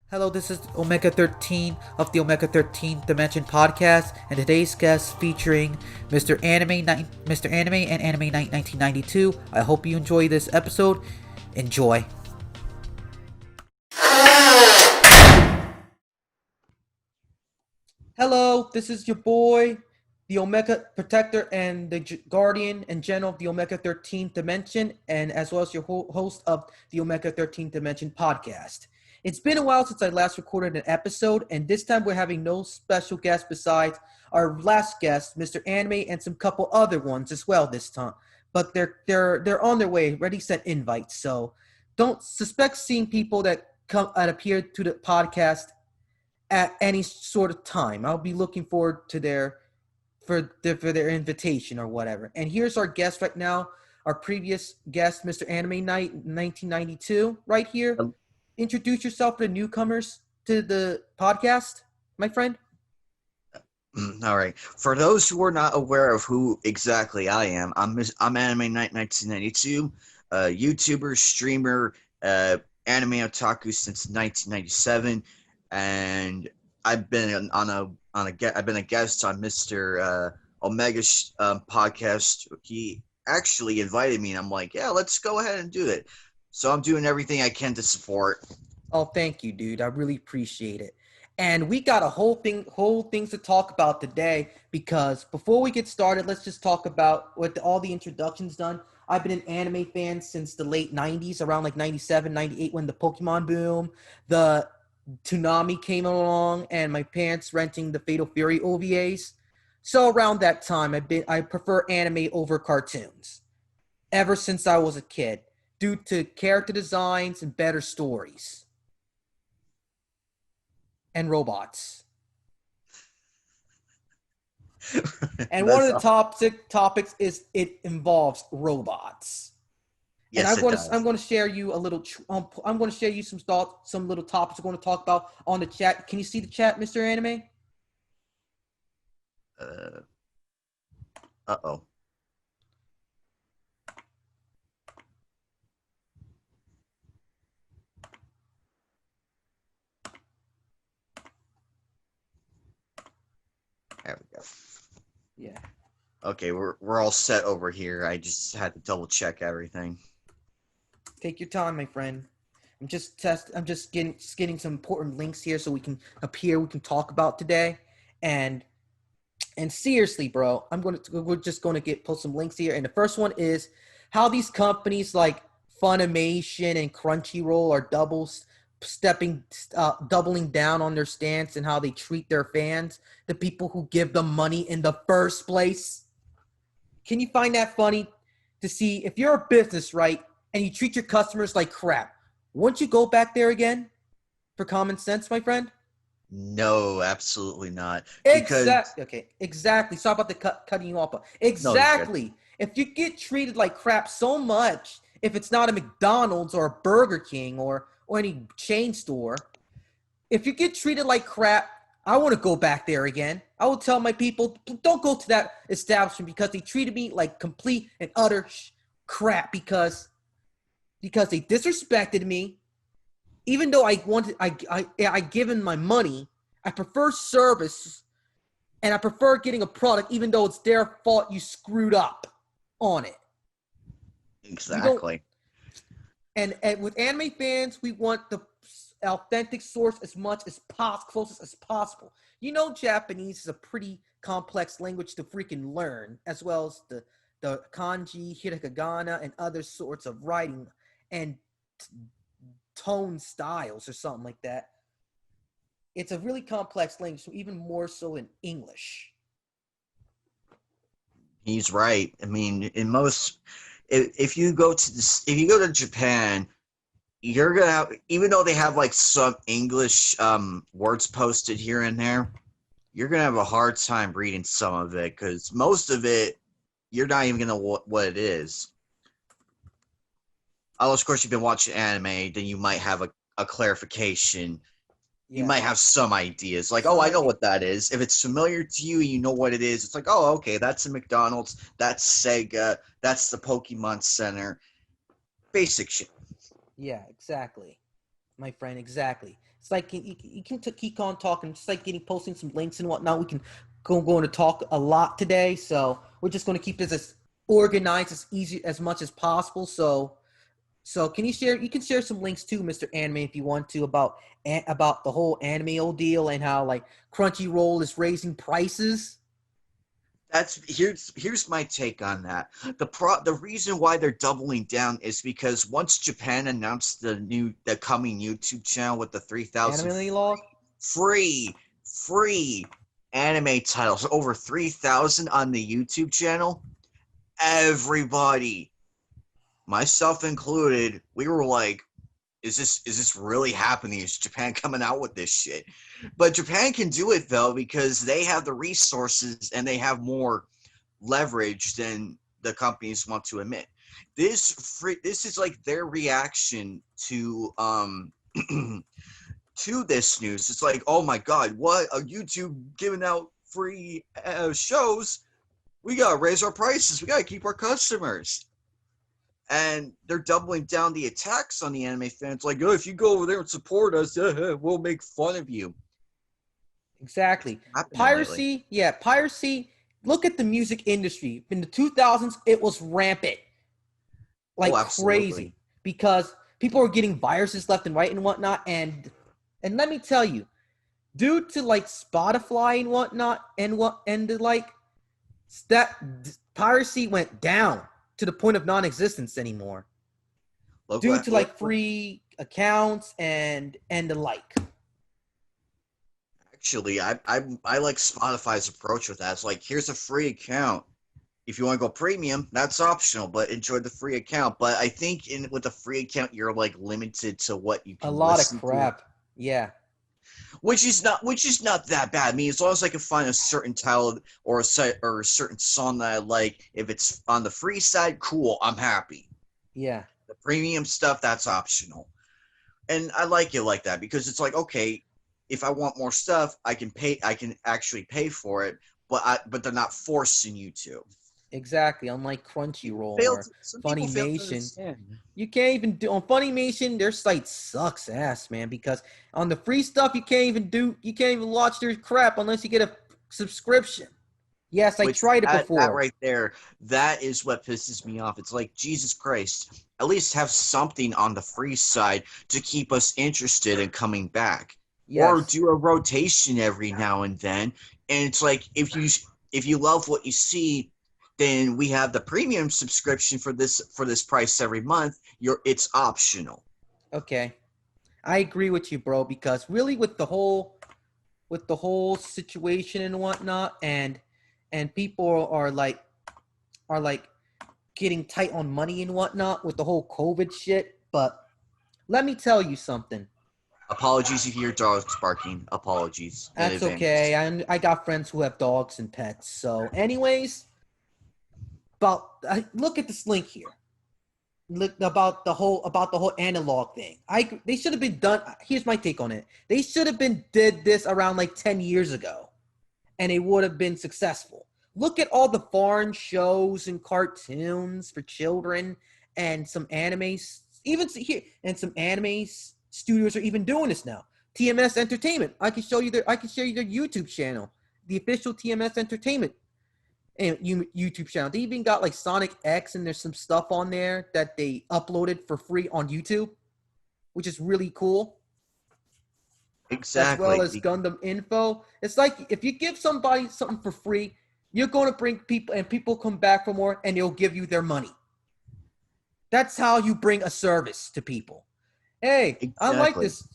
Hello, this is Omega 13 of the Omega 13 Dimension podcast, and today's guest featuring Mr. Anime and Anime Night 1992. I hope you enjoy this episode. Enjoy. Hello, this is your boy, the Omega Protector and the Guardian and General of the Omega 13th Dimension, and as well as your host of the Omega 13th Dimension podcast. It's been a while since I last recorded an episode, and this time we're having no special guest besides our last guest, Mr. Anime, and some couple other ones as well this time. But they're on their way, ready sent invites. So don't suspect seeing people that come that appear to the podcast at any sort of time. I'll be looking forward to their invitation or whatever. And here's our guest right now, our previous guest, Mr. Anime Night 1992, right here. Introduce yourself to the newcomers to the podcast, my friend. All right. For those who are not aware of who exactly I am, I'm Animeknight1992, YouTuber, streamer, anime otaku since 1997, and I've been I've been a guest on Mr. Omega's podcast. He actually invited me, and I'm like, yeah, let's go ahead and do it. So I'm doing everything I can to support. Oh, thank you, dude. I really appreciate it. And we got a whole things to talk about today because before we get started, let's just talk about with all the introductions done. I've been an anime fan since the late 90s, around like 97, 98 when the Pokemon boom, the Toonami came along and my parents renting the Fatal Fury OVAs. So around that time, I prefer anime over cartoons ever since I was a kid due to character designs and better stories and robots. And one of the topics is it involves robots. And Yes, it does. I'm going to share you a little. I'm going to share you some thoughts, some little topics we're going to talk about on the chat. Can you see the chat, Mr. Anime? Uh, uh-oh. There we go. Yeah. Okay, we're all set over here. I just had to double check everything. Take your time, my friend. I'm just getting some important links here so we can appear. We can talk about today. And and seriously, bro, we're just going to post some links here. And the first one is how these companies like Funimation and Crunchyroll are doubling down on their stance and how they treat their fans, the people who give them money in the first place. Can you find that funny to see if you're a business, right, and you treat your customers like crap? Won't you go back there again for common sense, my friend? No, absolutely not. Because Exactly. Okay. Exactly. Sorry about the cutting you off. But no, you're good. exactly. If you get treated like crap so much, if it's not a McDonald's or a Burger King or any chain store, if you get treated like crap, I want to go back there again. I will tell my people, don't go to that establishment because they treated me like complete and utter crap because they disrespected me. Even though I given my money, I prefer service and I prefer getting a product even though it's their fault you screwed up on it. We don't Exactly. and with anime fans, we want the authentic source as much as possible, closest as possible. You know, Japanese is a pretty complex language to freaking learn, as well as the kanji, hiragana, and other sorts of writing and tone styles or something like that. It's a really complex language, so even more so in English. He's right. I mean, in most if you go to if you go to Japan, you're gonna have, even though they have like some English words posted here and there, you're gonna have a hard time reading some of it because most of it you're not even gonna know what it is. Unless, of course, you've been watching anime, then you might have a clarification. You Yeah, might have some ideas, like, oh, some I know idea. what that is. If it's familiar to you and you know what it is, it's like, oh, okay, that's a McDonald's, that's Sega, that's the Pokemon Center. Basic shit. Yeah, exactly, my friend, exactly. It's like you can keep on talking. It's like posting some links and whatnot. We can going to talk a lot today, so we're just going to keep this as organized as easy as much as possible. So can you share? You can share some links too, Mr. Anime, if you want to, about the whole anime deal and how like Crunchyroll is raising prices. Here's my take on that. The reason why they're doubling down is because once Japan announced the coming YouTube channel with the 3,000 Anime log. free anime titles, over 3,000 on the YouTube channel, everybody, myself included, we were like, is this really happening? Is Japan coming out with this shit? But Japan can do it though because they have the resources and they have more leverage than the companies want to admit. This is like their reaction to to this news. It's like, oh my god, what are YouTube giving out free shows? We gotta raise our prices. We gotta keep our customers. And they're doubling down the attacks on the anime fans. Like, oh, if you go over there and support us, we'll make fun of you. Exactly. Piracy, yeah, piracy. Look at the music industry. In the 2000s, it was rampant, like crazy, because people were getting viruses left and right and whatnot. And let me tell you, due to like Spotify and whatnot, that piracy went down to the point of non-existence anymore, due to like free accounts and the like. Actually, I like Spotify's approach with that. It's like, here's a free account. If you want to go premium, that's optional, but enjoy the free account. But I think with a free account, you're like limited to what you can. A lot of crap. Yeah. Which is not that bad. I mean, as long as I can find a certain title or a certain song that I like, if it's on the free side, cool, I'm happy. Yeah. The premium stuff, that's optional. And I like it like that because it's like, okay, if I want more stuff, I can actually pay for it, but they're not forcing you to. Exactly, unlike Crunchyroll or Funimation. You can't even do on Funimation. Their site sucks ass, man. Because on the free stuff, you can't even watch their crap unless you get a subscription. Yes, I tried it before. That right there, that is what pisses me off. It's like, Jesus Christ, at least have something on the free side to keep us interested in coming back. Yes. Or do a rotation every now and then. And it's like, if you love what you see, then we have the premium subscription for this price every month. It's optional. Okay, I agree with you, bro. Because really, with the whole situation and whatnot, and people are like getting tight on money and whatnot with the whole COVID shit. But let me tell you something. Apologies if your dog's barking. Apologies. That's okay. I got friends who have dogs and pets. So, anyways. Look at this link here. Look about the whole analog thing. They should have been done. Here's my take on it. They should have did this around like 10 years ago, and it would have been successful. Look at all the foreign shows and cartoons for children, and some animes. Even here, and some anime studios are even doing this now. TMS Entertainment. I can share you their YouTube channel, the official TMS Entertainment and YouTube channel. They even got like Sonic X, and there's some stuff on there that they uploaded for free on YouTube, which is really cool. Exactly. As well as Gundam info. It's like if you give somebody something for free, you're going to bring people, and people come back for more, and they'll give you their money. That's how you bring a service to people. Hey, exactly.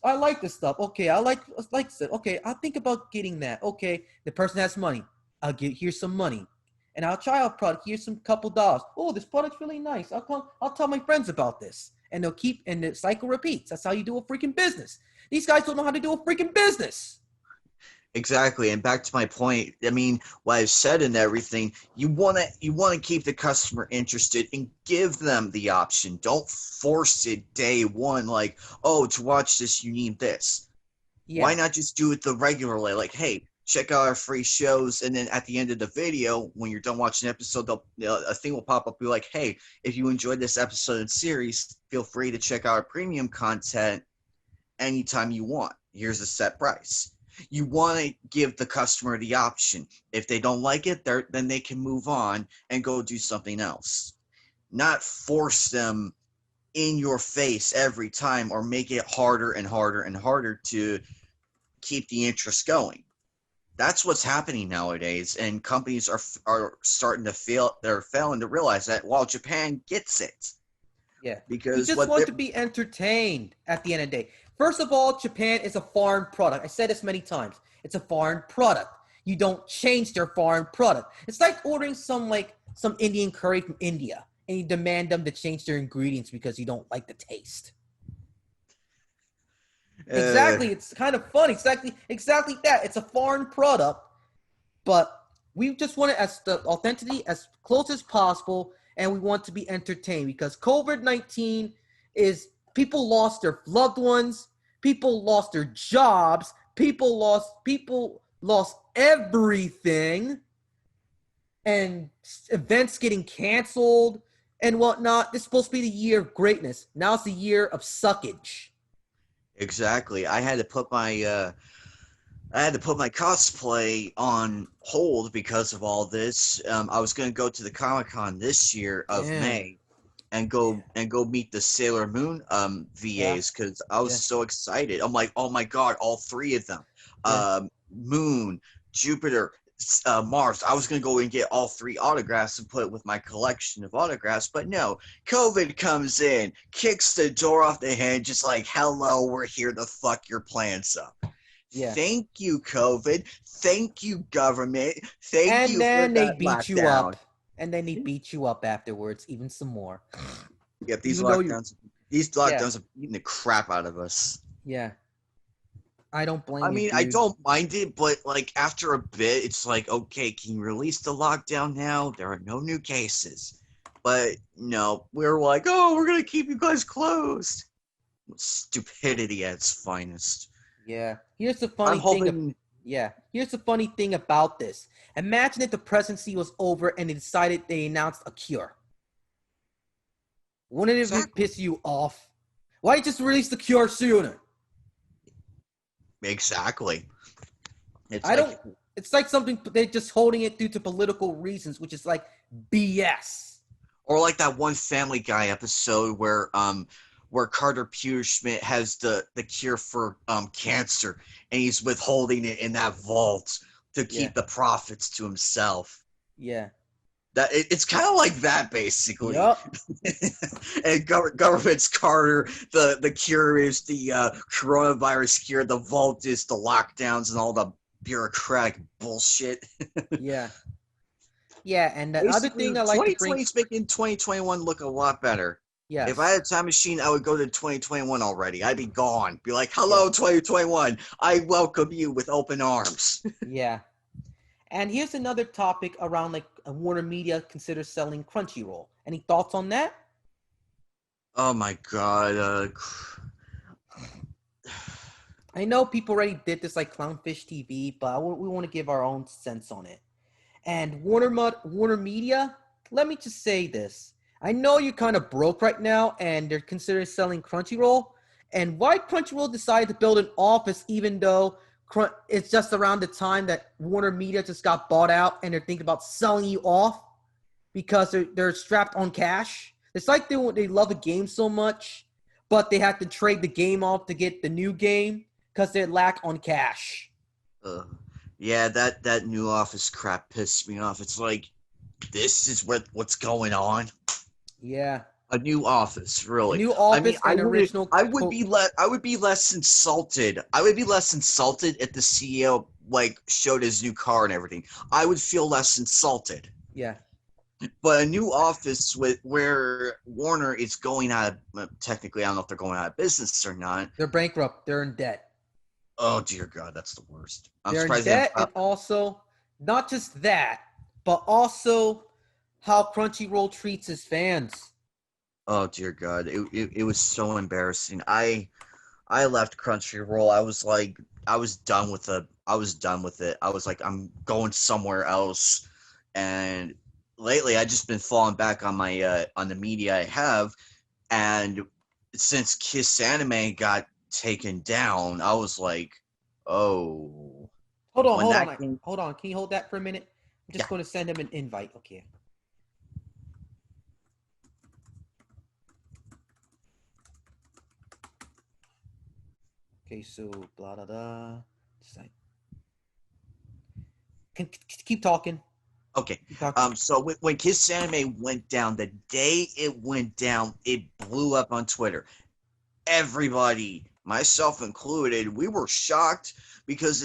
I like this stuff. Okay, I like this. Okay, I'll think about getting that. Okay, the person has money. Here's some money. And I'll try our product. Here's some couple dollars. Oh, this product's really nice. I'll tell my friends about this. And and the cycle repeats. That's how you do a freaking business. These guys don't know how to do a freaking business. Exactly. And back to my point, I mean, what I've said and everything, you wanna keep the customer interested and give them the option. Don't force it day one, like, oh, to watch this you need this. Yeah. Why not just do it the regular way? Like, hey, check out our free shows, and then at the end of the video, when you're done watching the episode, a thing will pop up, be like, hey, if you enjoyed this episode and series, feel free to check out our premium content anytime you want. Here's a set price. You want to give the customer the option. If they don't like it, then they can move on and go do something else. Not force them in your face every time or make it harder and harder and harder to keep the interest going. That's what's happening nowadays, and companies are starting to fail. They're failing to realize that while Japan gets it, Yeah. We because just what want they're to be entertained at the end of the day. First of all, Japan is a foreign product. I said this many times. It's a foreign product. You don't change their foreign product. It's like ordering some Indian curry from India and you demand them to change their ingredients because you don't like the taste. uh, Exactly. It's kind of funny. Exactly that. It's a foreign product, but we just want it as the authenticity as close as possible, and we want to be entertained because COVID-19 is people lost their loved ones, people lost their jobs, people lost everything, and events getting canceled and whatnot. This is supposed to be the year of greatness. Now it's the year of suckage. exactly. I had to put my cosplay on hold because of all this. I was going to go to the Comic-Con this year of Damn. May and Yeah. go meet the Sailor Moon Yeah. VAs because I was Yeah. so excited. I'm like, oh my god, all three of them, Yeah. Moon, Jupiter, Mars. I was gonna go and get all three autographs and put it with my collection of autographs, but no, COVID comes in, kicks the door off the hinge, just like, hello, we're here to fuck your plans up. Yeah. Thank you, COVID. Thank you, government. Thank And you for then they that beat you lockdown. up. And then they beat you up afterwards, even some more. Yep, Even though you, these yeah, lockdowns have beaten the crap out of us. yeah. I don't I blame you, mean, I dude. don't mind it, but like after a bit, it's like, okay, can you release the lockdown now? There are no new cases. But no, we're like, oh, we're gonna keep you guys closed. Stupidity at its finest. Yeah. Here's the I'm funny thing. hoping. Yeah. Here's the funny thing about this. Imagine if the presidency was over and they announced a cure. Wouldn't it Exactly. piss you off? Why just release the cure sooner? Exactly. It's I don't. like, It's like something they're just holding it due to political reasons, which is like BS. or like that one Family Guy episode where Carter Schmidt has the cure for cancer and he's withholding it in that vault to Yeah. keep the profits to himself. Yeah. It's kind of like that basically. Yup. And government's Carter, the cure is the coronavirus cure, the vault is the lockdowns and all the bureaucratic bullshit. Yeah. Yeah. And the other thing Basically, I like to bring. 2020 is making 2021 look a lot better. If I Yes. had a time machine, I would go to 2021 already. I'd be gone. Be like, Yeah. hello, 2021. I welcome you with open arms. Yeah. And here's another topic around like Warner Media considers selling Crunchyroll. Any thoughts on that? Oh my god. I know people already did this like Clownfish TV, but we want to give our own sense on it. And Warner Media, let me just say this. I know you're kind of broke right now and they're considering selling Crunchyroll. And why Crunchyroll decided to build an office even though it's just around the time that Warner Media just got bought out and they're thinking about selling you off because they're strapped on cash. It's like they love the game so much, but they have to trade the game off to get the new game because they lack on cash. Uh, yeah, that new office crap pissed me off. It's like, this is what's going on. Yeah. A new office, A really. new I mean, office and original I would be less insulted. I would be less insulted if the CEO like showed his new car and everything. I would feel less insulted. Yeah. But a new office with where Warner is going out of, technically, I don't know if they're going out of business or not. They're bankrupt. They're in debt. Oh dear God, that's the worst. I'm They're in surprised they debt, and haven't. also not just that, but also how Crunchyroll treats his fans. Oh dear God, it was so embarrassing. I left Crunchyroll. I was like, I was done with it. I was done with it. I was like, I'm going somewhere else. And lately, I just been falling back on my on the media I have. And since Kiss Anime got taken down, I was like, oh. Hold on, When hold on, that came, hold on. Can you hold that for a minute? I'm just yeah. going to send him an invite. Okay. Okay, so blah blah blah. Just like, keep talking. Okay. Keep talking. So when Kisanime went down, the day it went down, it blew up on Twitter. Everybody, myself included, we were shocked because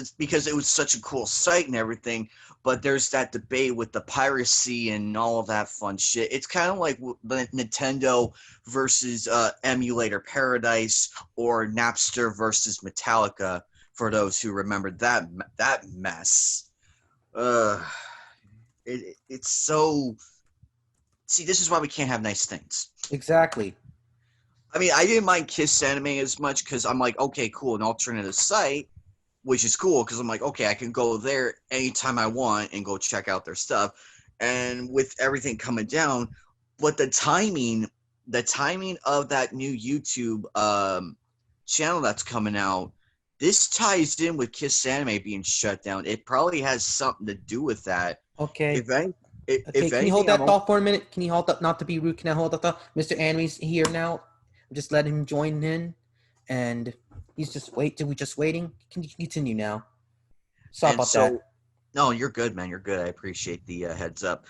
it was such a cool site and everything. But there's that debate with the piracy and all of that fun shit. It's kind of like Nintendo versus Emulator Paradise or Napster versus Metallica. For those who remember that mess, uh, it's so. See, this is why we can't have nice things. Exactly. I mean, I didn't mind Kiss Anime as much because I'm like, okay, cool, an alternative site, which is cool because I'm like, okay, I can go there anytime I want and go check out their stuff. And with everything coming down, but the timing of that new YouTube channel that's coming out, this ties in with Kiss Anime being shut down. It probably has something to do with that. Okay. If any, Okay, if can you hold anything, that thought for a minute? Can you hold that? Not to be rude, can I hold that thought? Mr. Anime's here now. I'm just letting him join in, and he's just we just waiting? Can you continue now? Sorry and about that. so no, you're good, man. You're good. I appreciate the heads up.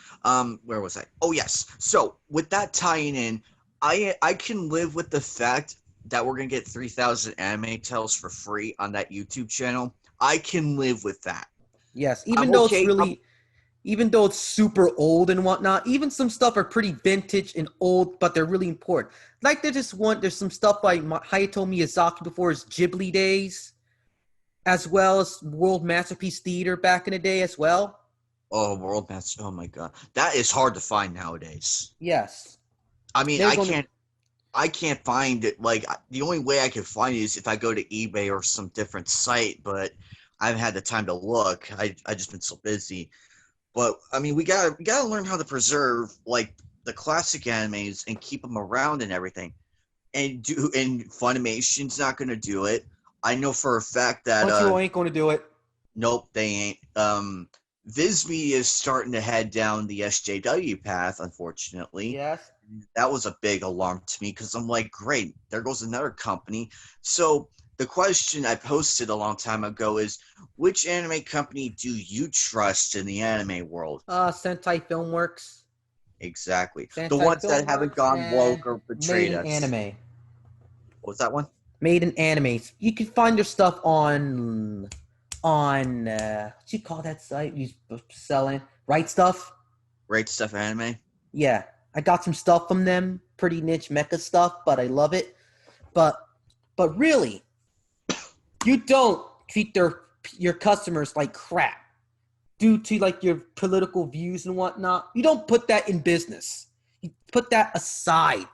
Where was I? Oh, yes. So with that tying in, I can live with the fact that we're gonna get 3,000 anime tales for free on that YouTube channel. I can live with that. Yes, I'm okay. even though it's super old and whatnot, even some stuff are pretty vintage and old, but they're really important. Like there's some stuff by Hayao Miyazaki before his Ghibli days, as well as World Masterpiece Theater back in the day as well. Oh, World Match. Oh my god, that is hard to find nowadays. Yes, I mean, they're going to. I can't find it. Like the only way I can find it is if I go to eBay or some different site, but I haven't had the time to look. I just been so busy. But I mean, we gotta learn how to preserve like the classic animes and keep them around and everything. And Funimation's not gonna do it. I know for a fact that Crunchyroll ain't going to do it. nope, they ain't. Viz Media is starting to head down the SJW path, unfortunately. Yes. That was a big alarm to me because I'm like, great, there goes another company. So the question I posted a long time ago is, which anime company do you trust in the anime world? Sentai Filmworks, Exactly. The Sentai ones that haven't Filmworks, gone and woke or Made betrayed in us. Anime. What was that one? Made in Animes. You can find their stuff on what you call that site you selling right stuff. Great Stuff Anime. Yeah, I got some stuff from them, pretty niche mecha stuff, but I love it. But really, you don't treat your customers like crap due to like your political views and whatnot. You don't put that in business. You put that aside,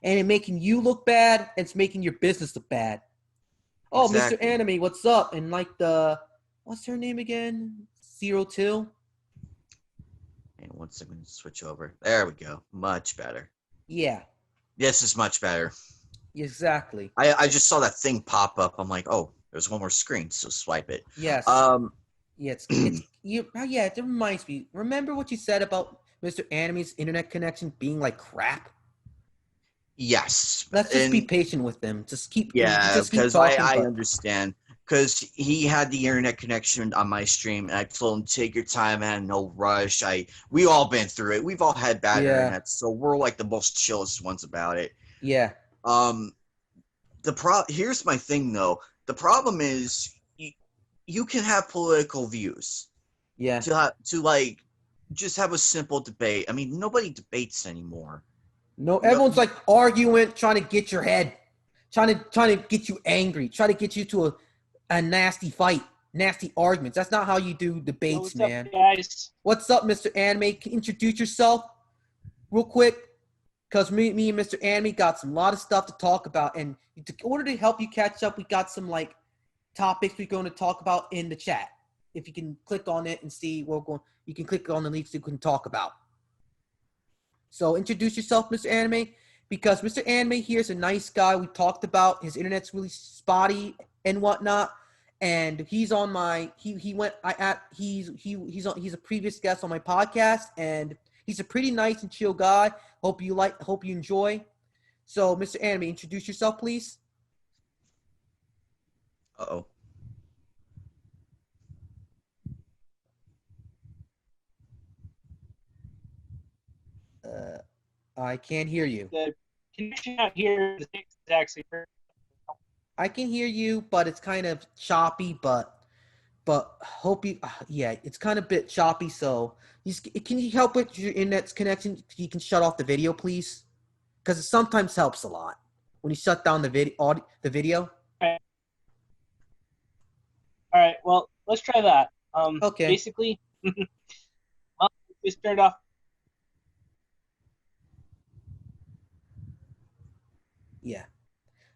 and it's making you look bad. And it's making your business look bad. Oh, Mr. Exactly. Anime, what's up? And like what's her name again? 02? And one second, switch over. There we go. Much better. Yeah, This is much better. exactly. I just saw that thing pop up. I'm like, oh, there's one more screen, so swipe it. Yes. Um, Yeah, it's you. Oh, yeah, it reminds me. Remember what you said about Mr. Anime's internet connection being like crap? yes, Let's just be and patient with them. yeah, Just keep because talking. I But understand because he had the internet connection on my stream, and I told him take your time, man, no rush. We all been through it. We've all had bad yeah, internet, so we're like the most chillest ones about it. yeah, Um, here's my thing though. The problem is you can have political views yeah. to like just have a simple debate. I mean, nobody debates anymore. No, No, everyone's like arguing, trying to get your head, trying to get you angry, trying to get you to a nasty fight, nasty arguments. That's not how you do Yo, debates, what's up, man. guys? What's up, Mr. Anime? Can you introduce yourself real quick? Because me and Mr. Anime got some lot of stuff to talk about, and in order to help you catch up, we got some like topics we're going to talk about in the chat. If you can click on it and see what we're going, you can click on the links you can talk about. So introduce yourself, Mr. Anime, because Mr. Anime here is a nice guy. We talked about his internet's really spotty and whatnot, and he's on my he's a previous guest on my podcast, and he's a pretty nice and chill guy. Hope you enjoy. So, Mr. Anime, introduce yourself, please. Uh-oh. I can't hear you. The connection out here is actually perfect. I can hear you, but it's kind of choppy. But hope you, yeah, it's kind of a bit choppy. So, can you help with your internet's connection? You can shut off the video, please, because it sometimes helps a lot when you shut down the video. All right. Well, let's try that. Okay. Basically, just turned off. Yeah.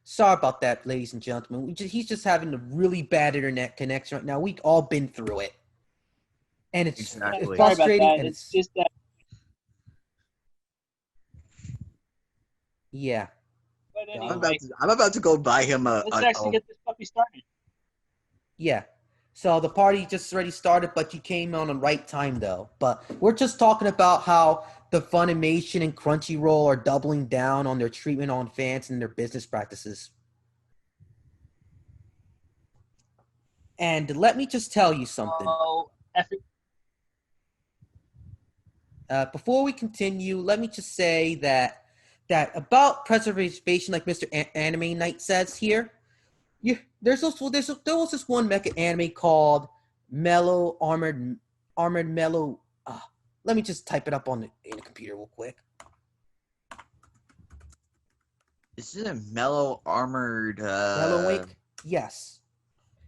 Sorry about that, ladies and gentlemen. He's just having a really bad internet connection right now. We've all been through it, and it's Exactly. frustrating. Sorry about that. And It's just that. Yeah. But I'm anyway, I'm about to go buy him a. let's actually get this puppy started. Yeah. So the party just already started, but you came on the right time, though. But we're just talking about how the Funimation and Crunchyroll are doubling down on their treatment on fans and their business practices. And let me just tell you something. Oh, Before we continue, let me just say that about preservation, like Mr. Anime Knight says here. There was this one mecha anime called Mellow Armored Mellow. Let me just type it up in the computer real quick. Is it a Mellow Armored? Mellow Wink? Yes.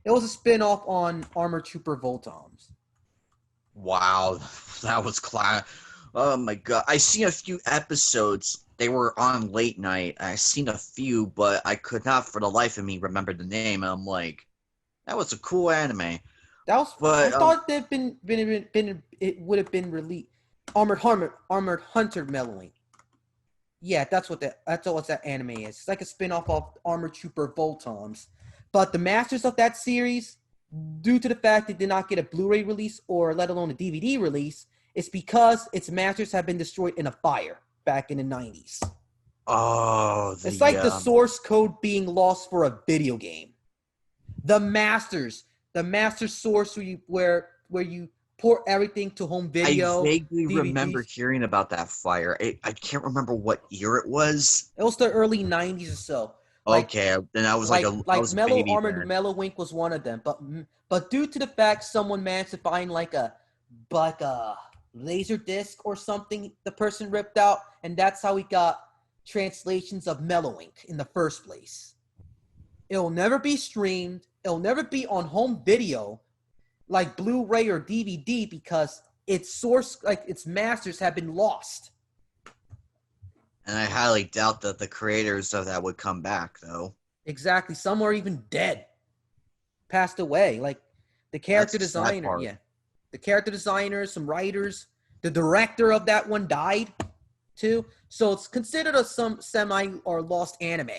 It was a spin-off on Armor Trooper Voltoms. Wow, that was class. Oh my god, I seen a few episodes. They were on late night. I seen a few, but I could not for the life of me remember the name. And I'm like, that was a cool anime. That was. But, I thought they've been it would have been released. Armored Hunter Mellowing. Yeah, that's what that anime is. It's like a spin-off of Armor Trooper Voltoms. But the masters of that series, due to the fact it did not get a Blu-ray release or let alone a DVD release, it's because its masters have been destroyed in a fire back in the 90s. oh, It's like the source code being lost for a video game. The master source where you port everything to home video. I vaguely DVDs. remember hearing about that fire. I can't remember what year it was. It was the early 90s or so. Okay, then I was like a Mellow baby Armored then. Mellow Wink was one of them, but due to the fact someone managed to find like a laser disc or something, the person ripped out, and that's how we got translations of Mellow Wink in the first place. It'll never be streamed. It'll never be on home video, like Blu-ray or DVD, because its masters have been lost. And I highly doubt that the creators of that would come back, though. Exactly. Some are even dead, passed away. Like the character designer, the character designers, some writers, the director of that one died too. So it's considered a semi or lost anime.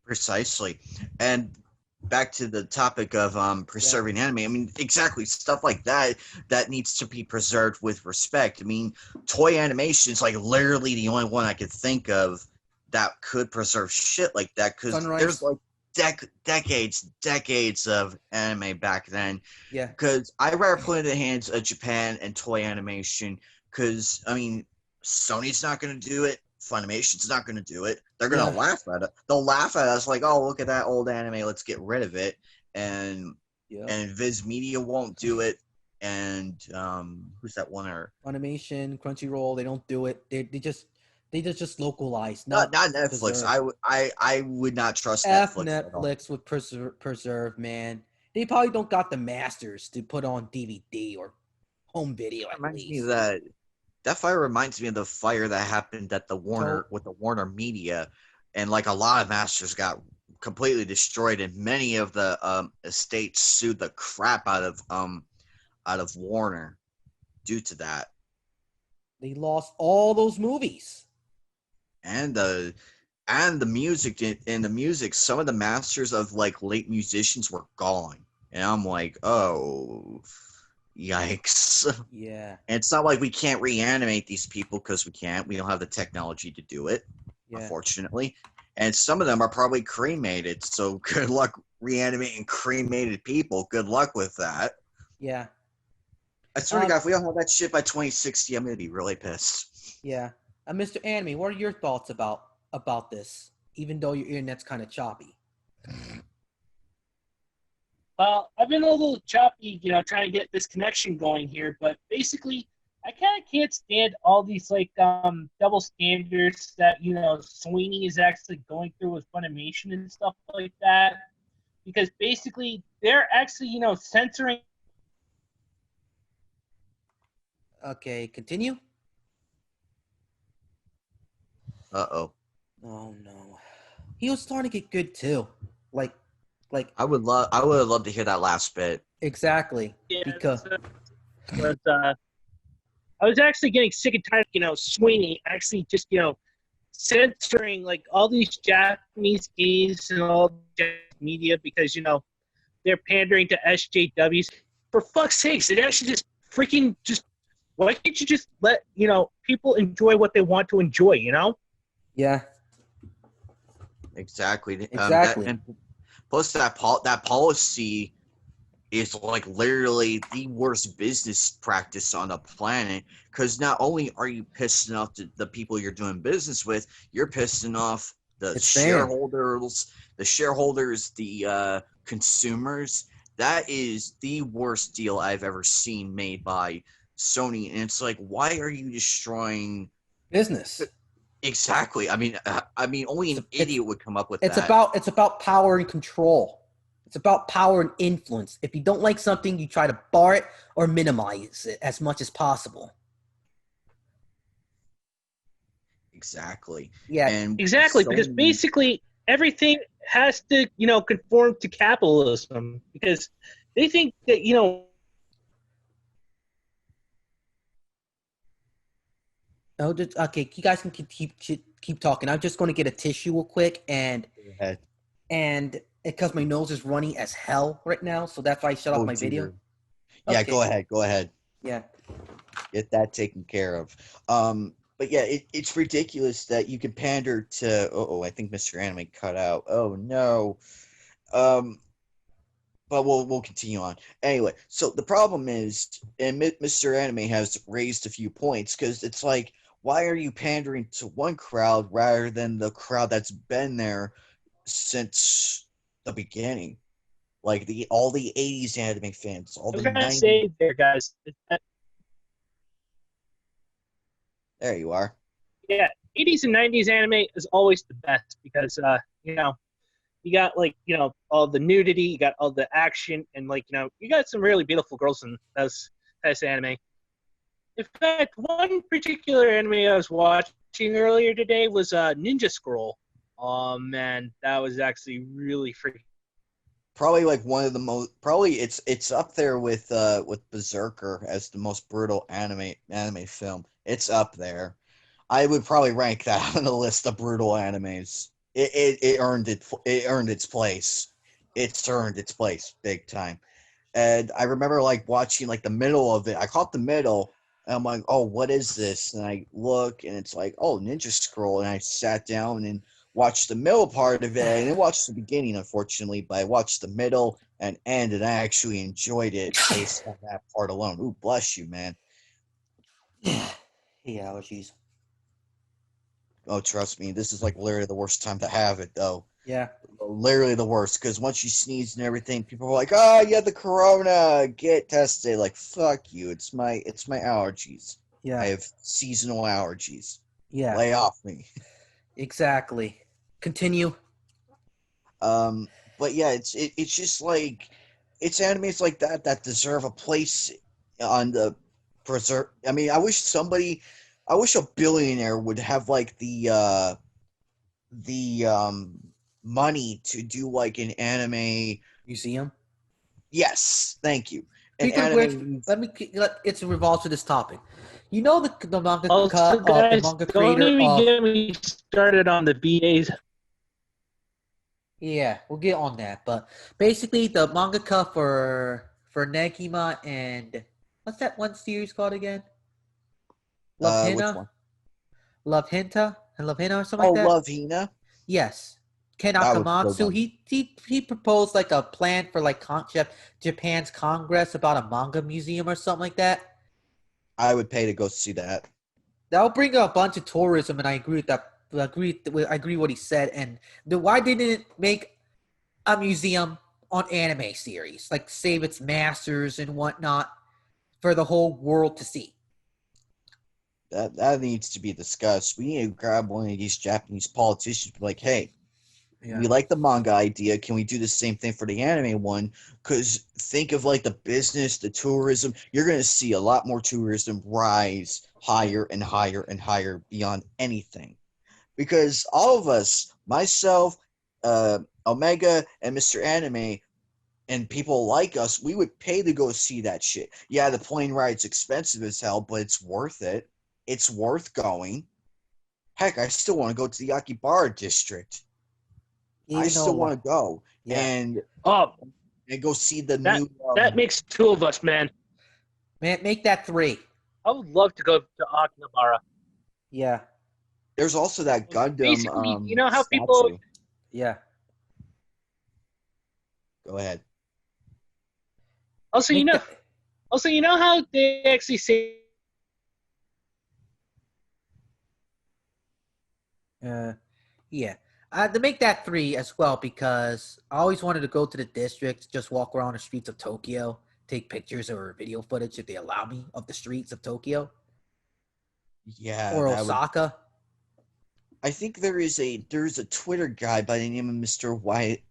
Precisely. And back to the topic of preserving anime. I mean, exactly, stuff like that needs to be preserved with respect. I mean, toy animation is like literally the only one I could think of that could preserve shit like that, because there's like decades of anime back then. Yeah. Because I rather put it in the hands of Japan and toy animation, because, I mean, Sony's not going to do it. Funimation's not going to do it. They're going to laugh at it. They'll laugh at us like, oh, look at that old anime. Let's get rid of it. And Viz Media won't do it. And who's that one? Funimation, Crunchyroll, they don't do it. They just localize. Not Netflix. I would not trust Netflix. Netflix would preserve, man. They probably don't got the masters to put on DVD or home video at least. That fire reminds me of the fire that happened at the Warner Media, and like a lot of masters got completely destroyed, and many of the estates sued the crap out of Warner due to that. They lost all those movies. and the music in the music, some of the masters of like late musicians were gone, and I'm like, oh, yikes. Yeah. And it's not like we can't reanimate these people because we can't. We don't have the technology to do it, Yeah. unfortunately. And some of them are probably cremated. So good luck reanimating cremated people. Good luck with that. Yeah. I swear to God, if we don't have that shit by 2060, I'm gonna be really pissed. Yeah. Mr. Anime, what are your thoughts about this? Even though your internet's kind of choppy. Well, I've been a little choppy, trying to get this connection going here, but basically, I kind of can't stand all these double standards that Sweeney is actually going through with Funimation and stuff like that, because basically they're actually censoring. Okay, continue. Uh-oh. Oh no. He was starting to get good too. Like I would love to hear that last bit. exactly. Because Was I was actually getting sick and tired, Sweeney actually just censoring like all these Japanese games and all Japanese media because they're pandering to SJWs. For fuck's sakes, it actually just freaking just. Why can't you just let people enjoy what they want to enjoy? yeah, Exactly. exactly. And plus that policy is like literally the worst business practice on the planet, because not only are you pissing off the people you're doing business with, you're pissing off the It's fans. shareholders, the consumers. That is the worst deal I've ever seen made by Sony, and it's like, why are you destroying? Business. Exactly. I mean, only an idiot would come up with It's that. about power and control. It's about power and influence. If you don't like something, you try to bar it or minimize it as much as possible. Exactly. Yeah, And Exactly, because Sony, basically everything has to, conform to capitalism because they think that, oh, okay. You guys can keep talking. I'm just going to get a tissue real quick, and because my nose is running as hell right now, so that's why I shut off oh my video. dear. Yeah, Okay. go ahead. Yeah. Get that taken care of. But yeah, it's ridiculous that you can pander to. I think Mr. Anime cut out. Oh no. Um, but we'll continue on anyway. So the problem is, and Mr. Anime has raised a few points, because it's like, why are you pandering to one crowd rather than the crowd that's been there since the beginning? Like all the '80s anime fans, all I'm the trying to '90s. say there, guys. There you are. Yeah, 80s and 90s anime is always the best because, you got all the nudity, you got all the action, and you got some really beautiful girls in this anime. In fact, one particular anime I was watching earlier today was Ninja Scroll. Oh man, that was actually really freaking. Probably like one of the most, probably it's up there with Berserker as the most brutal anime film. It's up there. I would probably rank that on the list of brutal animes. It earned its place. It's earned its place big time. And I remember like watching like the middle of it. I caught the middle, and I'm like, oh, what is this? And I look, and it's like, oh, Ninja Scroll. And I sat down and watched the middle part of it. I didn't watch the beginning, unfortunately, but I watched the middle and end, and I actually enjoyed it based on that part alone. Ooh, bless you, man. Yeah. Allergies. Oh, trust me, this is like literally the worst time to have it, though. Yeah. Literally the worst, because once you sneeze and everything, people are like, "Oh, you had the corona. Get tested." Like, fuck you. It's my allergies. I Yeah. have seasonal allergies. Yeah. Lay off me. Exactly. Continue. Um, but yeah, it's just like it's animes like that that deserve a place on the preserve. I mean, I wish a billionaire would have like the money to do like an anime. Museum. Yes, thank you. And Speaking of which, anime it's revolves to this topic. You know the Also, mangaka the guys, manga don't creator even of get me started on the BAs. yeah, we'll get on that. But basically, the mangaka for Negima and what's that one series called again? Love which Hina, one? Love Hinta, and Love Hina or something Oh, like that. Love Hina. Yes, Ken That was so Akamatsu. dumb. He proposed like a plan for like Japan's Congress about a manga museum or something like that. I would pay to go see that. That'll bring a bunch of tourism, and I agree with that. I agree what he said. And why didn't it make a museum on anime series, like save its masters and whatnot for the whole world to see? That needs to be discussed. We need to grab one of these Japanese politicians, be like, hey, Yeah, we like the manga idea. Can we do the same thing for the anime one? Because think of like the business, the tourism. You're going to see a lot more tourism rise higher and higher and higher beyond anything. Because all of us, myself, Omega, and Mr. Anime, and people like us, we would pay to go see that shit. Yeah, the plane ride's expensive as hell, but it's worth it. It's worth going. Heck, I still want to go to the Akihabara district. I even still though want to go yeah, Oh, and go see the that new. that makes two of us, man. man, make that 3. I would love to go to Akihabara. Yeah, There's also that Gundam Basically, you know how people. statue. yeah. Go ahead. Also, Make that. you know how they actually say. Yeah. To make that 3 as well because I always wanted to go to the district, just walk around the streets of Tokyo, take pictures or video footage if they allow me of the streets of Tokyo Yeah, or that would. Osaka. I think there's a Twitter guy by the name of Mr. White,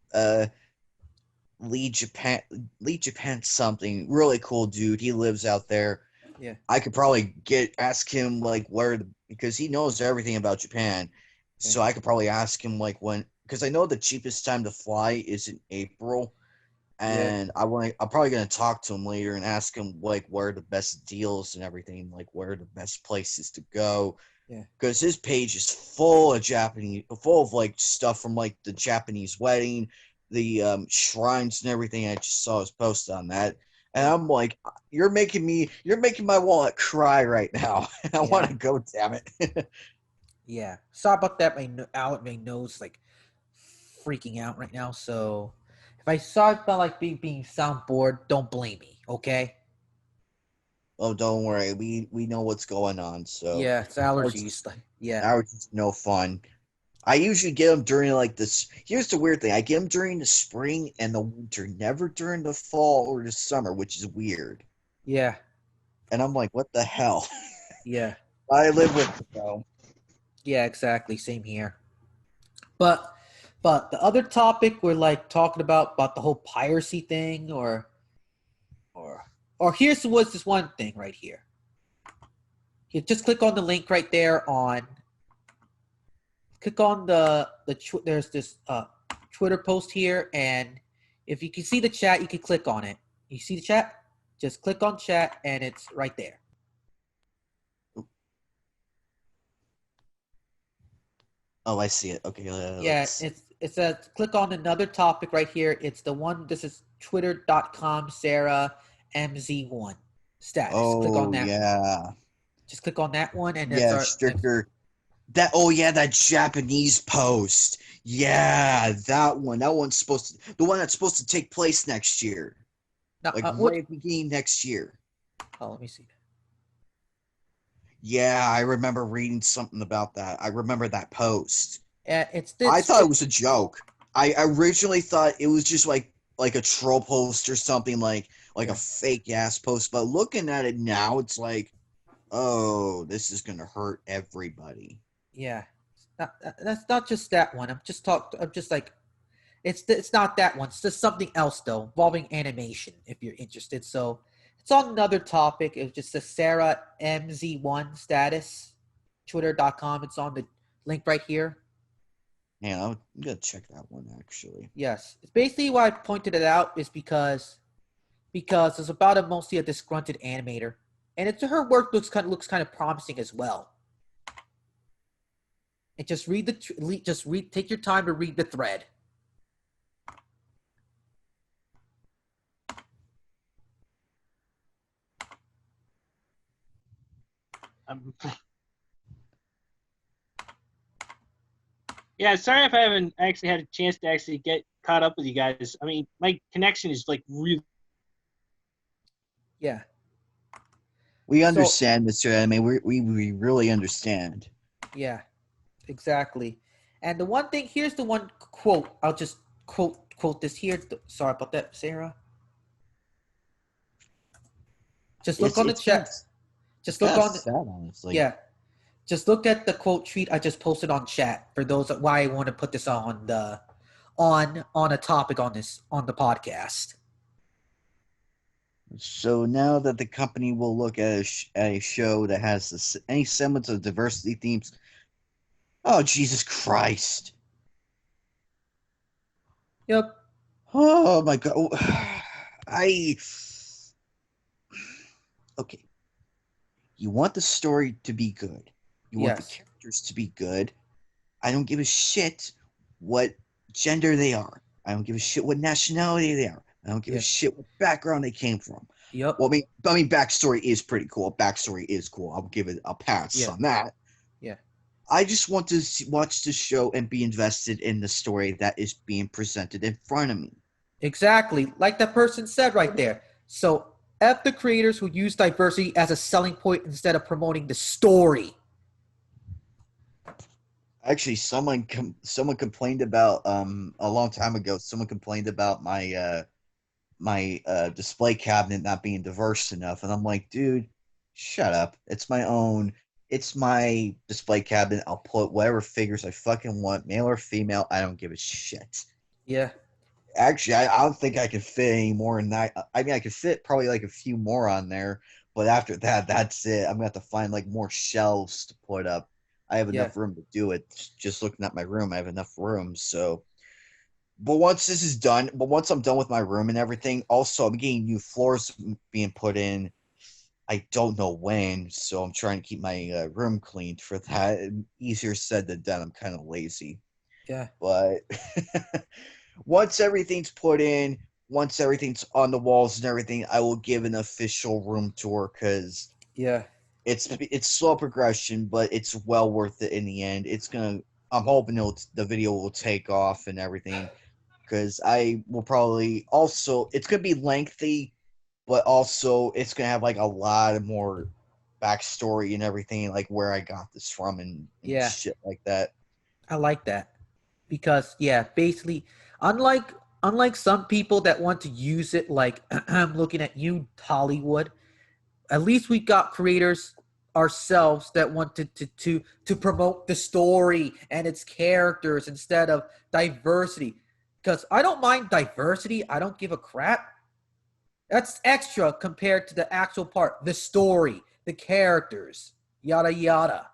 Lee Japan something. Really cool dude. He lives out there. Yeah. I could probably ask him like because he knows everything about Japan. Yeah. So I could probably ask him like when because I know the cheapest time to fly is in April. Yeah. And I'm probably gonna talk to him later and ask him like where are the best deals and everything, like where are the best places to go. Yeah. Because his page is full of full of like stuff from like the Japanese wedding, the shrines and everything. I just saw his post on that, and I'm like, you're making my wallet cry right now. I want to go, damn it. Yeah. Sorry about that. My nose like freaking out right now. So if I saw about like being sound bored, don't blame me. Okay. Oh, don't worry, we know what's going on. So Yeah, it's allergies. Like yeah. allergies no fun. I usually get them during like this. Here's the weird thing: I get them during the spring and the winter, never during the fall or the summer, which is weird. Yeah. And I'm like, what the hell? Yeah. I live with it though. Yeah. Exactly. Same here. But the other topic we're like talking about the whole piracy thing or here's what's this one thing right here. You just click on the link right there on click on there's this Twitter post here and if you can see the chat you can click on it. You see the chat? Just click on chat and it's right there. Oh, I see it. Okay, Yeah, it's a click on another topic right here. It's the one this is twitter.com Sarah MZ1 status. Click on Oh that one. yeah, Just click on that one and that's yeah, our next. stricter. That oh yeah, that Japanese post. Yeah, that one. That one's the one that's supposed to take place next year, Now, like what? right at the beginning next year. Oh, let me see. Yeah, I remember reading something about that. I remember that post. It's I this. thought it was a joke. I originally thought it was just like a troll post or something like a Yeah, fake ass post. But looking at it now, it's like, oh, this is gonna hurt everybody. yeah. That's not just that one. I'm just like, it's not that one. It's just something else though, involving animation. If you're interested, so it's on another topic. It's just a Sarah MZ1 status, Twitter.com. It's on the link right here. Yeah, I'm gonna check that one actually. Yes, it's basically why I pointed it out is because because it's about mostly a disgruntled animator, and her work looks kind of promising as well. And just take your time to read the thread. Yeah, sorry if I haven't actually had a chance to actually get caught up with you guys. I mean, my connection is like really. Yeah. We understand, Mr. Anime. We really understand. Yeah, exactly. And the one thing, here's the one quote. I'll just quote this here. Sorry about that, Sarah. Just look on the chat. Just look on. Sad, honestly. Yeah. Just look at the quote tweet I just posted on chat for those why I want to put this on a topic on the podcast. So now that the company will look at a show that has any semblance of diversity themes, oh Jesus Christ! Yep. Oh my God! Okay. You want the story to be good. You want the characters to be good. I don't give a shit what gender they are. I don't give a shit what nationality they are. I don't give a shit what background they came from. Yep. Well, I mean, backstory is pretty cool. Backstory is cool. I'll give it a pass on that. Yeah. I just want to watch the show and be invested in the story that is being presented in front of me. Exactly. Like that person said right there. So, F the creators who use diversity as a selling point instead of promoting the story. Actually, someone complained about a long time ago. Someone complained about my display cabinet not being diverse enough, and I'm like, dude, shut up. It's my display cabinet. I'll put whatever figures I fucking want, male or female. I don't give a shit. Yeah. Actually, I don't think I could fit any more than that. I mean, I could fit probably like a few more on there, but after that, that's it. I'm gonna have to find like more shelves to put up. I have enough room to do it. Just looking at my room, I have enough room. So, but once I'm done with my room and everything, also I'm getting new floors being put in. I don't know when, so I'm trying to keep my room cleaned for that. Easier said than done. I'm kind of lazy. Yeah. But once everything's put in, once everything's on the walls and everything, I will give an official room tour because it's slow progression, but it's well worth it in the end. I'm hoping the video will take off and everything because I will probably also it's gonna be lengthy, but also it's gonna have like a lot of more backstory and everything, like where I got this from and shit like that. I like that because basically, unlike some people that want to use it, like I'm looking at you, Hollywood. At least we got creators ourselves that wanted to promote the story and its characters instead of diversity. Because I don't mind diversity. I don't give a crap. That's extra compared to the actual part, the story, the characters, yada yada.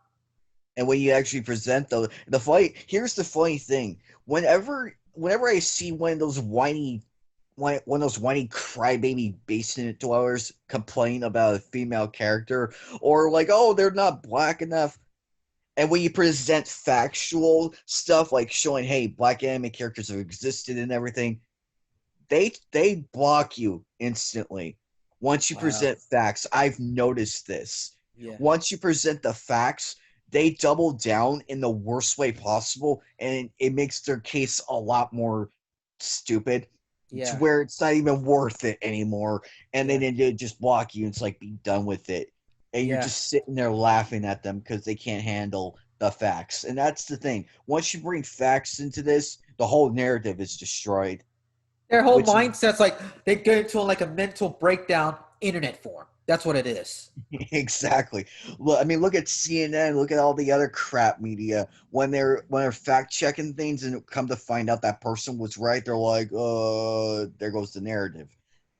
And when you actually present here's the funny thing. Whenever I see one of those whiny crybaby basement dwellers complain about a female character, or like, oh, they're not black enough, and when you present factual stuff like showing, hey, black anime characters have existed and everything, they block you instantly. Once you present facts, I've noticed this. Once you present the facts, they double down in the worst way possible, and it makes their case a lot more stupid to where it's not even worth it anymore. And then they just block you. And it's like, be done with it. And you're just sitting there laughing at them because they can't handle the facts. And that's the thing. Once you bring facts into this, the whole narrative is destroyed. Their whole mindset's like they get into like a mental breakdown internet form. That's what it is. Exactly. Look, I mean, look at CNN. Look at all the other crap media. When they're fact checking things and come to find out that person was right, they're like, there goes the narrative.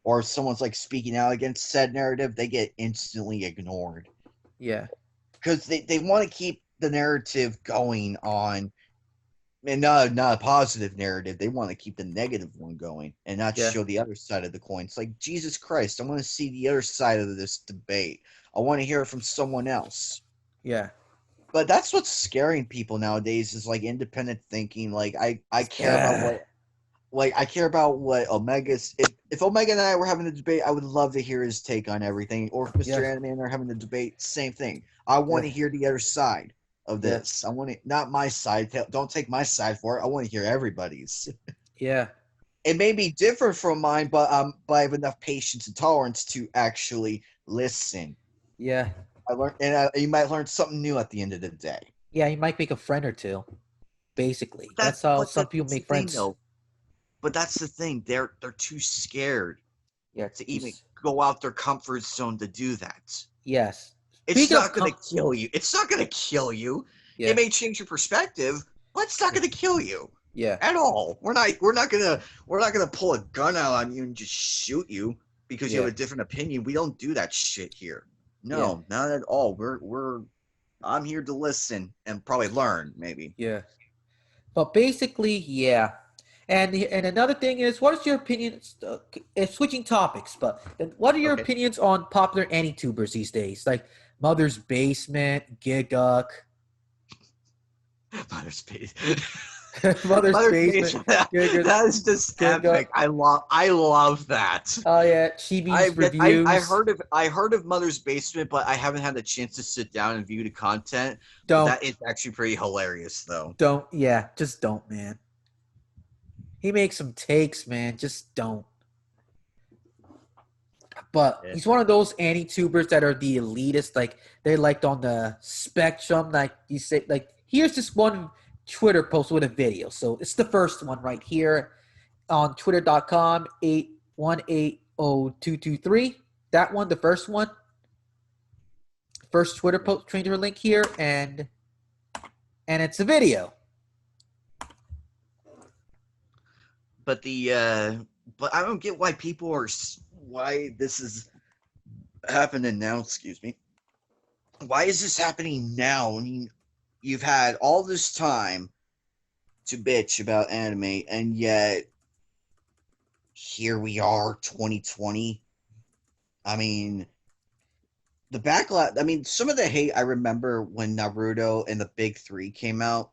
Or if someone's like speaking out against said narrative, they get instantly ignored. Yeah. Because they want to keep the narrative going on. and not a positive narrative. They want to keep the negative one going and not Yeah. show the other side of the coin. It's like, Jesus Christ, I want to see the other side of this debate. I want to hear it from someone else. Yeah. But that's what's scaring people nowadays is like independent thinking. Like I care about Yeah. I care about what Omega's. If Omega and I were having a debate, I would love to hear his take on everything. Or if Mr. Yeah. Anime and I are having a debate, same thing. I want Yeah. to hear the other side of Yeah. this. I want it, not my side. Don't take my side for it. I want to hear everybody's. Yeah. It may be different from mine, but I have enough patience and tolerance to actually listen. Yeah. I learned, and you might learn something new at the end of the day. Yeah. You might make a friend or two. Basically, That, that's how but some people that's the make thing, friends. though. But that's the thing. They're too scared Yeah. to even go out their comfort zone to do that. Yes. It's Speaking not of going to kill you. It's not going to kill you. yeah. It may change your perspective, but it's not going to kill you Yeah. at all. We're not gonna pull a gun out on you and just shoot you because you Yeah. have a different opinion. We don't do that shit here. No, Yeah. not at all. I'm here to listen and probably learn, maybe. Yeah. But basically, yeah. And another thing is, what is your opinion? Switching topics, but then what are your Okay. opinions on popular AniTubers these days, like Mother's Basement, Giguk, Mother's Space. Mother's Mother's Basement, Basement. Giguk, That is just Giguk. epic. I love that. Oh yeah, Chibi's reviews. I heard of Mother's Basement, but I haven't had the chance to sit down and view the content. Don't That is actually pretty hilarious, though. yeah, just don't, man. He makes some takes, man. Just don't. But Yeah. he's one of those anti-tubers that are the elitist, like they're like on the spectrum, like you say, like here's this one Twitter post with a video. So it's the first one right here on twitter.com 8180223. That one, the first one. First Twitter post, Twitter link here, and it's a video. But but I don't get why why this is happening now. Excuse me. Why is this happening now? I mean, you've had all this time to bitch about anime, and yet here we are, 2020. I mean, the backlash. I mean, some of the hate I remember when Naruto and the Big Three came out.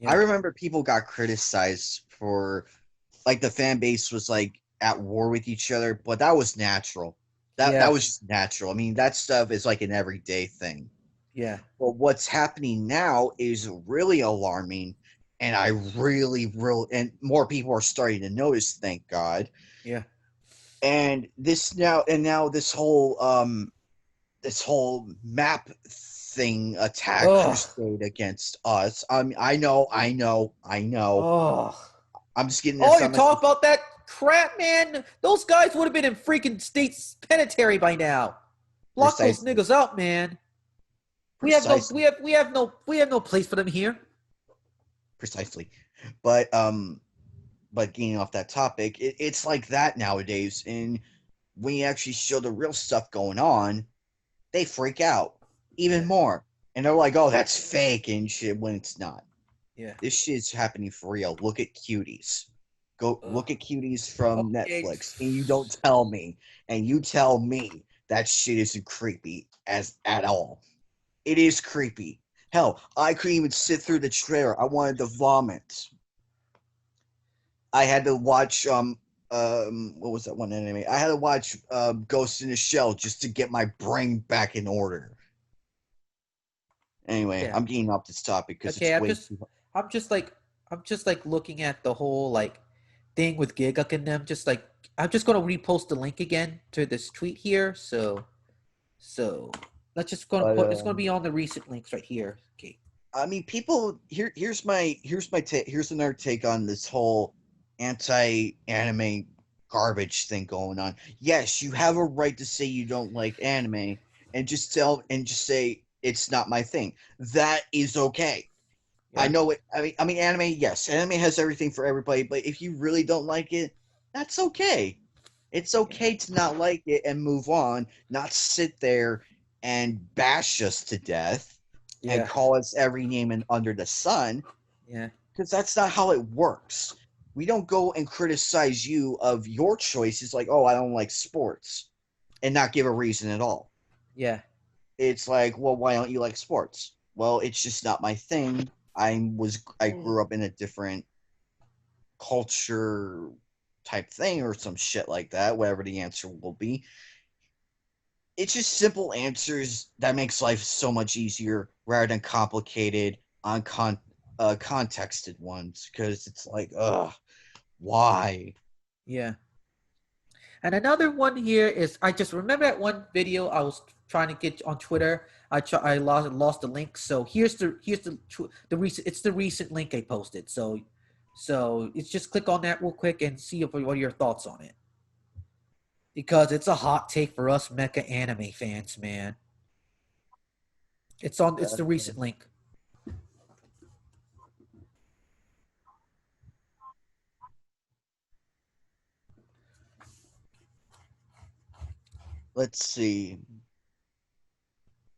Yeah. I remember people got criticized for, like, the fan base was like at war with each other, but that was natural. That was just natural. I mean, that stuff is like an everyday thing. Yeah. But what's happening now is really alarming, and I really, and more people are starting to notice. Thank God. Yeah. And now this whole map thing attack crusade against us. I know. Oh. I'm just getting Oh, this. you talk about that crap, man. Those guys would have been in freaking state penitentiary by now. Lock those niggas out, man. We have no place for them here. Precisely. But getting off that topic, it's like that nowadays. And when you actually show the real stuff going on, they freak out even more. And they're like, oh, that's fake and shit, when it's not. Yeah. This shit's happening for real. Look at Cuties. Go look at Cuties from Netflix. And you don't tell me. And you tell me that shit isn't creepy at all. It is creepy. Hell, I couldn't even sit through the trailer. I wanted to vomit. I had to watch what was that one anime? I had to watch Ghost in the Shell just to get my brain back in order. Anyway, I'm getting off this topic because I'm just like looking at the whole like thing with Giguk and them. Just like I'm just gonna repost the link again to this tweet here. So let's just it's gonna be on the recent links right here. Okay. I mean, people here's another take on this whole anti-anime garbage thing going on. Yes, you have a right to say you don't like anime and just say it's not my thing. That is okay. Yeah. I know it. I mean, anime. Yes, anime has everything for everybody. But if you really don't like it, that's okay. It's okay to not like it and move on. Not sit there and bash us to death and call us every name under the sun. Yeah. Because that's not how it works. We don't go and criticize you of your choices like, oh, I don't like sports, and not give a reason at all. Yeah. It's like, well, why don't you like sports? Well, it's just not my thing. I grew up in a different culture type thing or some shit like that, whatever the answer will be. It's just simple answers that makes life so much easier rather than complicated contexted ones, because it's like, why? Yeah. And another one here is, I just remember that one video I was trying to get on Twitter. I lost the link. So here's the recent, it's the recent link I posted. So it's just click on that real quick and see what are your thoughts on it. Because it's a hot take for us mecha anime fans, man. It's the recent link. Let's see.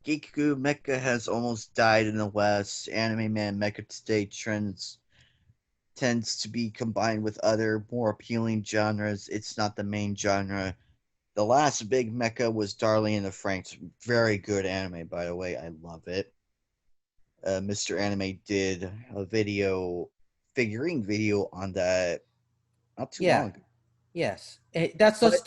Geeku mecha has almost died in the West. Anime man mecha today tends to be combined with other more appealing genres. It's not the main genre. The last big mecha was Darling in the Franxx. Very good anime, by the way. I love it. Misteranime did a figurine video on that not too long ago. Yes. That's just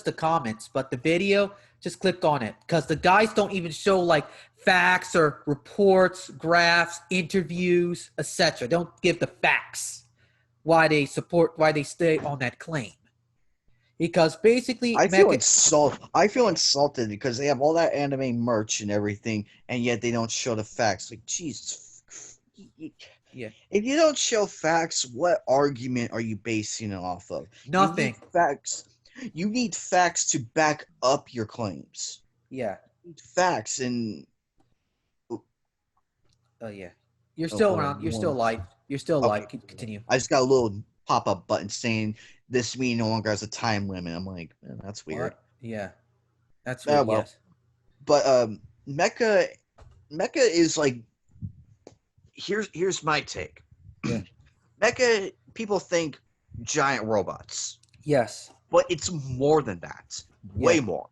the comments, but the video, just click on it, because the guys don't even show like facts or reports, graphs, interviews, etc. Don't give the facts why they stay on that claim. Because basically I feel insulted because they have all that anime merch and everything, and yet they don't show the facts. Like, Jesus. Yeah. If you don't show facts, what argument are you basing it off of? Nothing. You need facts. You need facts to back up your claims. Yeah. You need facts and. Oh yeah. You're still around. You're still alive. You're still alive. Okay. Continue. I just got a little pop-up button saying this meeting no longer has a time limit. I'm like, man, that's weird. What? Yeah. That's weird. Well, yes. But mecha is like, here's my take. Yeah. Mecha, people think giant robots. Yes. But it's more than that. Way more.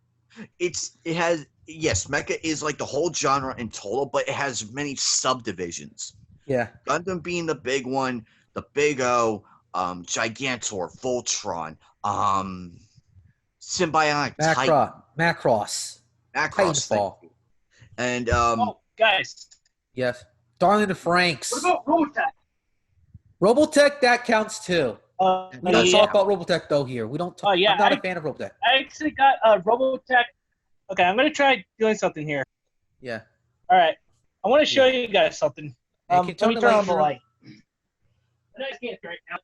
Mecha is like the whole genre in total, but it has many subdivisions. Yeah. Gundam being the big one, the Big O, Gigantor, Voltron, Symbiotic Macross. Titanfall. And guys. Yes. Darling in the Franxx. What about Robotech? Robotech, that counts too. We don't talk about Robotech though here. We don't talk. I'm not a fan of Robotech. I actually got Robotech. Okay, I'm gonna try doing something here. Yeah. All right. I want to show you guys something. Let me turn on the light. I know I can't right now.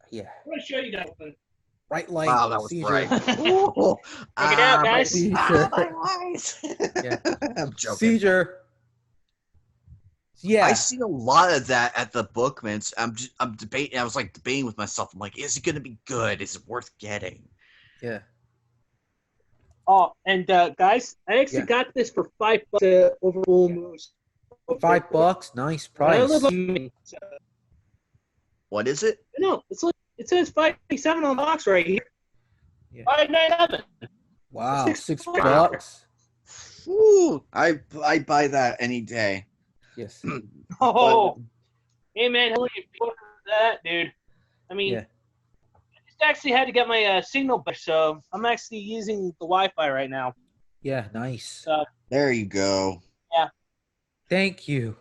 Yeah. I want to show you guys something. Bright light. Wow, that was bright. Check it out, guys. My eyes. Yeah. I'm joking. Seizure. Yeah. I see a lot of that at the Bookmans. I'm debating. I was like debating with myself. I'm like, is it going to be good? Is it worth getting? Yeah. Oh, and guys, I actually got this for $5 over Full Moose. $5, nice price. What is it? No, it says $5.97 on the box right here. Yeah. $5.97. Wow, $6. Ooh, I buy that any day. Yes. Oh, hey man, how are you for that, dude? I mean, I just actually had to get my signal back, so I'm actually using the Wi-Fi right now. Yeah, nice. There you go. Yeah. Thank you.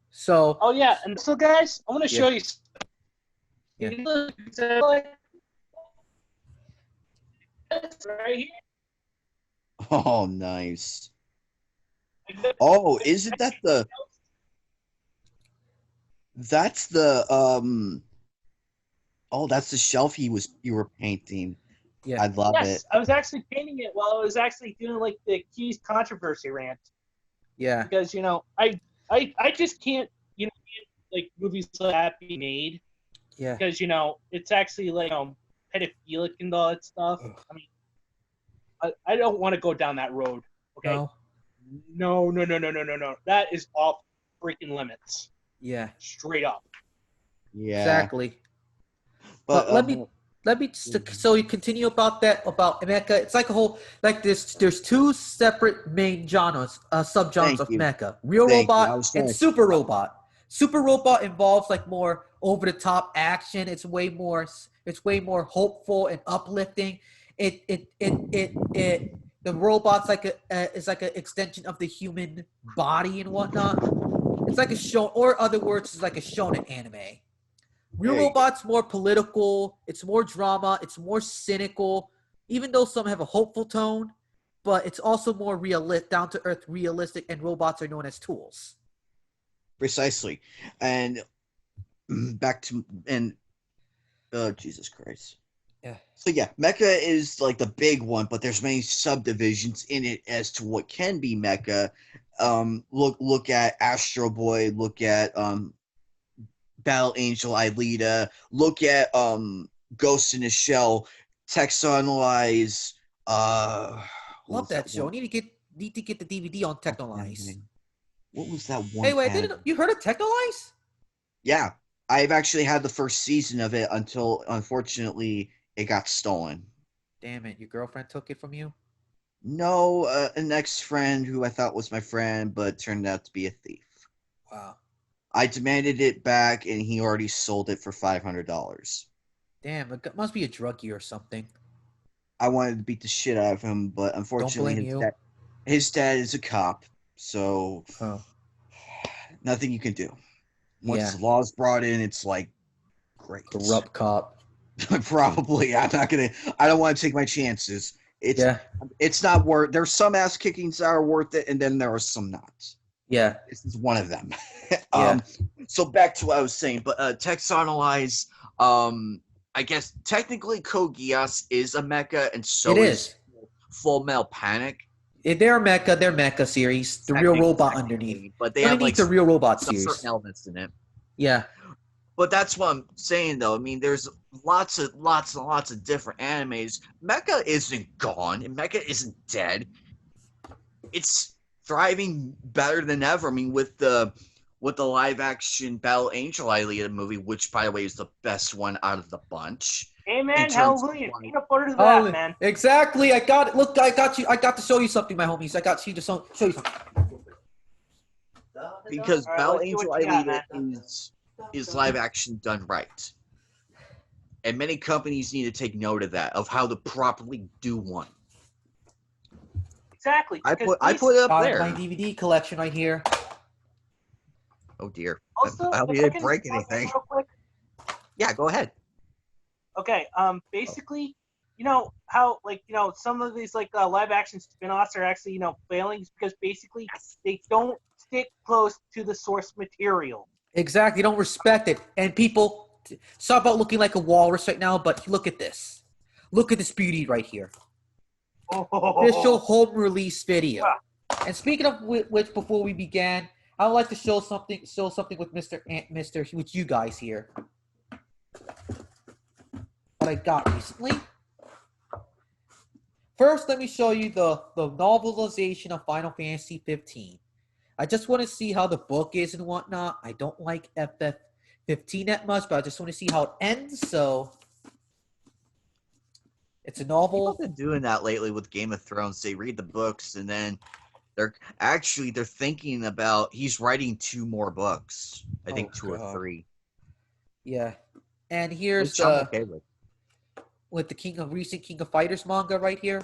So. Oh yeah, and so guys, I want to show you. Yeah. Right here. Oh, nice. Oh, isn't that the? That's the Oh, that's the shelf you were painting. Yeah, I love it. I was actually painting it while I was actually doing like the Keys controversy rant. Yeah. Because I just can't like movies like that be made. Yeah. Because it's actually like pedophilic and all that stuff. Ugh. I mean, I don't want to go down that road. Okay. No. That is off freaking limits. Yeah. Straight up. Yeah. Exactly. But But let me so you continue about mecha. It's like a whole like there's two separate main genres, subgenres thank of you. mecha: real Thank you. I robot was and trying to. super robot. Super robot involves like more over the top action. It's way more hopeful and uplifting. It the robot's like is like an extension of the human body and whatnot. It's like a show, or other words, it's like a shonen anime. Real There you go. Robot's more political, it's more drama, it's more cynical, even though some have a hopeful tone, but it's also more down to earth, realistic, and robots are known as tools. Precisely. And back to and oh Jesus Christ. Yeah. So yeah, mecha is like the big one, but there's many subdivisions in it as to what can be mecha. Look at Astro Boy, look at Battle Angel Alita, look at Ghost in the Shell, Texanalyze, Love that show. Need to get the DVD on Technolize. What was that one? Hey, wait, you heard of Technolize? Yeah, I've actually had the first season of it until unfortunately it got stolen. Damn it, your girlfriend took it from you? No, an ex-friend who I thought was my friend, but turned out to be a thief. Wow. I demanded it back, and he already sold it for $500. Damn, it must be a druggie or something. I wanted to beat the shit out of him, but Don't unfortunately, blame his dad is a cop, so Oh. nothing you can do. Once Yeah. the law's brought in, it's like great. Corrupt cop. Probably. I don't want to take my chances. It's not worth. There's some ass kickings that are worth it, and then there are some not. Yeah. This is one of them. Yeah. So back to what I was saying, but Texanalyze, I guess technically Code Geass is a mecha, and so It is. Full Metal Panic. They're mecha series. The real robot underneath. But they have like the real robot some series. certain elements in it. Yeah. But that's what I'm saying, though. I mean, there's lots and lots of different animes. Mecha isn't gone, and Mecha isn't dead. It's thriving better than ever. I mean, with the live action Battle Angel Alita movie, which by the way is the best one out of the bunch. Hey man, hallelujah! Ain't a part of that, man. Exactly. I got it. Look, I got you. I got to show you something, my homies. I got you to show you something. Because All right, Battle let's see Angel what you got, Alita is live action done right. And many companies need to take note of that, of how to properly do one. Exactly. I put it up there. My DVD collection right here. Oh dear. Also, I hope you didn't break anything. real quick. Yeah, go ahead. Okay. Basically, you know how some of these live action spin-offs are actually failing because basically they don't stick close to the source material. Exactly. Don't respect it. And people stop about looking like a walrus right now, but look at this. Look at this beauty right here. Official home release video. And speaking of which, before we began, I would like to show something with Mr. with you guys here. What I got recently. First, let me show you the novelization of Final Fantasy 15. I just want to see how the book is and whatnot. I don't like FF15 that much, but I just want to see how it ends. So it's a novel. People have been doing that lately with Game of Thrones. They read the books and then they're thinking about he's writing 2 more books. I think 2 or 3. Yeah, and here's which I'm okay with the recent King of Fighters manga right here.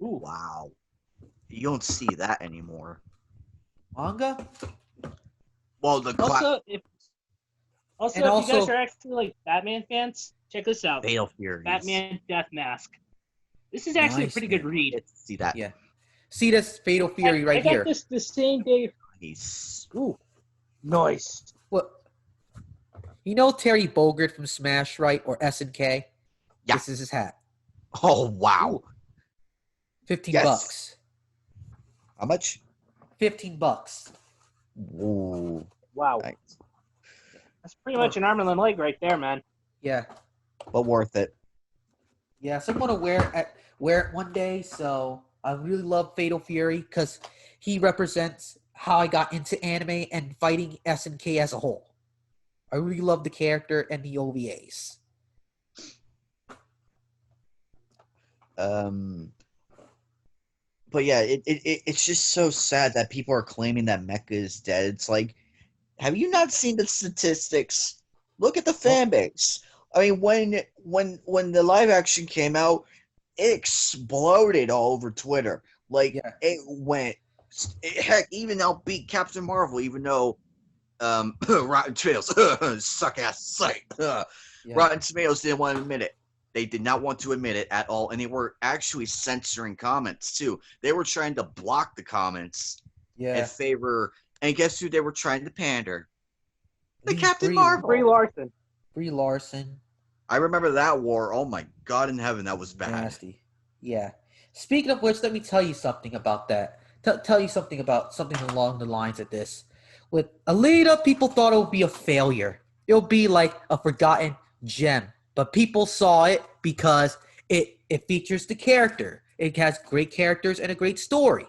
Ooh, wow! You don't see that anymore. Manga? Well, the if you guys are actually Batman fans, check this out. Fatal Furies. Batman Death Mask. This is actually a pretty good read. See that? Yeah. See this Fatal Fury right here. I got this the same day. Nice. Ooh, nice. What? You know Terry Bogard from Smash, right? Or SNK? Yeah. This is his hat. Oh wow! $15. How much? $15. Ooh. Wow. Nice. That's pretty much an arm and a leg right there, man. Yeah. But worth it. Yeah, so I'm gonna wear it one day. So I really love Fatal Fury because he represents how I got into anime and fighting SNK as a whole. I really love the character and the OVAs. But yeah, it's just so sad that people are claiming that Mecha is dead. It's like, have you not seen the statistics? Look at the fan base. I mean, when the live action came out, it exploded all over Twitter. Like Yeah. it went, heck, even outbeat Captain Marvel, even though Rotten Tomatoes suck ass site. Yeah. Rotten Tomatoes didn't want to admit it. They did not want to admit it at all, and they were actually censoring comments too. They were trying to block the comments in Yeah. favor. And guess who they were trying to pander? The Brie- Captain Brie- Marvel. Brie Larson. Brie Larson. I remember that war. Oh my God in heaven, that was bad. Nasty. Yeah. Speaking of which, let me tell you something about that. Tell you something about something along the lines of this. With Alita, people thought it would be a failure. It would be like a forgotten gem. But people saw it because it features the character. It has great characters and a great story.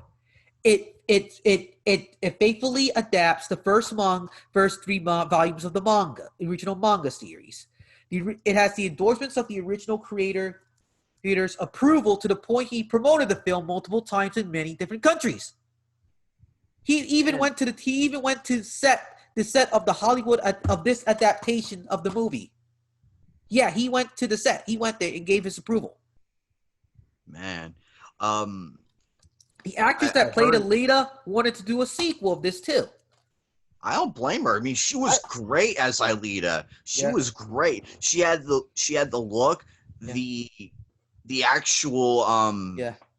It faithfully adapts the first three volumes of the manga, the original manga series. It has the endorsements of the original creator's approval to the point he promoted the film multiple times in many different countries. He even went to the set of the Hollywood of this adaptation of the movie. Yeah, he went to the set. He went there and gave his approval. Man, The actress that played Alita wanted to do a sequel of this too. I don't blame her. I mean, she was great as Alita. She was great. She had the look, the actual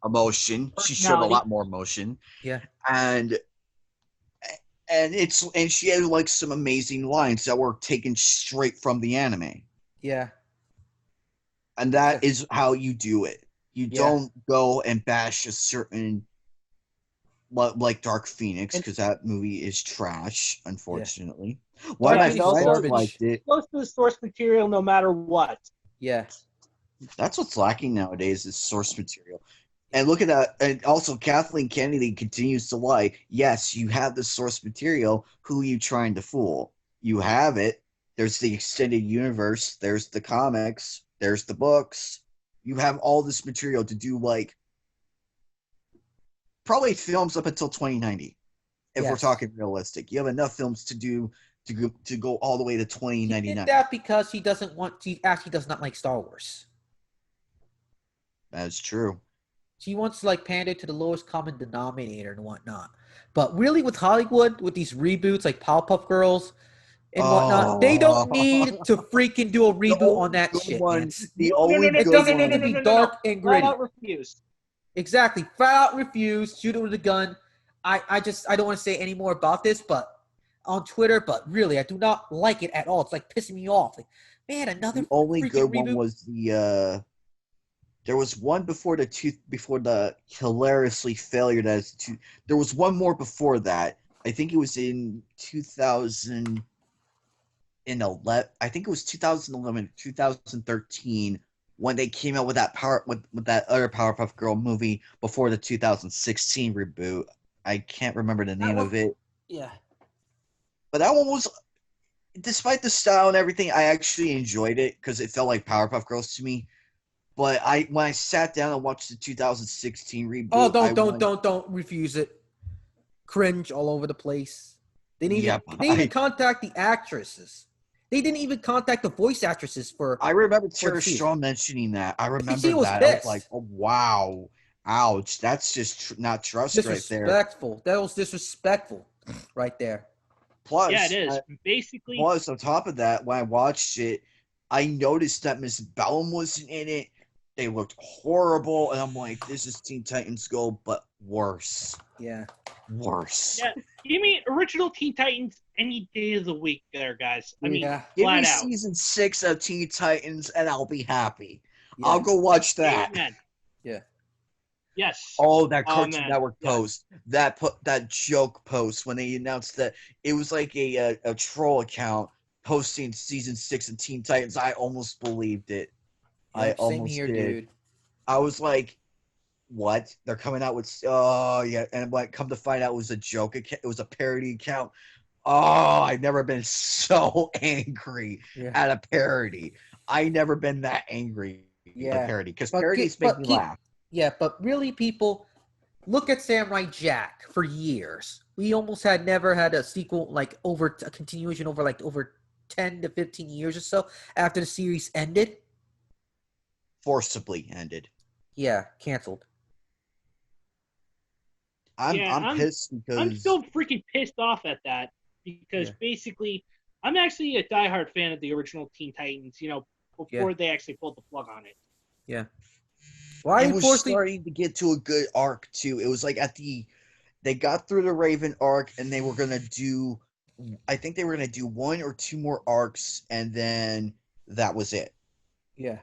emotion. She showed a lot more emotion. Yeah. And she had like some amazing lines that were taken straight from the anime. Yeah. And that is how you do it. You don't go and bash a certain, like Dark Phoenix, because that movie is trash, unfortunately. One of my friends liked it. Close to the source material, no matter what. Yeah. That's what's lacking nowadays is source material. And look at that. And also, Kathleen Kennedy continues to lie. Yes, you have the source material. Who are you trying to fool? You have it. There's the extended universe. There's the comics. There's the books. You have all this material to do, like, probably films up until 2090. If we're talking realistic, you have enough films to do to go all the way to 2099. He did that because he actually does not like Star Wars. That's true. She wants to like pander to the lowest common denominator and whatnot. But really, with Hollywood, with these reboots like Powerpuff Girls and whatnot, they don't need to freaking do a reboot on that shit. The only it doesn't need to be dark and gritty. Flat out refuse. Exactly, flat out refuse. Shoot it with a gun. I don't want to say any more about this, but on Twitter, but really, I do not like it at all. It's like pissing me off. Like, man, another. The only good reboot? one was the. There was one before the hilariously failure there was one more before that. I think it was in 2011. I think it was 2011, 2013 when they came out with that other Powerpuff Girl movie before the 2016 reboot. I can't remember the name of it. Yeah. But that one was, despite the style and everything, I actually enjoyed it because it felt like Powerpuff Girls to me. But when I sat down and watched the 2016 reboot, don't refuse it. Cringe all over the place. They didn't even contact the actresses. They didn't even contact the voice actresses for. I remember Tara Strong mentioning that. I remember that. Pissed. I was like, oh, wow, ouch, that's just not trust right there. Disrespectful. That was disrespectful, right there. Plus, yeah, it is. Basically, plus on top of that, when I watched it, I noticed that Miss Bellum wasn't in it. They looked horrible, and I'm like, this is Teen Titans Go, but worse. Yeah. Worse. Yeah. Give me original Teen Titans any day of the week there, guys. I mean, give me out. season 6 of Teen Titans, and I'll be happy. Yeah. I'll go watch that. Amen. Yeah. Yes. Oh, that Cartoon Network post. That joke post when they announced that it was like a troll account posting season 6 of Teen Titans. I almost believed it. I almost same here, did. dude. I was like, what? They're coming out with and like come to find out it was a joke account. It was a parody account. Oh, I've never been so angry Yeah. at a parody. I never been that angry at Yeah. parody because But parodies make me laugh. Yeah, but really, people look at Samurai Jack for years. We almost never had a sequel like over a continuation over like over 10 to 15 years or so after the series ended. Forcibly ended. Yeah, canceled. I'm pissed I'm because still freaking pissed off at that because Yeah. basically I'm actually a diehard fan of the original Teen Titans. Before they actually pulled the plug on it. Yeah. Why it you was forcing? starting to get to a good arc too. It was like they got through the Raven arc and they were gonna do, I think they were gonna do one or two more arcs and then that was it. Yeah.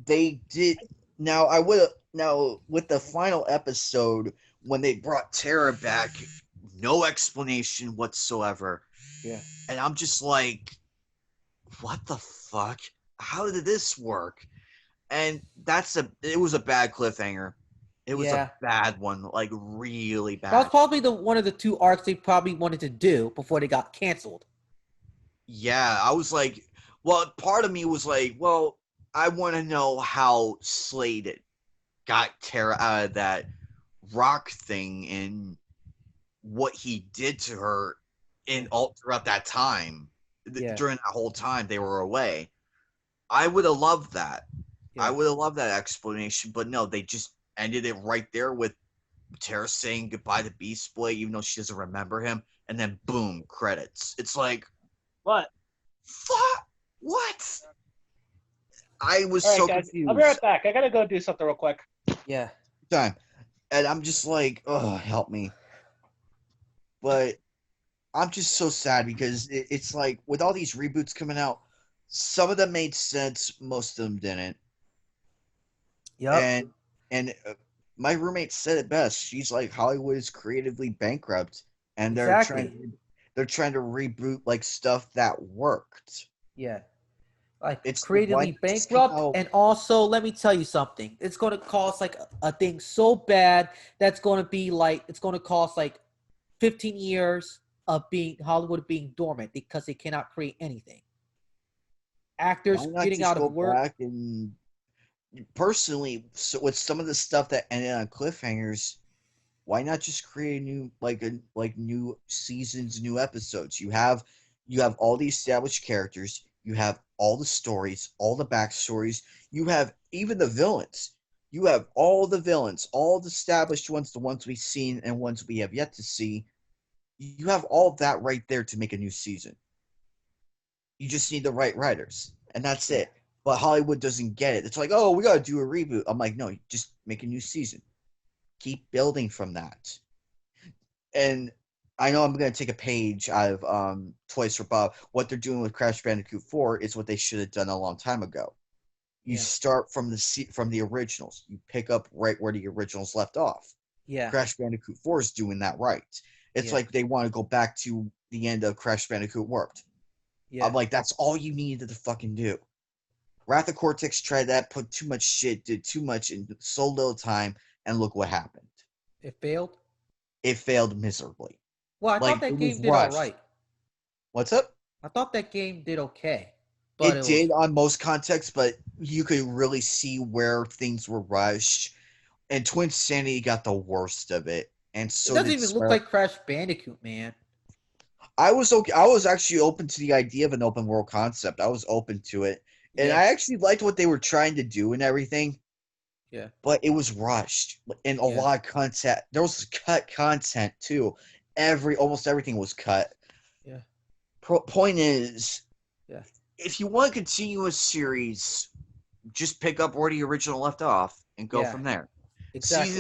They did. Now I would now with the final episode when they brought Tara back, no explanation whatsoever. Yeah. And I'm just like, what the fuck? How did this work? And it was a bad cliffhanger. It was a bad one, like really bad. That was probably one of the two arcs they probably wanted to do before they got canceled. Yeah, I was like, well, part of me was like, well, I want to know how Slade got Tara out of that rock thing and what he did to her in all throughout that time. During that whole time they were away. I would have loved that. I would have loved that explanation, but no, they just ended it right there with Tara saying goodbye to Beast Boy, even though she doesn't remember him, and then boom, credits. It's like, what? Fuck! What? I was All right, so guys, confused. I'll be right back. I gotta go do something real quick. Yeah. Time, and I'm just like, oh, help me. But I'm just so sad because it's like with all these reboots coming out, some of them made sense, most of them didn't. Yep. And my roommate said it best. She's like, Hollywood is creatively bankrupt, and Exactly. they're trying to reboot like stuff that worked. Yeah. Like It's creatively bankrupt, and also let me tell you something. It's going to cost like a thing so bad that's going to be like it's going to cost like 15 years of being Hollywood being dormant because they cannot create anything. Actors getting out of work. Back and personally, so with some of the stuff that ended on cliffhangers, why not just create a new new seasons, new episodes? You have all the established characters, you have all the stories, all the backstories, you have even the villains. You have all the villains, all the established ones, the ones we've seen and ones we have yet to see. You have all of that right there to make a new season. You just need the right writers, and that's it. But Hollywood doesn't get it. It's like, oh, we got to do a reboot. I'm like, no, just make a new season. Keep building from that. And I know I'm going to take a page out of Toys for Bob. What they're doing with Crash Bandicoot 4 is what they should have done a long time ago. You start from the originals. You pick up right where the originals left off. Yeah. Crash Bandicoot 4 is doing that right. It's like they want to go back to the end of Crash Bandicoot worked. Yeah. I'm like, that's all you needed to fucking do. Wrath of Cortex tried that, put too much shit, did too much in so little time, and look what happened. It failed? It failed miserably. Well, I thought that game did all right. What's up? I thought that game did okay. But it did on most contexts, but you could really see where things were rushed. And Twin Sanity got the worst of it. And so it doesn't even look like Crash Bandicoot, man. I was okay. I was actually open to the idea of an open world concept. I was open to it. And I actually liked what they were trying to do and everything. Yeah. But it was rushed. And a lot of content. There was cut content too. Almost everything was cut. Yeah. Point is, if you want to continue a series, just pick up where the original left off and go from there. Exactly.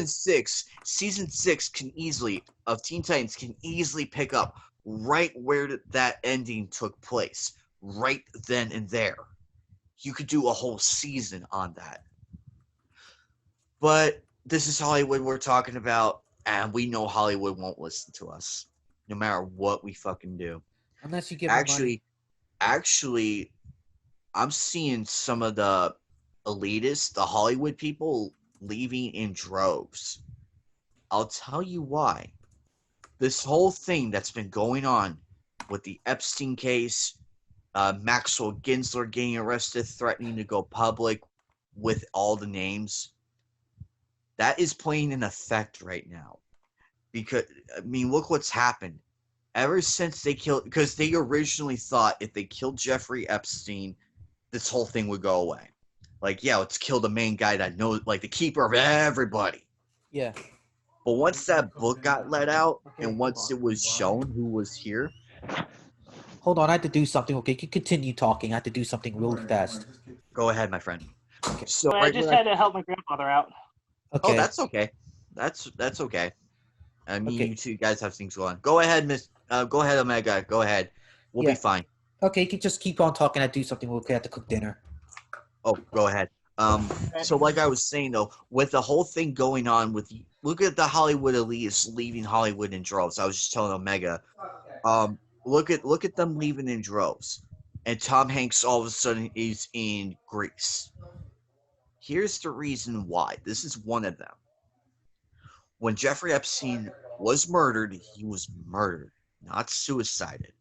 Season 6 can easily of Teen Titans can easily pick up right where that ending took place, right then and there. You could do a whole season on that. But this is Hollywood we're talking about, and we know Hollywood won't listen to us, no matter what we fucking do. Unless you give them money. Actually, I'm seeing some of the elitists, the Hollywood people, leaving in droves. I'll tell you why. This whole thing that's been going on with the Epstein case, Maxwell Ginsler getting arrested, threatening to go public with all the names. That is playing an effect right now. Because, I mean, look what's happened. Ever since they killed, because they originally thought if they killed Jeffrey Epstein, this whole thing would go away. Like, yeah, let's kill the main guy that knows, like the keeper of everybody. Yeah. But once that book got let out, and once it was shown who was here, Hold on, I have to do something. Okay, you continue talking. I have to do something really fast. go ahead, my friend. Okay. So I just had to help my grandfather out. Okay. Oh, that's okay. That's okay. I mean, Okay. you two guys have things going on. Go ahead, Go ahead, Omega. Go ahead. We'll Yeah. be fine. Okay, you can just keep on talking. I do something. We'll have to cook dinner. Oh, go ahead. So like I was saying though, with the whole thing going on with, look at the Hollywood elites leaving Hollywood in droves. I was just telling Omega, look at them leaving in droves, and Tom Hanks all of a sudden is in Greece. Here's the reason why. This is one of them. When Jeffrey Epstein was murdered, he was murdered, not suicided.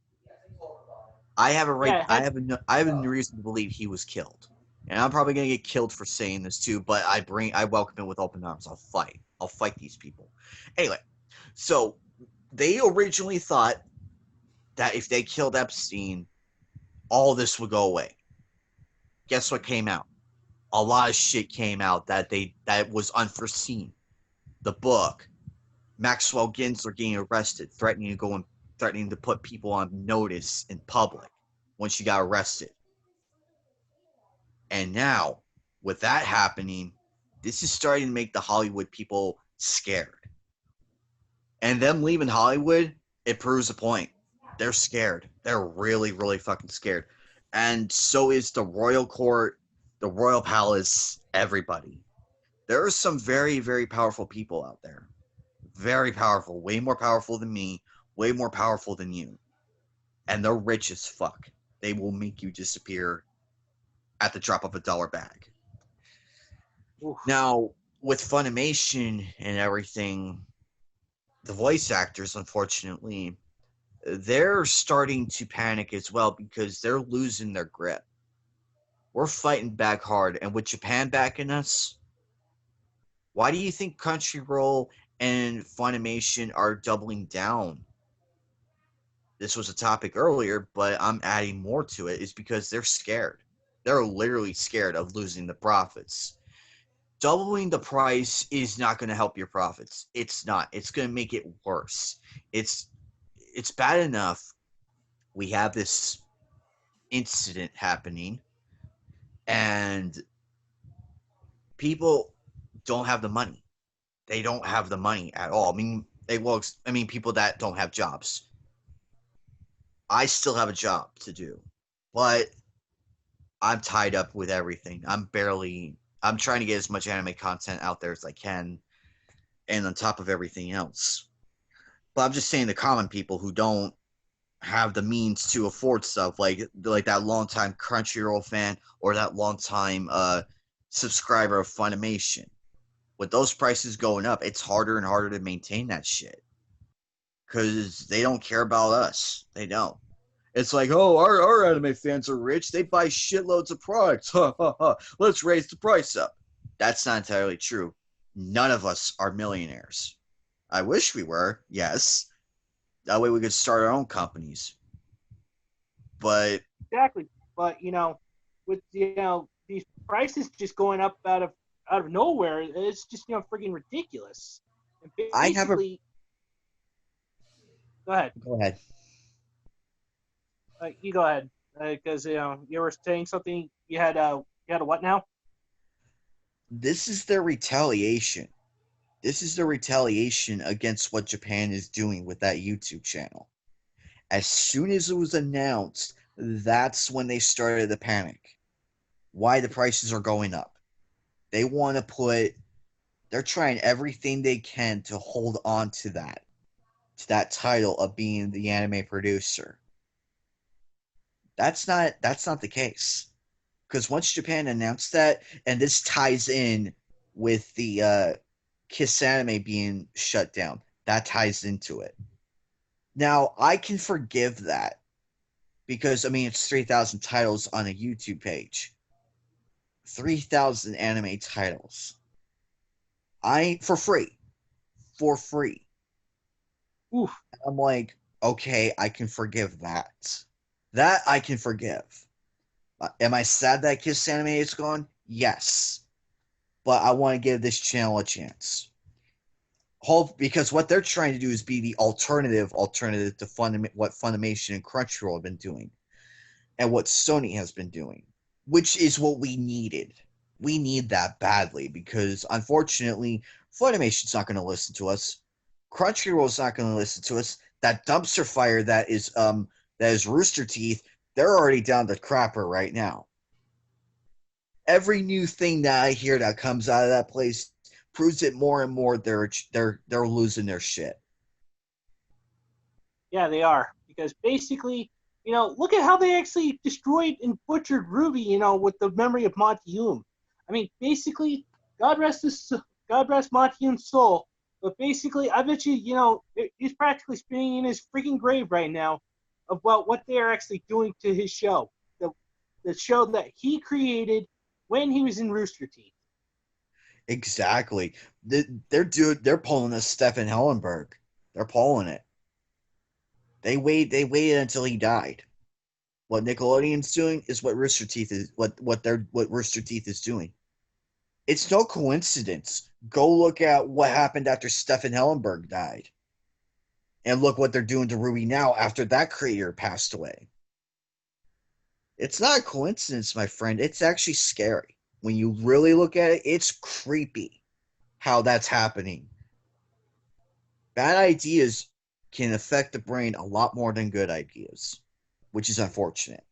I have a right. Yeah, I have a reason to believe he was killed, and I'm probably gonna get killed for saying this too. But I welcome it with open arms. I'll fight. I'll fight these people. Anyway, so they originally thought that if they killed Epstein, all this would go away. Guess what came out? A lot of shit came out that was unforeseen. The book, Maxwell Ginsler getting arrested, threatening to put people on notice in public when she got arrested. And now, with that happening, this is starting to make the Hollywood people scared. And them leaving Hollywood, it proves a point. They're scared. They're really, really fucking scared. And so is the royal court, the royal palace, everybody. There are some very, very powerful people out there. Very powerful. Way more powerful than me. Way more powerful than you. And they're rich as fuck. They will make you disappear at the drop of a dollar bag. Oof. Now, with Funimation and everything, the voice actors, unfortunately, they're starting to panic as well because they're losing their grip. We're fighting back hard, and with Japan backing us, why do you think Crunchyroll and Funimation are doubling down? This was a topic earlier, but I'm adding more to it, is because they're scared. They're literally scared of losing the profits. Doubling the price is not going to help your profits. It's not. It's going to make it worse. It's bad enough we have this incident happening, and people don't have the money. They don't have the money at all. I mean, people that don't have jobs. I still have a job to do, but I'm tied up with everything. I'm trying to get as much anime content out there as I can, and on top of everything else. But I'm just saying the common people who don't have the means to afford stuff, like that longtime Crunchyroll fan or that longtime subscriber of Funimation. With those prices going up, it's harder and harder to maintain that shit. Because they don't care about us. They don't. It's like, oh, our anime fans are rich. They buy shitloads of products. Ha, ha, ha. Let's raise the price up. That's not entirely true. None of us are millionaires. I wish we were, yes. That way we could start our own companies. But Exactly. But with these prices just going up out of nowhere, it's just freaking ridiculous. And I have a. Go ahead. Go ahead. You go ahead, because you were saying something. You had a what now? This is their retaliation. This is the retaliation against what Japan is doing with that YouTube channel. As soon as it was announced, that's when they started the panic. Why the prices are going up. They want to they're trying everything they can to hold on to that title of being the anime producer. That's not the case. Because once Japan announced that, and this ties in with the Kiss Anime being shut down, that ties into it. Now, I can forgive that because, I mean, it's 3,000 titles on a YouTube page. 3,000 anime titles. For free. For free. Oof. I'm like, okay, I can forgive that. That I can forgive. Am I sad that Kiss Anime is gone? Yes. But I want to give this channel a chance. Because what they're trying to do is be the alternative to what Funimation and Crunchyroll have been doing. And what Sony has been doing. Which is what we needed. We need that badly because, unfortunately, Funimation's not going to listen to us. Crunchyroll's not going to listen to us. That dumpster fire that is Rooster Teeth, they're already down the crapper right now. Every new thing that I hear that comes out of that place proves it more and more they're losing their shit. Yeah, they are. Because basically, look at how they actually destroyed and butchered Ruby, with the memory of Monty Hume. I mean, basically, God rest Monty Hume's soul. But basically, I bet you, he's practically spinning in his freaking grave right now about what they are actually doing to his show. The show that he created when he was in Rooster Teeth. Exactly. They're pulling a Stefan Hellenberg. They're pulling it. They waited until he died. What Nickelodeon's doing is what Rooster Teeth is what Rooster Teeth is doing. It's no coincidence. Go look at what happened after Stefan Hellenberg died. And look what they're doing to Ruby now after that creator passed away. It's not a coincidence, my friend. It's actually scary. When you really look at it, it's creepy how that's happening. Bad ideas can affect the brain a lot more than good ideas, which is unfortunate.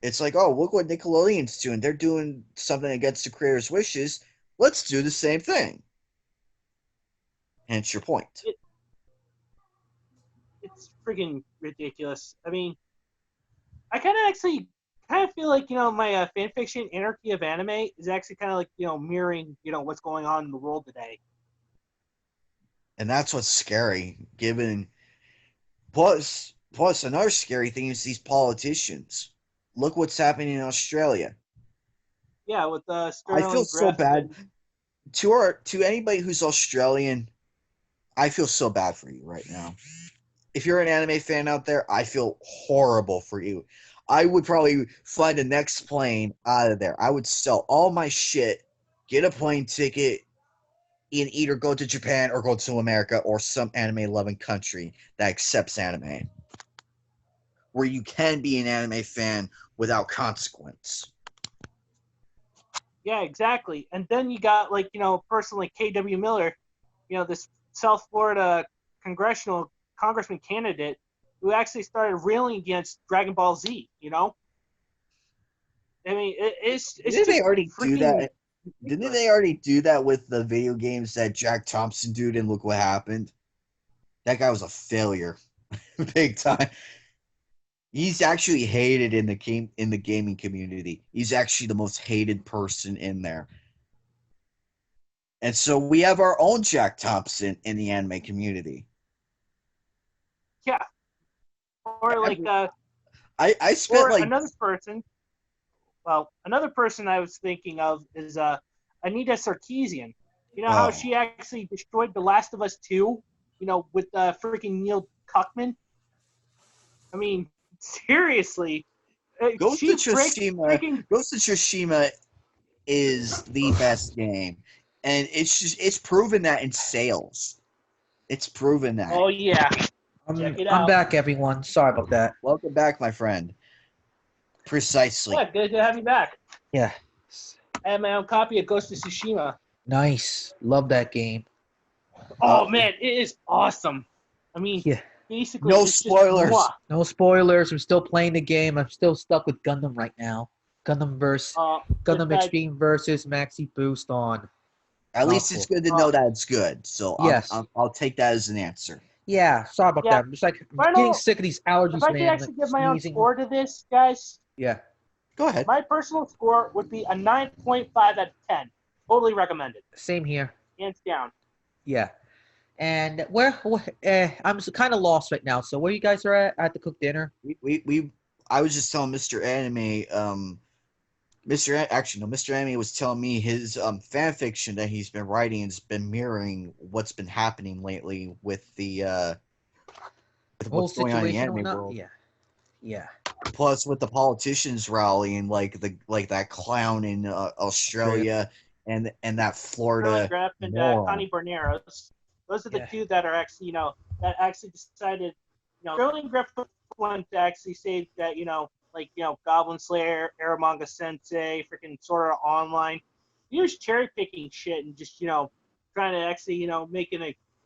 It's like, oh, look what Nickelodeon's doing. They're doing something against the creator's wishes. Let's do the same thing. Hence your point. It's friggin' ridiculous. I mean, I kind of feel like, my fanfiction Anarchy of Anime is actually kind of like, mirroring, what's going on in the world today. And that's what's scary, given... Plus, another scary thing is these politicians. Look what's happening in Australia. Yeah, with I feel so bad. To anybody who's Australian, I feel so bad for you right now. If you're an anime fan out there, I feel horrible for you. I would probably fly the next plane out of there. I would sell all my shit, get a plane ticket, and either go to Japan or go to America or some anime-loving country that accepts anime, where you can be an anime fan without consequence. Yeah, exactly. And then you got, like, a person like K.W. Miller, this South Florida congressman candidate who actually started railing against Dragon Ball Z, I mean, it's Didn't they already do that? ridiculous. Didn't they already do that with the video games that Jack Thompson did, and look what happened? That guy was a failure. Big time. He's actually hated in the gaming community. He's actually the most hated person in there. And so we have our own Jack Thompson in the anime community. Yeah. Or like I spent or like another person. Well, another person I was thinking of is Anita Sarkeesian. You know how she actually destroyed The Last of Us 2, with freaking Neil Cuckman? I mean, seriously. Ghost of Tsushima is the best game. And it's proven that in sales. It's proven that. Oh, yeah. Check it out. I'm back, everyone. Sorry about that. Welcome back, my friend. Precisely. Yeah, good to have you back. Yeah. I have my own copy of Ghost of Tsushima. Nice. Love that game. Oh, man, it is awesome. I mean, Yeah. basically, No it's spoilers. Just, No spoilers. I'm still playing the game. I'm still stuck with Gundam right now. Gundam Extreme versus Maxi Boost on. At least it's good to know that it's good. So yes. I'll take that as an answer. Yeah, sorry about that. I'm just like getting sick of these allergies, if I man. could actually give my own sneezing. score to this, guys. Yeah. Go ahead. My personal score would be a 9.5 out of 10. Totally recommended. Same here. Hands down. Yeah. And I'm kind of lost right now. So where you guys are at? I have to cook dinner. I was just telling Mr. Anime, Mr. Anime was telling me his fan fiction that he's been writing has been mirroring what's been happening lately with The whole what's going on in the situation and anime whatnot. world. Yeah. Yeah. Plus, with the politicians rallying, like that clown in Australia and that Sterling Florida Greff and moron. Connie Berneros. Those are the Yeah. two that are actually, that actually decided, Sterling Greff one to actually say that, Goblin Slayer, Aramanga Sensei, freaking Sword Art Online. He was cherry picking shit and just, trying to actually,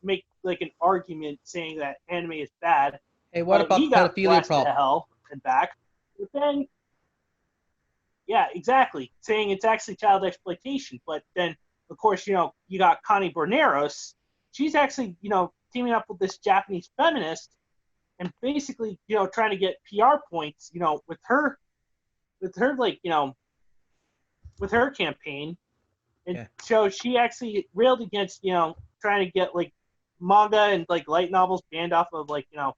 make like an argument saying that anime is bad. Hey, what But about he the got pedophilia blasted to problem? hell and back. But then, yeah, exactly, saying it's actually child exploitation. But then, of course, you got Connie Berneros. She's actually, teaming up with this Japanese feminist and basically, trying to get PR points, with her, like, with her campaign. And Yeah. so she actually railed against, trying to get, like, manga and, like, light novels banned off of, like, out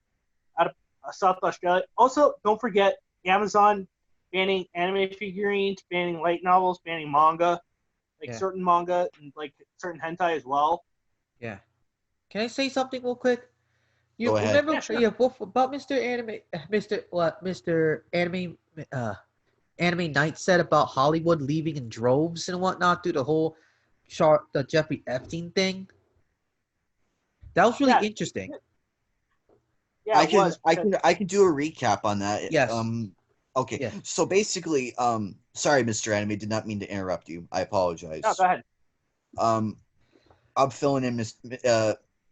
of South Australia. Also, don't forget Amazon banning anime figurines, banning light novels, banning manga, like certain manga and like certain hentai as well. Yeah. Can I say something real quick? You Go ahead. remember? Yeah, sure. About Mr. Anime, Mr. Anime, Anime Night said about Hollywood leaving in droves and whatnot through the whole the Jeffrey Epstein thing. That was really Yeah, interesting. yeah, it was. I can do a recap on that. Yes. Okay. Yeah. So basically, sorry, Mr. Anime, did not mean to interrupt you. I apologize. No, go ahead. I'm filling in Miss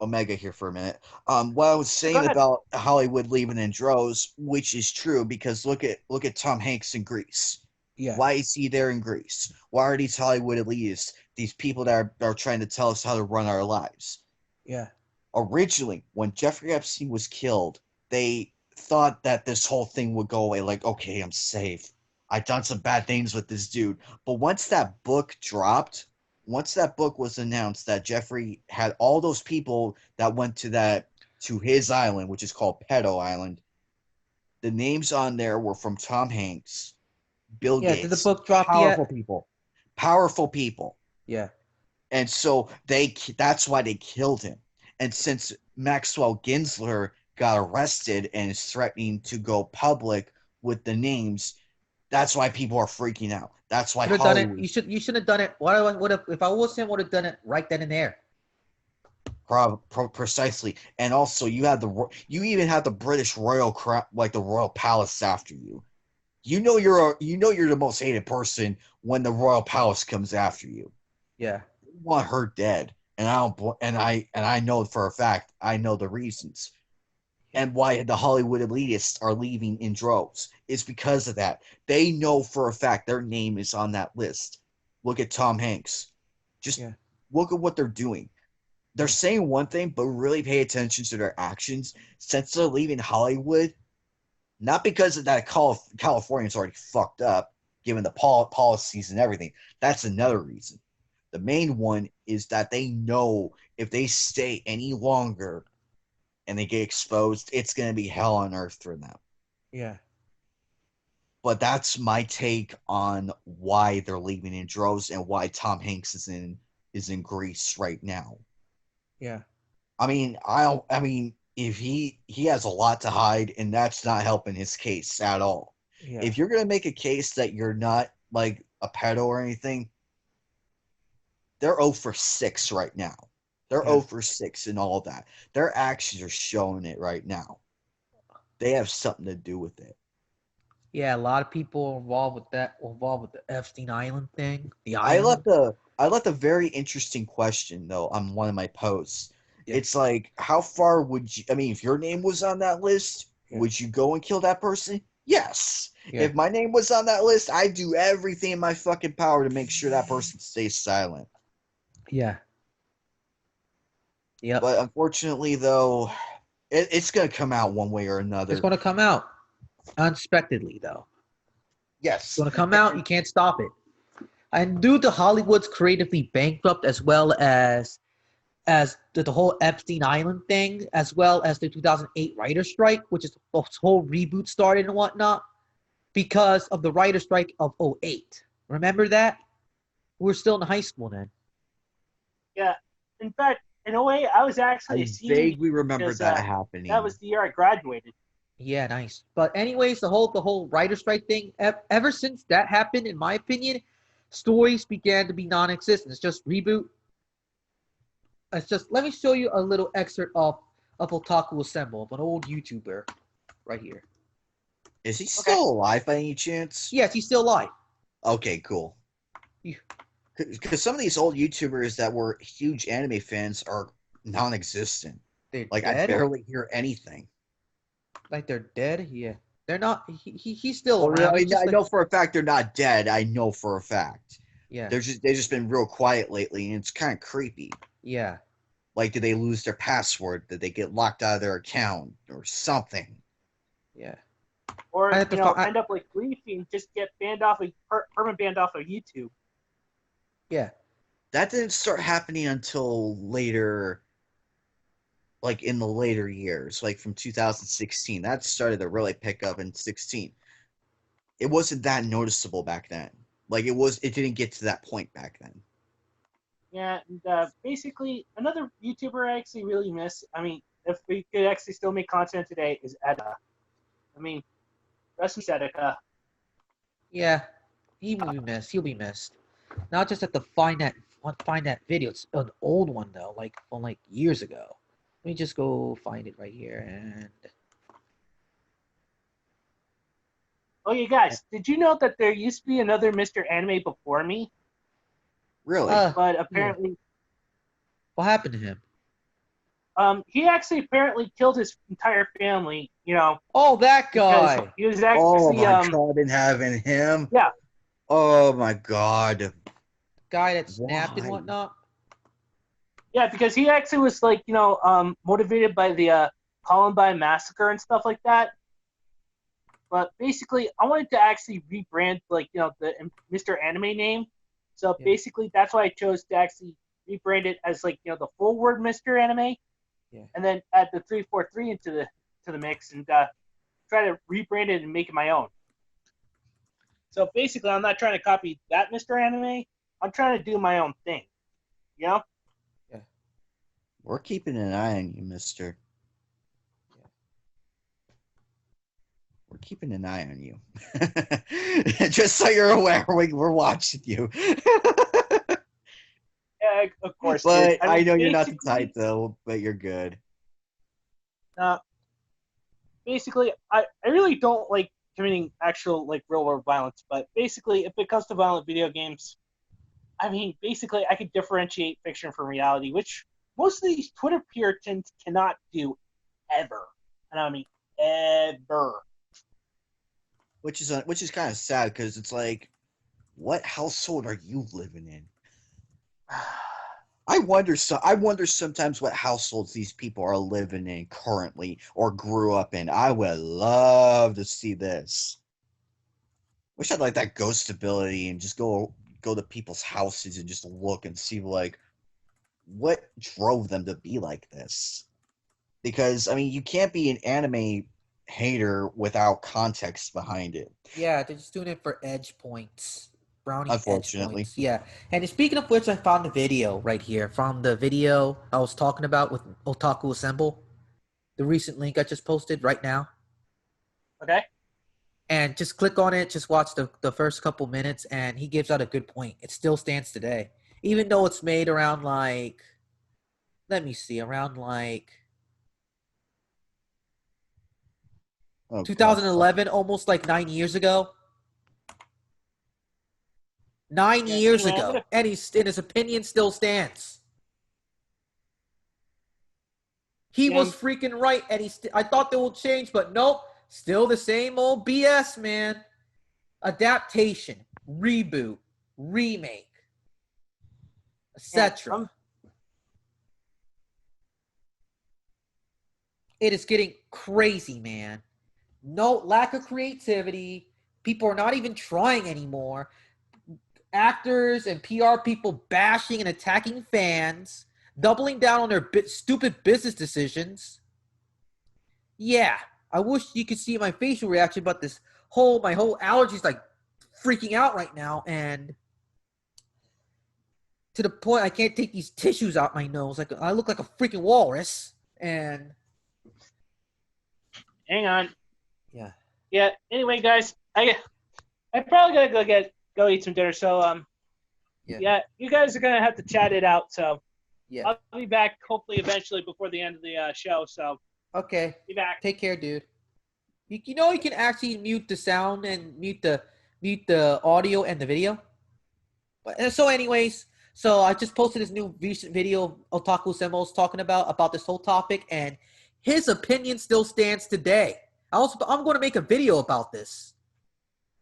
Omega here for a minute. What I was saying ahead. about Hollywood leaving in droves, which is true, because look at Tom Hanks in Greece. Yeah. Why is he there in Greece? Why are these Hollywood elitists, these people that are trying to tell us how to run our lives? Yeah. Originally, when Jeffrey Epstein was killed, they thought that this whole thing would go away. Like, okay, I'm safe. I've done some bad things with this dude. But once that book dropped, once that book was announced that Jeffrey had all those people that went to his island, which is called Pedo Island, the names on there were from Tom Hanks, Bill Yeah. Gates, Did the book drop powerful yet? people, powerful people. Yeah. And so that's why they killed him. And since Maxwell Ginsler got arrested and is threatening to go public with the names, that's why people are freaking out. That's why Hollywood. You should have done it. If I was him, would have done it right then and there. Precisely. And also, you even have the British royal like the royal palace after you. You know you're the most hated person when the royal palace comes after you. Yeah. You want her dead, and I know for a fact I know the reasons. And why the Hollywood elitists are leaving in droves is because of that. They know for a fact their name is on that list. Look at Tom Hanks. Just look at what they're doing. They're saying one thing, but really pay attention to their actions. Since they're leaving Hollywood, not because of that California's already fucked up, given the policies and everything. That's another reason. The main one is that they know if they stay any longer and they get exposed, it's going to be hell on earth for them. Yeah. But that's my take on why they're leaving in droves and why Tom Hanks is in Greece right now. Yeah. I mean, if he has a lot to hide, and that's not helping his case at all. Yeah. If you're going to make a case that you're not like a pedo or anything, they're 0 for 6 right now. They're 0 for 6 and all that. Their actions are showing it right now. They have something to do with it. Yeah, a lot of people involved with the Epstein Island thing. I left a very interesting question though on one of my posts. Yeah. It's like, how far would you? I mean, if your name was on that list, would you go and kill that person? Yes. Yeah. If my name was on that list, I'd do everything in my fucking power to make sure that person stays silent. Yeah. Yeah. But unfortunately, though, it's going to come out one way or another. It's going to come out unexpectedly, though. Yes. It's going to come out. You can't stop it. And due to Hollywood's creatively bankrupt, as well as as the whole Epstein Island thing, as well as the 2008 writer strike, which is the whole reboot started and whatnot, because of the writer strike of '08. Remember that? We were still in high school then. Yeah. In fact, in a way, I was actually I a senior vaguely remember because that happening. that was the year I graduated. Yeah, nice. But anyways, the whole writer strike thing, ever since that happened, in my opinion, stories began to be non-existent. It's just reboot. It's just, let me show you a little excerpt of Otaku Assemble, of an old YouTuber right here. Is he still alive by any chance? Yes, he's still alive. Okay, cool. Yeah. Because some of these old YouTubers that were huge anime fans are non-existent. They're Like, dead? I barely hear anything. Like they're dead? Yeah. They're not. He's still Well, around. I know for a fact they're not dead. I know for a fact. Yeah. They've just been real quiet lately, and it's kind of creepy. Yeah. Like, did they lose their password? Did they get locked out of their account or something? Yeah. Or, I have to end up like Leafy and just get banned off of, permanent banned off of YouTube. Yeah. That didn't start happening until later, like in the later years, like from 2016. That started to really pick up in 16. It wasn't that noticeable back then. Like, it didn't get to that point back then. Yeah, and basically, another YouTuber I actually really miss, I mean, if we could actually still make content today, is Edda. I mean, rest in Edda. Yeah. He will be missed. He'll be missed. Not just at the find that video. It's an old one though, like from like years ago. Let me just go find it right here. And oh, you guys, did you know that there used to be another Mr. Anime before me? Really? But apparently, what happened to him? he actually apparently killed his entire family. Oh, that guy. He was Oh actually my god, in having him? Yeah. Oh my god. Guy that snapped and Why? whatnot. Yeah, because he actually was like motivated by the Columbine massacre and stuff like that. But basically, I wanted to actually rebrand the Mr. Anime name. So Yeah. basically, that's why I chose to actually rebrand it as the full word Mr. Anime. Yeah. And then add the 343 into the mix and try to rebrand it and make it my own. So basically, I'm not trying to copy that Mr. Anime. I'm trying to do my own thing. Yeah. We're keeping an eye on you, mister. Yeah. We're keeping an eye on you. Just so you're aware, we're watching you. Yeah, of course. But dude. I know you're not the type, though, but you're good. Basically, I really don't like committing actual real world violence, but basically, if it comes to violent video games, I mean, basically, I could differentiate fiction from reality, which most of these Twitter Puritans cannot do ever. And I mean, ever. Which is kind of sad because it's like, what household are you living in? I wonder sometimes what households these people are living in currently or grew up in. I would love to see this. Wish I'd like that ghost ability and just go to people's houses and just look and see what drove them to be like this. Because I mean, you can't be an anime hater without context behind it. Yeah, they're just doing it for edge points. Brownie edge Unfortunately. points. Yeah. And speaking of which, I found the video right here. From the video I was talking about with Otaku Assemble. The recent link I just posted right now. Okay. And just click on it. Just watch the first couple minutes. And he gives out a good point. It still stands today. Even though it's made around let me see, around Oh, 2011, almost 9 years ago. 9 years anyway, ago, and his opinion still stands. He was freaking right, and I thought they will change, but nope, still the same old BS, man. Adaptation, reboot, remake, etc. It is getting crazy, man. No lack of creativity. People are not even trying anymore. Actors and PR people bashing and attacking fans. doubling down on their stupid business decisions. Yeah, I wish you could see my facial reaction, but my whole allergy's like freaking out right now, and to the point I can't take these tissues out my nose. Like I look like a freaking walrus. And hang on. yeah. Yeah. Anyway, guys, I probably gotta go eat some dinner. So yeah, you guys are gonna have to chat it out. So Yeah. I'll be back hopefully eventually before the end of the show. So Okay. be back. Take care, dude. You know you can actually mute the sound and mute the audio and the video. But so anyways, so I just posted this new recent video of Otaku Semos talking about this whole topic, and his opinion still stands today. I'm going to make a video about this,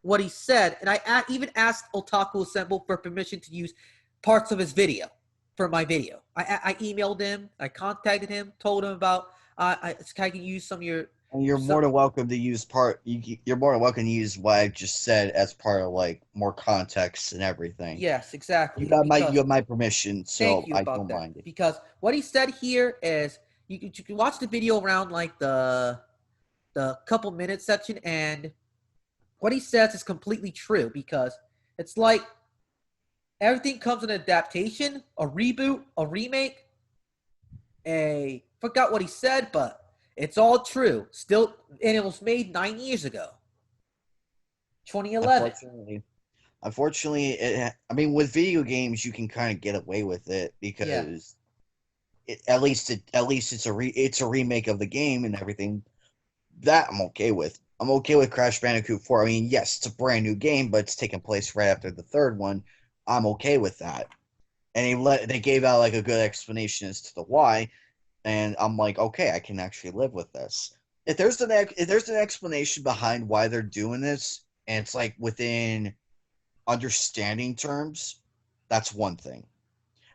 what he said, and I even asked Otaku Assemble for permission to use parts of his video for my video. I emailed him, I contacted him, told him about I can use some of your. And you're more than welcome to use you're more than welcome to use what I just said as part of like more context and everything. Yes, exactly. You have my permission, so I don't mind it. Because what he said here is you can watch the video around like the couple minutes section, and what he says is completely true, because it's like everything comes in an adaptation, a reboot, a remake, forgot what he said, but it's all true. Still, and it was made 9 years ago. 2011. Unfortunately, I mean, with video games, you can kind of get away with it because at least it's a remake of the game and everything. That I'm okay with. I'm okay with Crash Bandicoot 4. I mean, yes, it's a brand new game, but it's taking place right after the third one. I'm okay with that. And they gave out like a good explanation as to the why, and I'm like, okay, I can actually live with this. If there's an explanation behind why they're doing this, and it's like within understanding terms, that's one thing.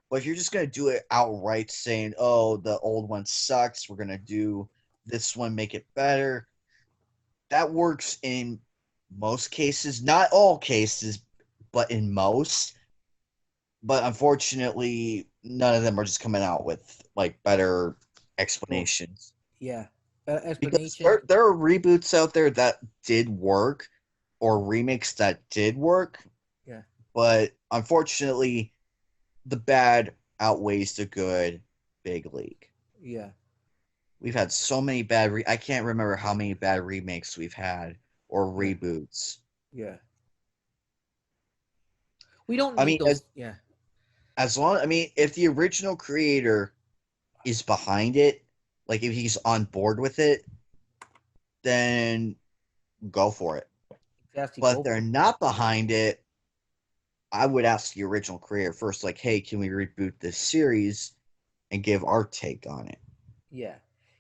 But if you're just gonna do it outright, saying, "Oh, the old one sucks. We're gonna do this one, make it better," that works in most cases, not all cases, but in most. But unfortunately, none of them are just coming out with like better explanations. Yeah, better Because explanation. there are reboots out there that did work, or remakes that did work. Yeah. But unfortunately, the bad outweighs the good. Big league. Yeah. We've had so many bad. I can't remember how many bad remakes we've had or reboots. Yeah. We don't need those. As long, I mean, if the original creator is behind it, like if he's on board with it, then go for it. Exactly. But if they're not behind it, I would ask the original creator first, like, hey, can we reboot this series and give our take on it? Yeah.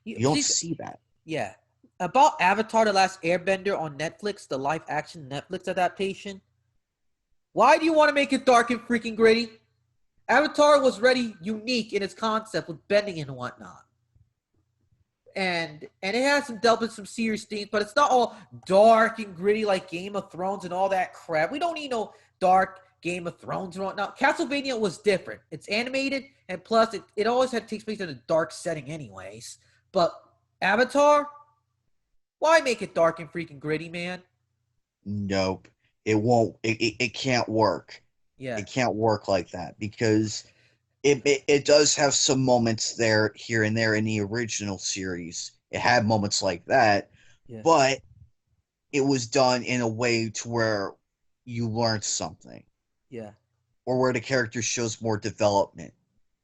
You don't see that. Yeah. About Avatar: The Last Airbender on Netflix, the live-action Netflix adaptation. Why do you want to make it dark and freaking gritty? Avatar was already unique in its concept with bending and whatnot. And it has dealt with some serious themes, but it's not all dark and gritty like Game of Thrones and all that crap. We don't need no dark Game of Thrones and whatnot. Castlevania was different. It's animated, and plus it always takes place in a dark setting anyways. But Avatar? Why make it dark and freaking gritty, man? Nope. It won't. It can't work. Yeah. It can't work like that because it does have some moments there, here and there in the original series. It had moments like that, but it was done in a way to where you learned something. Yeah. Or where the character shows more development.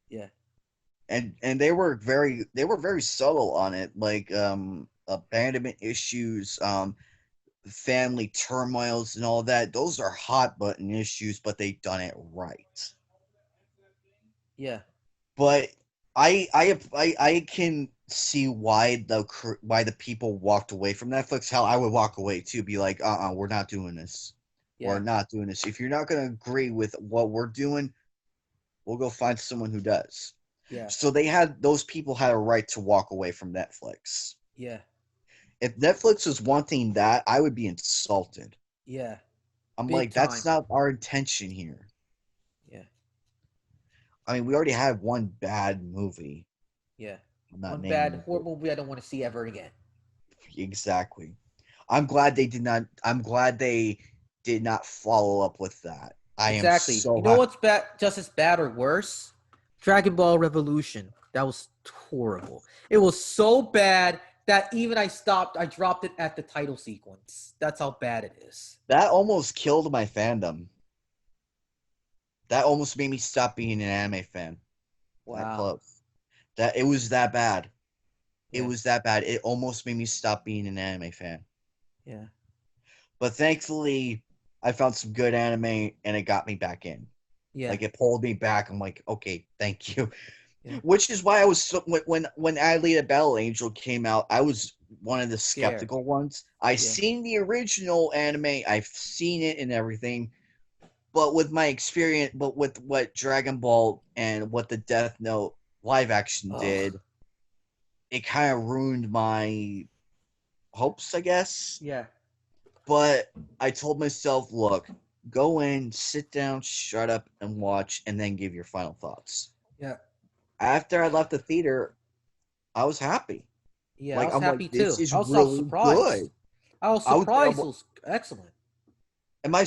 Yeah. And they were very subtle on it, like abandonment issues, family turmoils and all that. Those are hot button issues, but they done it right. Yeah. But I can see why the people walked away from Netflix. Hell, I would walk away too. Be like, we're not doing this. Yeah. We're not doing this. If you're not gonna agree with what we're doing, we'll go find someone who does. Yeah. So those people had a right to walk away from Netflix. Yeah. If Netflix was wanting that, I would be insulted. Yeah. I'm like, that's not our intention here. Yeah. I mean, we already had one bad movie. Yeah. I'm not One naming bad it. horror movie I don't want to see ever again. Exactly. I'm glad they did not. I'm glad they did not follow up with that. I am Exactly. so You know happy. what's bad? Just as bad or worse? Dragon Ball Revolution. That was horrible. It was so bad that even I stopped. I dropped it at the title sequence. That's how bad it is. That almost killed my fandom. That almost made me stop being an anime fan. That Wow. close. That it was that bad. It Yeah. was that bad. It almost made me stop being an anime fan. Yeah. But thankfully, I found some good anime and it got me back in. Yeah. Like it pulled me back. I'm like, okay, thank you. Yeah. Which is why I was so, when Alita Battle Angel came out, I was one of the Scared. skeptical ones. I seen the original anime, I've seen it and everything, but with my experience, but with what Dragon Ball and what the Death Note live action Ugh. did, it kind of ruined my hopes, I guess. Yeah. But I told myself, look, go in, sit down, shut up, and watch, and then give your final thoughts. Yeah. After I left the theater, I was happy. Yeah. I Like was I'm like, happy this too. is I was really surprised. good. I was I was, surprised. It was excellent. and my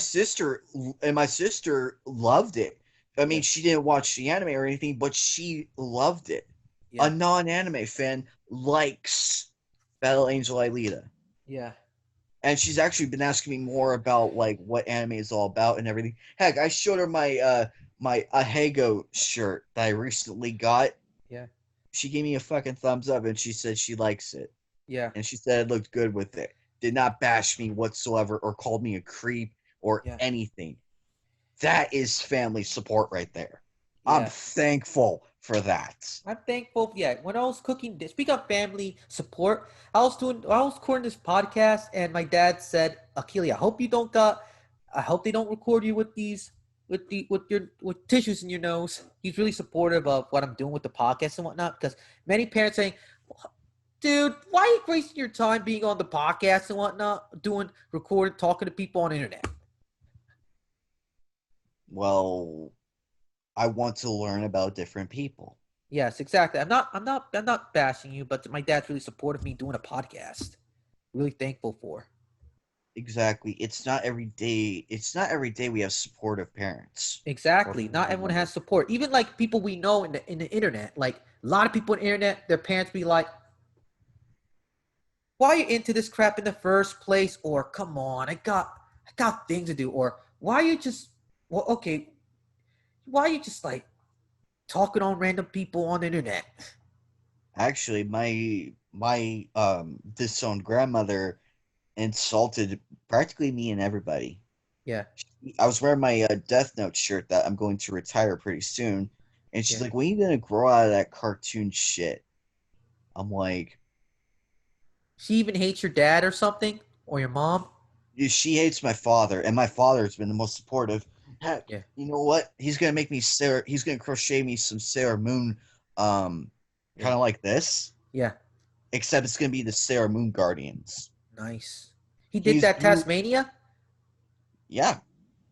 sister loved it. I mean, Yeah. she didn't watch the anime or anything, but she loved it. A Yeah. non-anime fan likes Battle Angel Alita. Yeah. And she's actually been asking me more about like what anime is all about and everything. Heck, I showed her my Ahego shirt that I recently got. Yeah. She gave me a fucking thumbs up and she said she likes it. Yeah. And she said it looked good with it. Did not bash me whatsoever or called me a creep or Yeah. anything. That is family support right there. I'm Yeah. thankful for that. I'm thankful. Yeah, when I was cooking, speak of family support, I was recording this podcast, and my dad said, "Akili, I hope they don't record you with these, with tissues in your nose." He's really supportive of what I'm doing with the podcast and whatnot, because many parents saying, "Dude, why are you wasting your time being on the podcast and whatnot, doing recording, talking to people on the internet?" Well, I want to learn about different people. Yes, exactly. I'm not bashing you, but my dad's really supportive of me doing a podcast. Really thankful for. Exactly. It's not every day. It's not every day we have supportive parents or Exactly. Not family everyone has members. support. Even like people we know in the internet. Like a lot of people on the internet, their parents be like, "Why are you into this crap in the first place?" Or "Come on, I got things to do." Or "Why are you just well, okay, why are you just like talking on random people on the internet?" Actually, my disowned grandmother insulted practically me and everybody. Yeah, I was wearing my Death Note shirt that I'm going to retire pretty soon, and she's yeah. like, "When are you gonna grow out of that cartoon shit?" I'm like, She even hates your dad or something, or your mom. she hates my father, and my father's been the most supportive. Heck, Yeah, you know what? He's gonna make me He's gonna crochet me some Sailor Moon, yeah, kind of like this, yeah. except it's gonna be the Sailor Moon Guardians. Nice. He did that He, Tasmania. yeah,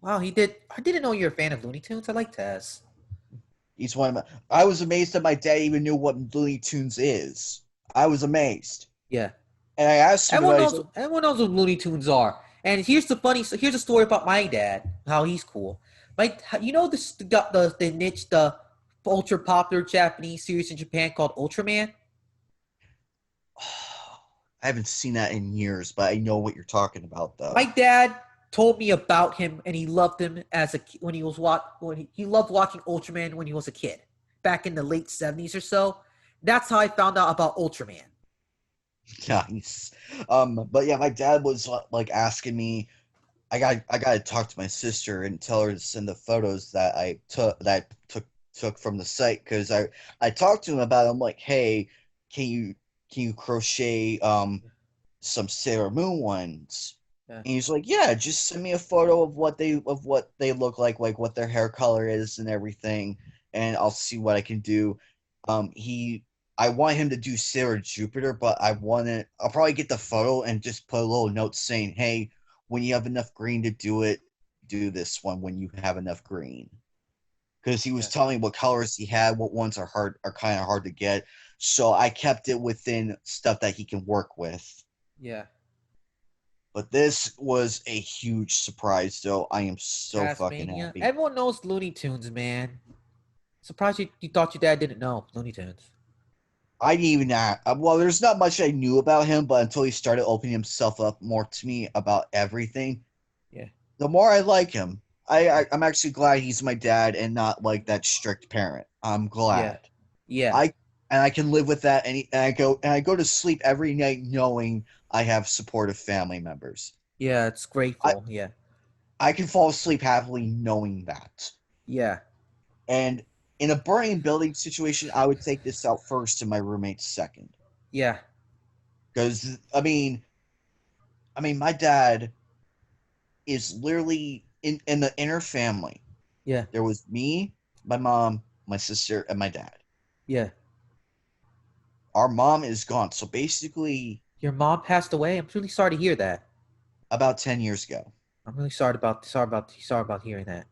Wow, he did. I didn't know you're a fan of Looney Tunes. I like Taz. he's one of my. I was amazed that my dad even knew what Looney Tunes is. I was amazed, Yeah. and I asked him about. It, he's like, Everyone knows what Looney Tunes are. And here's a story about my dad, how he's cool. You know the niche, the ultra popular Japanese series in Japan called Ultraman. I haven't seen that in years, but I know what you're talking about, My though. dad told me about him, and he loved him when he was he loved watching Ultraman when he was a kid, back in the late '70s or so. That's how I found out about Ultraman. Nice. But yeah, my dad was like asking me. I got to talk to my sister and tell her to send the photos that I took from the site because I talked to him about it. I'm like, hey, can you can you crochet some Sailor Moon ones? Yeah, And he's like, yeah, just send me a photo of what they look like what their hair color is and everything, and I'll see what I can do. He I want him to do Sailor Jupiter, but I'll probably get the photo and just put a little note saying, hey, when you have enough green to do it, do this one when you have enough green. because he was telling me what colors he had, what ones are kind of hard to get. So I kept it within stuff that he can work with. Yeah. But this was a huge surprise, though. I am so fucking Tasmania. happy. Everyone knows Looney Tunes, man. Surprised you thought your dad didn't know Looney Tunes. I didn't even well, there's not much I knew about him, but until he started opening himself up more to me about everything, Yeah. the more I like him. I'm actually glad he's my dad and not like that strict parent. I'm glad. Yeah. I can live with that, and I go to sleep every night knowing I have supportive family members. Yeah, it's I grateful. Yeah. I can fall asleep happily knowing that. Yeah. And in a burning building situation, I would take this out first and my roommates second. Yeah. Because my dad is literally in the inner family. Yeah. There was me, my mom, my sister, and my dad. Yeah. Our mom is gone. So basically, Your mom passed away? I'm really sorry to hear that. about 10 years ago. I'm really sorry about hearing that.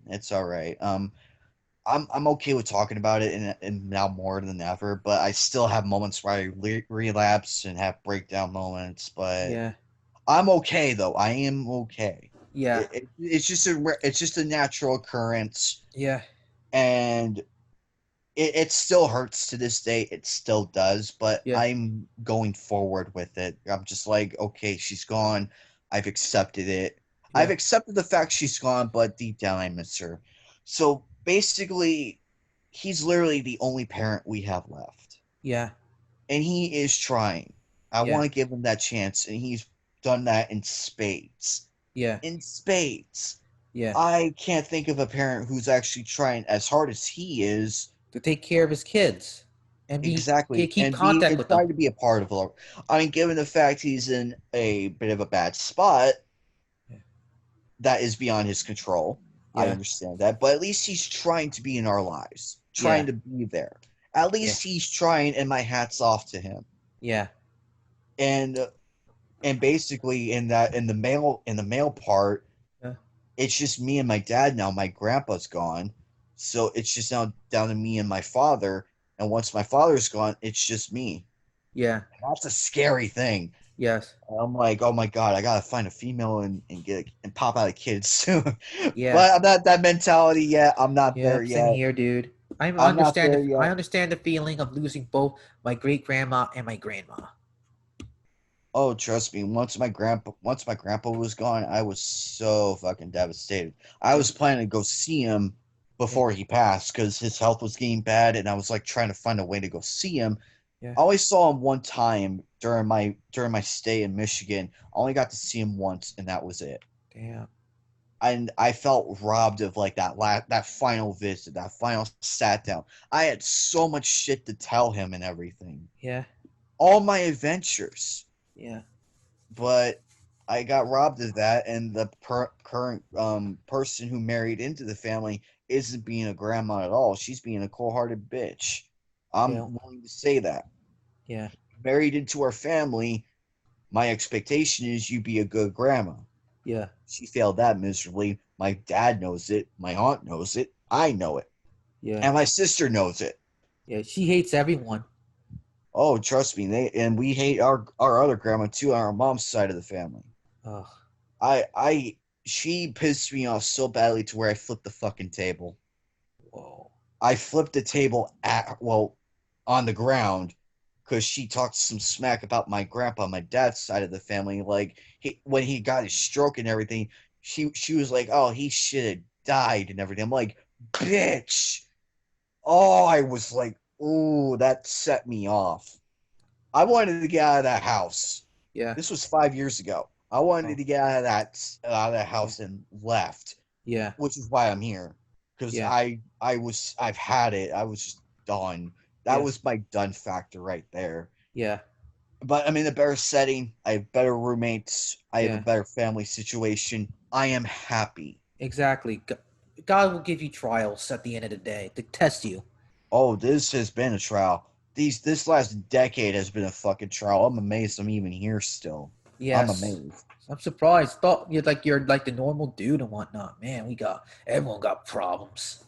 It's all right. I'm okay with talking about it and now more than ever, but I still have moments where I relapse and have breakdown moments. But Yeah. I'm okay though. I am okay. Yeah. It's just a natural occurrence, Yeah. and it still hurts to this day. It still does, but Yeah. I'm going forward with it. I'm just like, okay, she's gone. I've accepted it. Yeah. I've accepted the fact she's gone, but deep down I miss her. So basically, he's literally the only parent we have left. Yeah. And he is trying. I Yeah. want to give him that chance, and he's done that in spades. Yeah. In spades. Yeah. I can't think of a parent who's actually trying as hard as he is. To take care of his kids. And Exactly. keep And contact with try them. to be a part of it. I mean, given the fact he's in a bit of a bad spot, Yeah. that is beyond his control. I Yeah. understand that. But at least he's trying to be in our lives, trying to be there. At least he's trying, and my hat's off to him. Yeah. And basically in the male part, Yeah. it's just me and my dad now. My grandpa's gone. So it's just now down to me and my father. And once my father's gone, it's just me. Yeah. That's a scary thing. Yes. I'm like, oh my god, I gotta find a female and pop out a kid soon. Yeah. But I'm not that mentality yet. I'm not there Same yet. here, dude. I I'm not there understand. yet. I understand the feeling of losing both my great grandma and my grandma. Oh, trust me. Once my grandpa was gone, I was so fucking devastated. I was planning to go see him before he passed because his health was getting bad, and I was like trying to find a way to go see him. Yeah. I only saw him one time during my stay in Michigan. I only got to see him once, and that was it. Damn. And I felt robbed of like that final visit, that final sat down. I had so much shit to tell him and everything. Yeah. All my adventures. Yeah. But I got robbed of that, and the current person who married into the family isn't being a grandma at all. She's being a cold-hearted bitch. I'm willing to say that. Yeah. Married into our family, my expectation is you be a good grandma. Yeah. She failed that miserably. My dad knows it. My aunt knows it. I know it. Yeah. And my sister knows it. Yeah. She hates everyone. Oh, trust me. We hate our other grandma too on our mom's side of the family. Ugh. She pissed me off so badly to where I flipped the fucking table. Whoa. I flipped the table on the ground because she talked some smack about my grandpa on my dad's side of the family. Like when he got his stroke and everything, she was like, "Oh, he should have died and everything." I'm like, "Bitch!" Oh, I was like, "Ooh, that set me off." I wanted to get out of that house. Yeah. This was 5 years ago. I wanted to get out of that house and left. Yeah. Which is why I'm here. Because I've had it. I was just done. That was my done factor right there. Yeah. But I'm in a better setting. I have better roommates. I have a better family situation. I am happy. Exactly. God will give you trials at the end of the day to test you. Oh, this has been a trial. This last decade has been a fucking trial. I'm amazed I'm even here still. Yes. I'm amazed. I'm surprised. Thought you're like the normal dude and whatnot. Man, everyone got problems.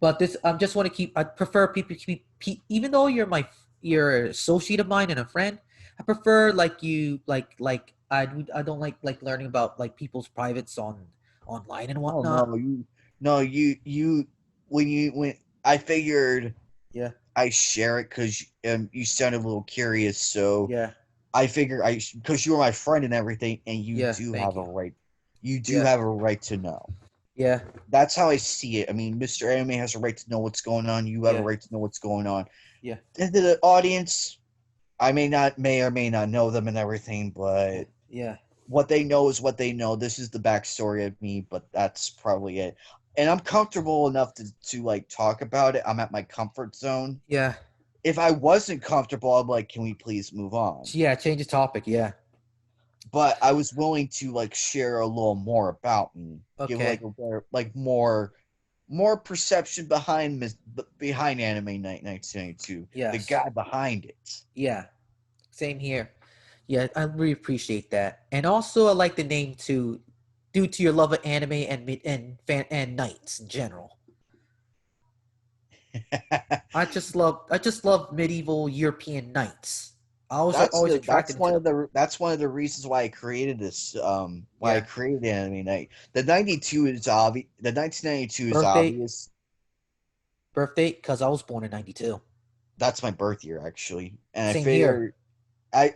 But this, I just want to keep. I prefer people keep, even though you're an associate of mine and a friend. I prefer like you I don't like learning about like people's privates online and Oh whatnot. no, you when I figured Yeah, I share it because you sounded a little curious, so yeah, I figure because you were my friend and everything, and you yeah. do Thank have a you. right. You do Yeah, have a right to know. yeah, That's how I see it. I mean, Mr. Anime has a right to know what's going on. You have a yeah, right to know what's going on. yeah, And the audience, I may or may not know them and everything, yeah, but yeah, what they know is what they know. This is the backstory of me, but that's probably it. And I'm comfortable enough to like talk about it. I'm at my comfort zone. yeah. If I wasn't comfortable, I'm like, can we please move on? Yeah, change the topic. Yeah. But I was willing to like share a little more about me, give like Okay. a like more perception behind Anime Night 1992, the Yes. guy behind it. Yeah. Same here. Yeah, I really appreciate that. And also, I like the name too, due to your love of anime and knights in general. I just love medieval European knights. I was always attracted into them. that's one of the reasons why I created this why I Yeah. created Anime Night. The 92 is obvious. The 1992 is Birthday, obvious. birthday, because I was born in '92. That's my birth year actually, and I Same here. figured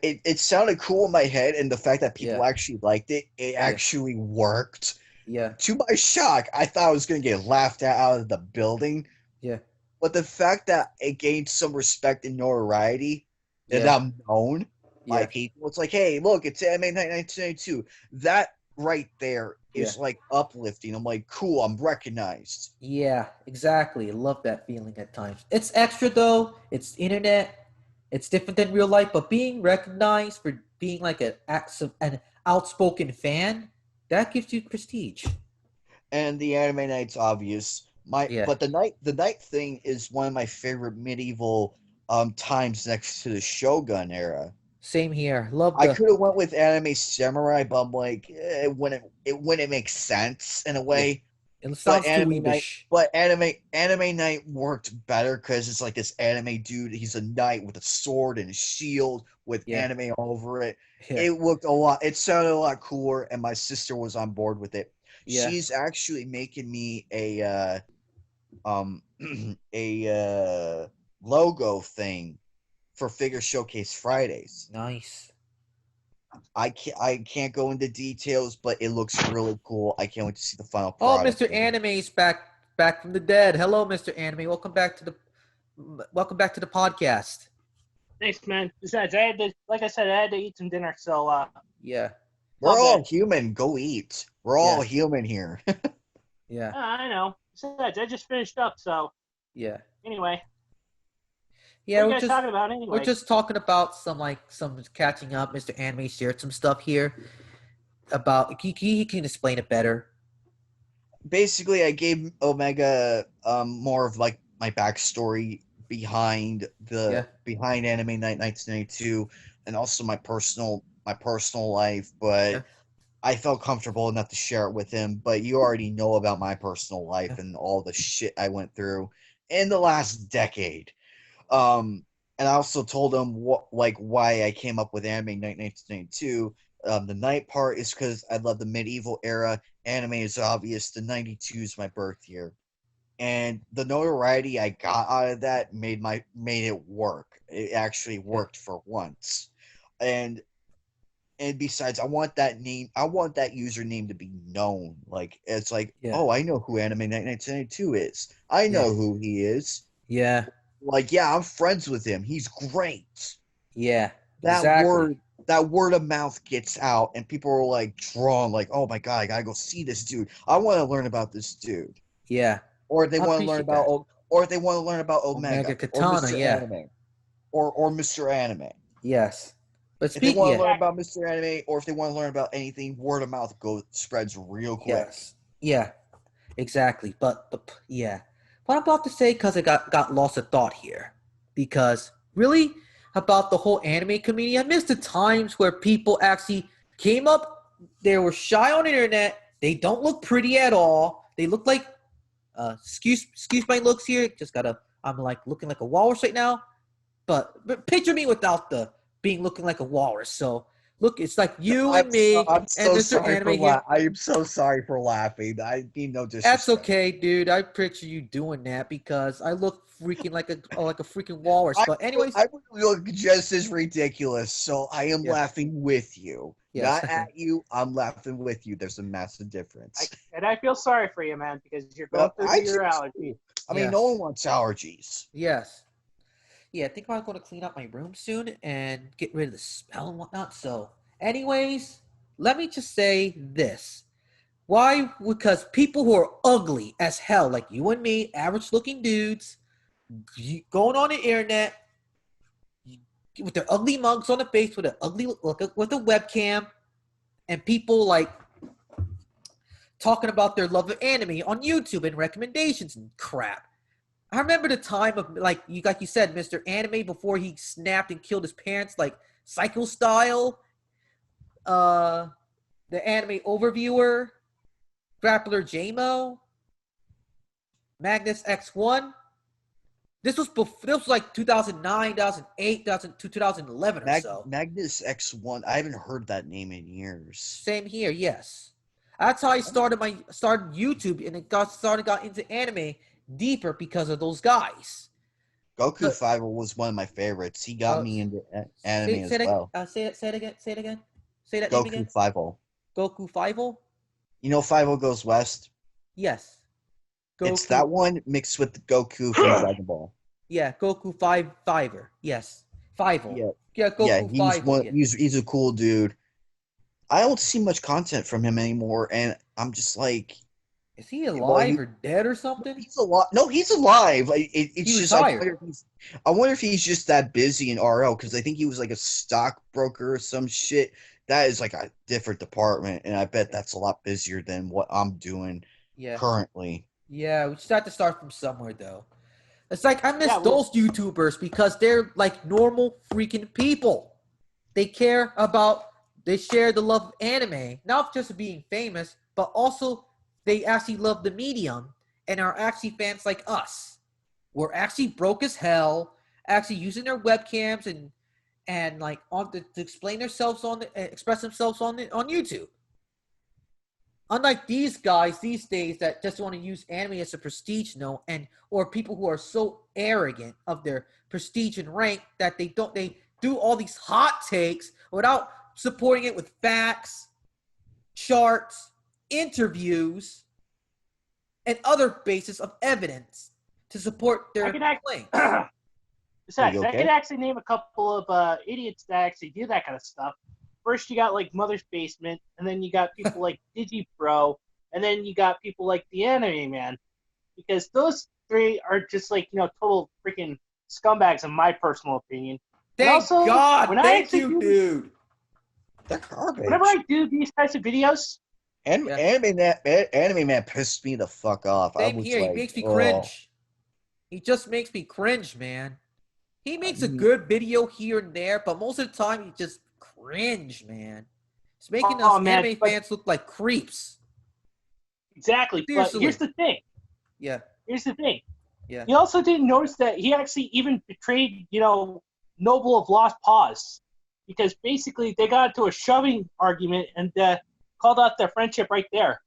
it sounded cool in my head, and the fact that Yeah. people actually liked it, it Yeah. actually worked. Yeah. To my shock, I thought I was going to get laughed out of the building, Yeah. but the fact that it gained some respect and notoriety, and Yeah. I'm known by Yeah. people, it's like, hey, look, it's Anime Night 1992. That right there Yeah. is like uplifting. I'm like, cool, I'm recognized. Yeah, exactly. I love that feeling at times. It's extra though. It's internet. It's different than real life, but being recognized for being like an outspoken fan, that gives you prestige. And the Anime Night's obvious. Yeah. But the night thing is one of my favorite medieval times next to the Shogun era. Same here. Love I the could have went with Anime Samurai, but I'm like, it wouldn't make sense in a yeah. way. It But sounds too weebish. Anime Night worked better because it's like this anime dude. He's a knight with a sword and a shield with Yeah. anime all over it. Yeah. It looked a lot. It sounded a lot cooler, and my sister was on board with it. Yeah. She's actually making me um a logo thing for Figure Showcase Fridays. Nice. I can't go into details, but it looks really cool. I can't wait to see the final Oh, product. Mr. Anime's back from the dead. Hello, Mr. Anime. Welcome back to the podcast. Thanks, man. Besides, like I said, I had to eat some dinner, so Yeah. We're all bad. human. Go eat. We're all human here. Yeah. I know. Besides, I just finished up, so Yeah. anyway. Yeah, What are you guys talking about anyway? we're just talking about some catching up. Mr. Anime shared some stuff here about he can explain it better. Basically, I gave Omega more of like my backstory behind Yeah. Anime Night 1992, and also my personal life. But Yeah. I felt comfortable enough to share it with him. But you already know about my personal life Yeah. and all the shit I went through in the last decade. And I also told him why I came up with Anime Night 1992. The night part is because I love the medieval era. Anime is obvious. The 92 is my birth year, and the notoriety I got out of that made it work. It actually worked for once, and besides, I want that username to be known. Like it's like, Yeah. oh, I know who Anime Night 1992 is. I Yeah. know who he is. Yeah. Like, yeah, I'm friends with him. He's great. Yeah. That Exactly. word of mouth gets out, and people are like drawn, like, oh my god, I gotta go see this dude. I want to learn about this dude. Yeah. Or if they I want to learn appreciate about, that. Omega Omega or Katana. Mr. Yeah. Anime, or Mr. Anime. Yes. But If they speaking. want to Yeah. learn about Mr. Anime, or if they want to learn about anything, word of mouth spreads real quick. Yes. Yeah. Exactly. But yeah. What I'm about to say, because I got lost of thought here, because really about the whole anime community, I miss the times where people actually came up. They were shy on the internet. They don't look pretty at all. They look like Excuse my looks here. I'm like looking like a walrus right now, but picture me without the being looking like a walrus. So look, it's like you and me I'm and so Mr. sorry for Anime here. I am so sorry for laughing. I mean no That's disrespect. okay, dude. I picture you doing that because I look freaking like a freaking walrus. But anyways, I would look just as ridiculous, so I am Yeah. laughing with you. Yes. Not at you, I'm laughing with you. There's a massive difference. I feel sorry for you, man, because you're going through I your do allergy. too. I mean, no one wants allergies. Yes. Yeah, I think I'm going to clean up my room soon and get rid of the smell and whatnot. So, anyways, let me just say this. Why? Because people who are ugly as hell, like you and me, average looking dudes, going on the internet with their ugly mugs on the face with with a webcam, and people like talking about their love of anime on YouTube and recommendations and crap. I remember the time of like you said, Mr. Anime before he snapped and killed his parents, like Psycho Style, the anime overviewer, Grappler JMO, Magnus X1. This was like 2009, 2008, 2011 or so. Magnus X1. I haven't heard that name in years. Same here, yes. That's how I started YouTube, and got into anime deeper because of those guys. Goku Fiverr was one of my favorites. He got me into anime as well. Say it again. Say that name again. Goku Fiverr. Goku Fiverr? You know Fiverr Goes West? Yes. It's that one mixed with the Goku from Dragon Ball. Yeah, Goku Fiverr. Yes. Fiverr. Yeah, Goku Fiverr. He's a cool dude. I don't see much content from him anymore, and I'm just like, is he alive or dead or something? He's alive. No, he's alive. It's he just retired. I wonder if he's just that busy in RL because I think he was like a stockbroker or some shit. That is like a different department, and I bet that's a lot busier than what I'm doing currently. Yeah, we just have to start from somewhere though. It's like I miss those YouTubers because they're like normal freaking people. They share the love of anime, not just being famous, but also they actually love the medium and are actually fans like us. We're actually broke as hell, actually using their webcams and like to explain themselves express themselves on YouTube. Unlike these guys these days that just want to use anime as a prestige note, or people who are so arrogant of their prestige and rank that they do all these hot takes without supporting it with facts, charts, interviews, and other basis of evidence to support their claims. Besides, I could actually name a couple of idiots that actually do that kind of stuff. First, you got like Mother's Basement, and then you got people like DigiPro, and then you got people like the Anime Man, because those three are just like total freaking scumbags in my personal opinion. Thank God, thank you, dude. They're garbage. Whenever I do these types of videos, Anime Man pissed me the fuck off. Same here. He makes me cringe. He just makes me cringe, man. He makes a good video here and there, but most of the time he just cringe, man. He's making us anime fans look like creeps. Exactly. Seriously. But here's the thing. Yeah. Here's the thing. Yeah. You also didn't notice that he actually even betrayed, Noble of Lost Paws, because basically they got into a shoving argument and called out their friendship right there.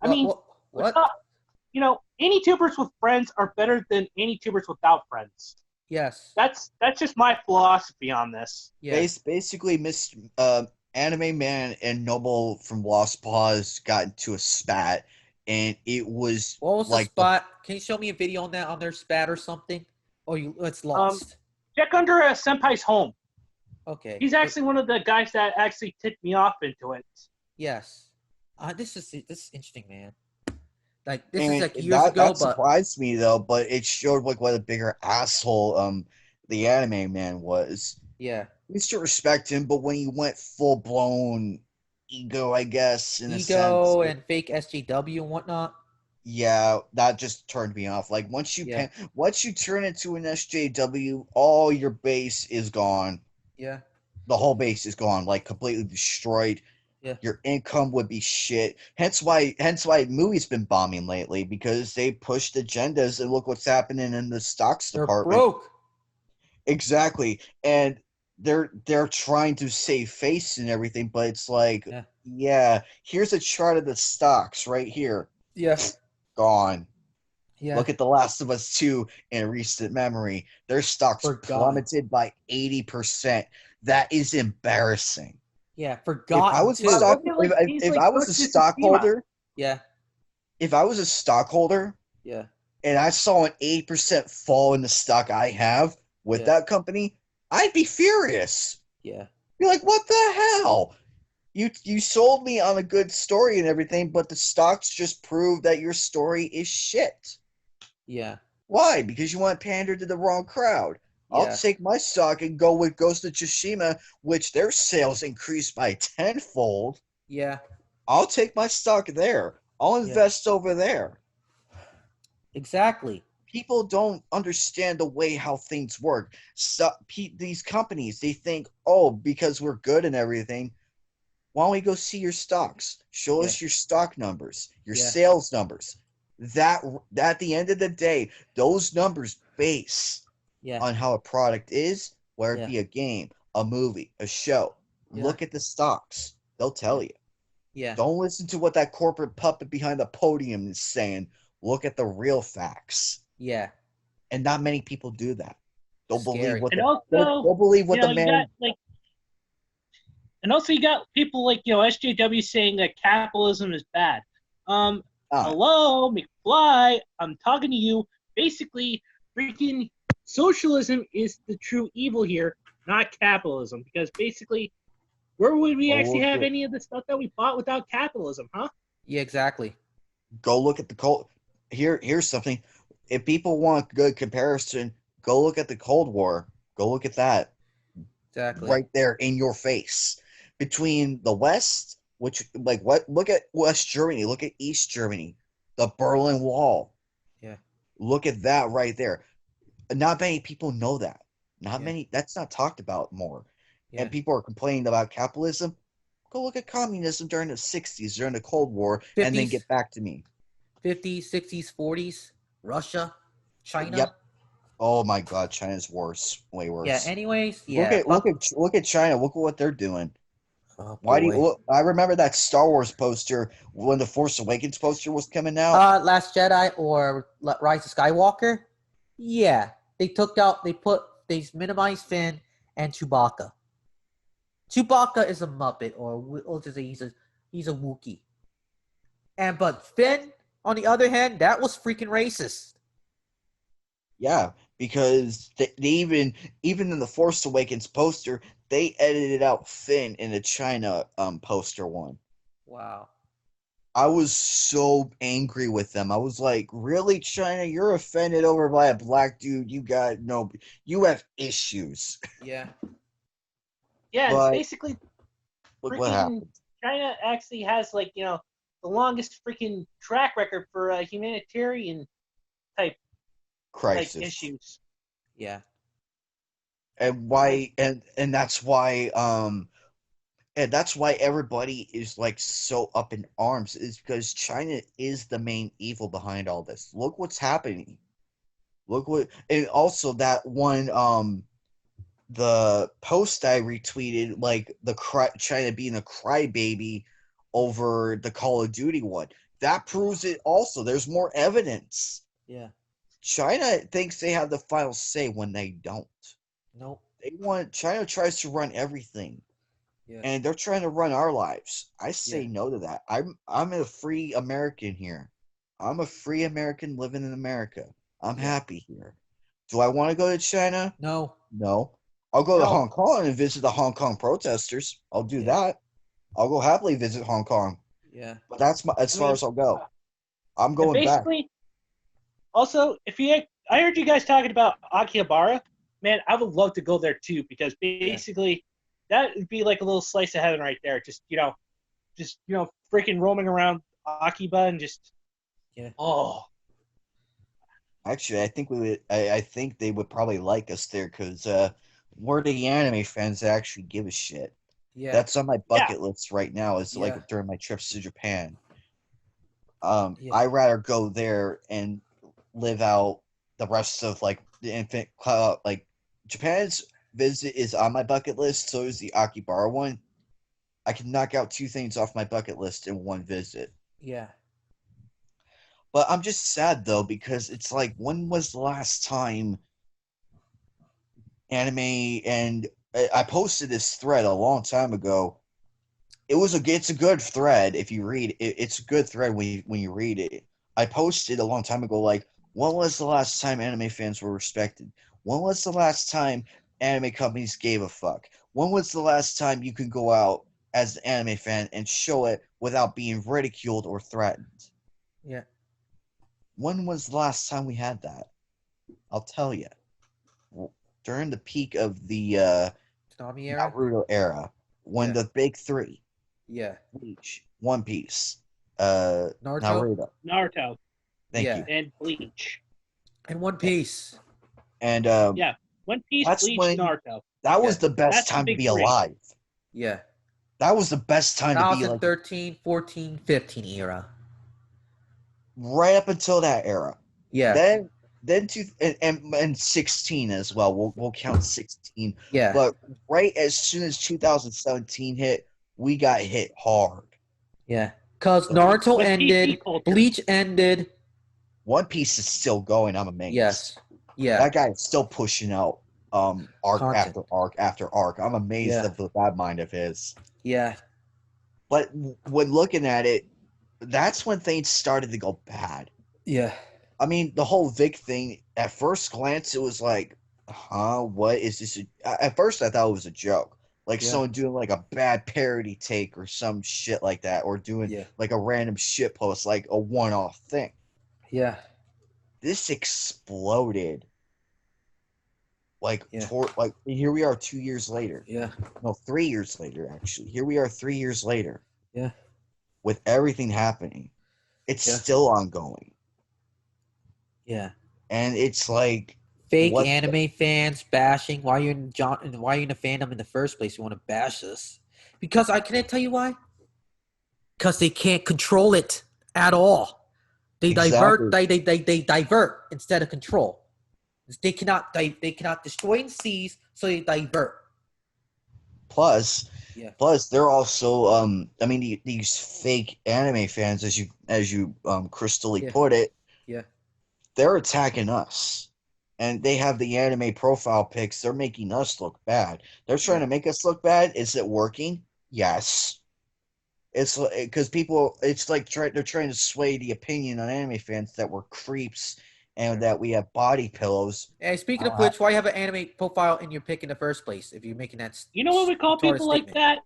I mean, what? Any tubers with friends are better than any tubers without friends. Yes. That's just my philosophy on this. Yeah. Basically, Anime Man and Noble from Lost Paws got into a spat, and it was what was like the spat? Can you show me a video on that, on their spat or something? Or it's lost? Check under Senpai's home. Okay. He's actually one of the guys that actually tipped me off into it. Yes. This is interesting, man. Like this is like years ago, that surprised me though. But it showed like what a bigger asshole the Anime Man was. Yeah. We used to respect him, but when he went full blown ego, I guess in a sense, and fake SJW and whatnot. Yeah, that just turned me off. Like once you turn into an SJW, all your base is gone. Yeah. The whole base is gone, like completely destroyed. Yeah. Your income would be shit. Hence why movies been bombing lately, because they pushed agendas, and look what's happening in the stocks They're department. broke. Exactly. And they're trying to save face and everything, but it's like, Yeah. yeah, here's a chart of the stocks right here. Yeah. Gone. Yeah. Look at The Last of Us 2 in recent memory. Their stocks Forgotten. plummeted by 80%. That is embarrassing. Yeah. If I Forgotten was a too. Well, stock look at like things if like I was a Ghost of Tsushima. stockholder, Yeah. if I was a stockholder Yeah. and I saw an 80% fall in the stock I have with Yeah. that company, I'd be furious. Yeah. You're like, what the hell? You sold me on a good story and everything, but the stocks just prove that your story is shit. Yeah. Why? Because you want to pander to the wrong crowd. I'll Yeah. take my stock and go with Ghost of Tsushima, which their sales increased by tenfold. Yeah. I'll take my stock there. I'll invest over there. Exactly. People don't understand the way how things work. So, these companies, they think, oh, because we're good and everything, why don't we go see your stocks? Show Yeah. us your stock numbers, your Yeah. sales numbers. That at the end of the day, those numbers base Yeah. on how a product is, whether it Yeah. be a game, a movie, a show. Yeah. Look at the stocks. They'll tell you. Yeah. Don't listen to what that corporate puppet behind the podium is saying. Look at the real facts. Yeah. And not many people do that. Don't believe Scary. what And the also, don't believe what the you got man. like, and also you got people like SJW saying that capitalism is bad. Ah, Hello, McFly, I'm talking to you. Basically, freaking socialism is the true evil here, not capitalism. Because basically, where would we actually look have at any of the stuff that we bought without capitalism, huh? Yeah. Exactly. go look at the cold. Here's something. If people want a good comparison, go look at the Cold War. Go look at that Exactly. right there in your face. Between the West, which like what? Look at West Germany. Look at East Germany. The Berlin Wall. Yeah. Look at that right there. Not many people know that. Not Yeah. many. That's not talked about more. Yeah. And people are complaining about capitalism. Go look at communism during the 60s, during the Cold War, and then 50s, get back to me. 50s, 60s, 40s. Russia, China. Yep. Oh my God, China's worse, way Yeah. worse. Anyways. Yeah. Look at China. Look at what they're doing. Oh Why do you? boy. I remember that Star Wars poster when the Force Awakens poster was coming out. Last Jedi or Rise of Skywalker. Yeah. They took out. They minimized Finn and Chewbacca. Chewbacca is a Muppet, or we'll just say he's a Wookiee. But Finn, on the other hand, that was freaking racist. Yeah, because they even in the Force Awakens poster, they edited out Finn in the China poster one. Wow. I was so angry with them. I was like, really, China? You're offended over by a black dude. You have issues. Yeah. Yeah, and But basically, look what freaking happened. China actually has like the longest freaking track record for humanitarian type like Crisis. issues. Yeah. And why and that's why everybody is like so up in arms, is because China is the main evil behind all this. Look what's happening. Look what, and also that one the post I retweeted, like China being a crybaby over the Call of Duty one. That proves it also. There's more evidence. Yeah. China thinks they have the final say when they don't. Nope. China tries to run everything. Yeah. And they're trying to run our lives. I say Yeah. no to that. I'm a free American here. I'm a free American living in America. I'm Yeah. happy here. Do I want to go to China? No. No. I'll go to No. Hong Kong and visit the Hong Kong protesters. I'll do Yeah. that. I'll go happily visit Hong Kong. Yeah. But that's as far as I'll go. I'm And going back. basically, also, I heard you guys talking about Akihabara. Man, I would love to go there too, because basically that would be like a little slice of heaven right there. Just freaking roaming around Akiba and just oh. Actually, I think we would. I think they would probably like us there because we're the anime fans that actually give a shit. Yeah. That's on my bucket list right now. Is Yeah. like during my trips to Japan. Yeah. I'd rather go there and live out the rest of like the infant cloud. Like Japan's visit is on my bucket list. So is the Akibara one. I can knock out 2 things off my bucket list in one visit. Yeah. But I'm just sad though because it's like, when was the last time anime? And I posted this thread a long time ago. It's a good thread if you read it. It's a good thread when you read it. I posted a long time ago, like, when was the last time anime fans were respected? When was the last time anime companies gave a fuck? When was the last time you could go out as an anime fan and show it without being ridiculed or threatened? Yeah. When was the last time we had that? I'll tell you. During the peak of the Tsunami era. Naruto era, when the big 3, Yeah. Bleach, One Piece, Naruto. Naruto Thank Yeah. you. and Bleach. And One Piece. And Yeah, One Piece, that's Bleach, when Naruto. that was the best That's the time to big be 3. alive. Yeah. That was the best time to be like 2013, 14, 15 era. right up until that era. Yeah. Then and 16 as well. We'll count 16. Yeah. But right as soon as 2017 hit, we got hit hard. Yeah. Because Naruto With ended, PC culture. Bleach ended. One Piece is still going. I'm amazed. Yes. Yeah. That guy is still pushing out arc Content. after arc after arc. I'm amazed at that mind of his. Yeah. But when looking at it, that's when things started to go bad. Yeah. I mean, the whole Vic thing, at first glance, it was like, what is this? At first, I thought it was a joke. Like someone doing like a bad parody take or some shit like that, or doing like a random shit post, like a one-off thing. Yeah. This exploded. Like, here we are 2 years later. Yeah. No, 3 years later, actually. Here we are 3 years later. Yeah. With everything happening. It's still ongoing. Yeah. And it's like fake anime fans bashing. Why you in the fandom in the first place? You want to bash us? Because can I tell you why? Because they can't control it at all. They divert. They divert instead of control. They cannot destroy and seize, so they divert. Plus, they're also I mean, these fake anime fans, as you crystally put it, they're attacking us. And they have the anime profile pics. They're making us look bad. They're trying to make us look bad. Is it working? Yes. It's because people. It's like they're trying to sway the opinion on anime fans that we're creeps and that we have body pillows. Hey, speaking of which, why you have an anime profile in your pic in the first place? If you're making that, you know what we call people like that?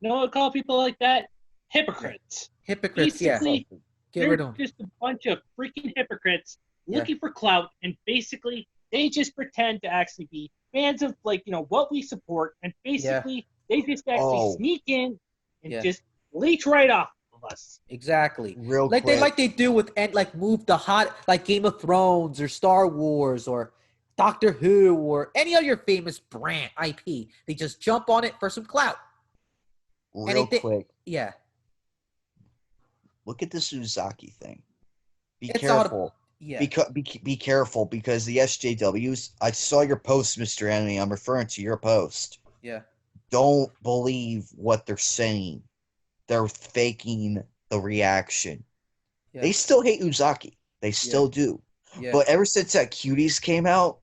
You know what we call people like that? Hypocrites. Hypocrites. Basically, get rid of them. Just a bunch of freaking hypocrites looking for clout, and basically they just pretend to actually be fans of what we support, and basically they just actually sneak in and just leech right off of us. Exactly. Quick. They do with move the hot Game of Thrones or Star Wars or Doctor Who or any other famous brand IP. They just jump on it for some clout. Quick. Yeah. Look at this Uzaki thing. Be careful. Be careful because the SJWs. I saw your post, Mr. Anime. I'm referring to your post. Yeah. Don't believe what they're saying. They're faking the reaction. Yeah. They still hate Uzaki. They still do. Yeah. But ever since that Cuties came out,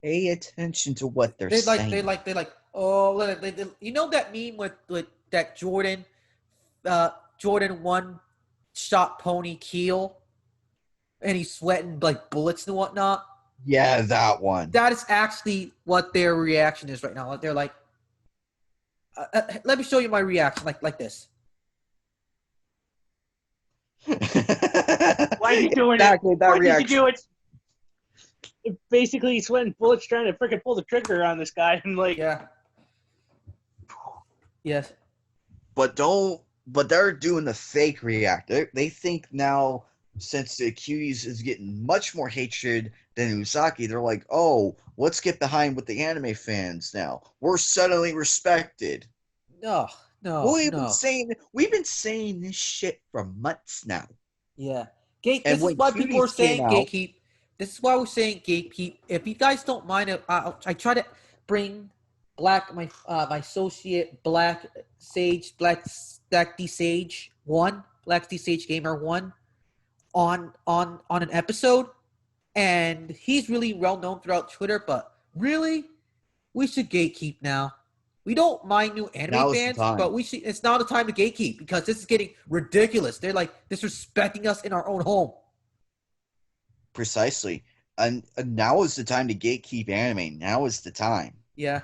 pay attention to what they're saying. They you know that meme with that Jordan 1 shot Pony Keel, and he's sweating like bullets and whatnot. Yeah, that one. That is actually what their reaction is right now. They're like, let me show you my reaction, like this. Why are you doing exactly it? That Why reaction. Did you do it? Basically, sweating bullets trying to freaking pull the trigger on this guy, and Yes. But they're doing the fake react. They think now since the Cuties is getting much more hatred than Uzaki, they're like, oh, let's get behind with the anime fans now. We're suddenly respected. No, no, We've been no. saying we've been saying this shit for months now. Yeah. Gate. And This is when why people are Cuties came saying out, gatekeep. This is why we're saying gatekeep. If you guys don't mind, I try to bring my associate Black Sage Black D Sage Black D Sage Gamer 1 on an episode, and he's really well known throughout Twitter. But really, we should gatekeep now. We don't mind new anime now is the fans, time. but we should. It's now the time to gatekeep because this is getting ridiculous. They're like disrespecting us in our own home. Precisely. And now is the time to gatekeep anime. Now is the time. Yeah,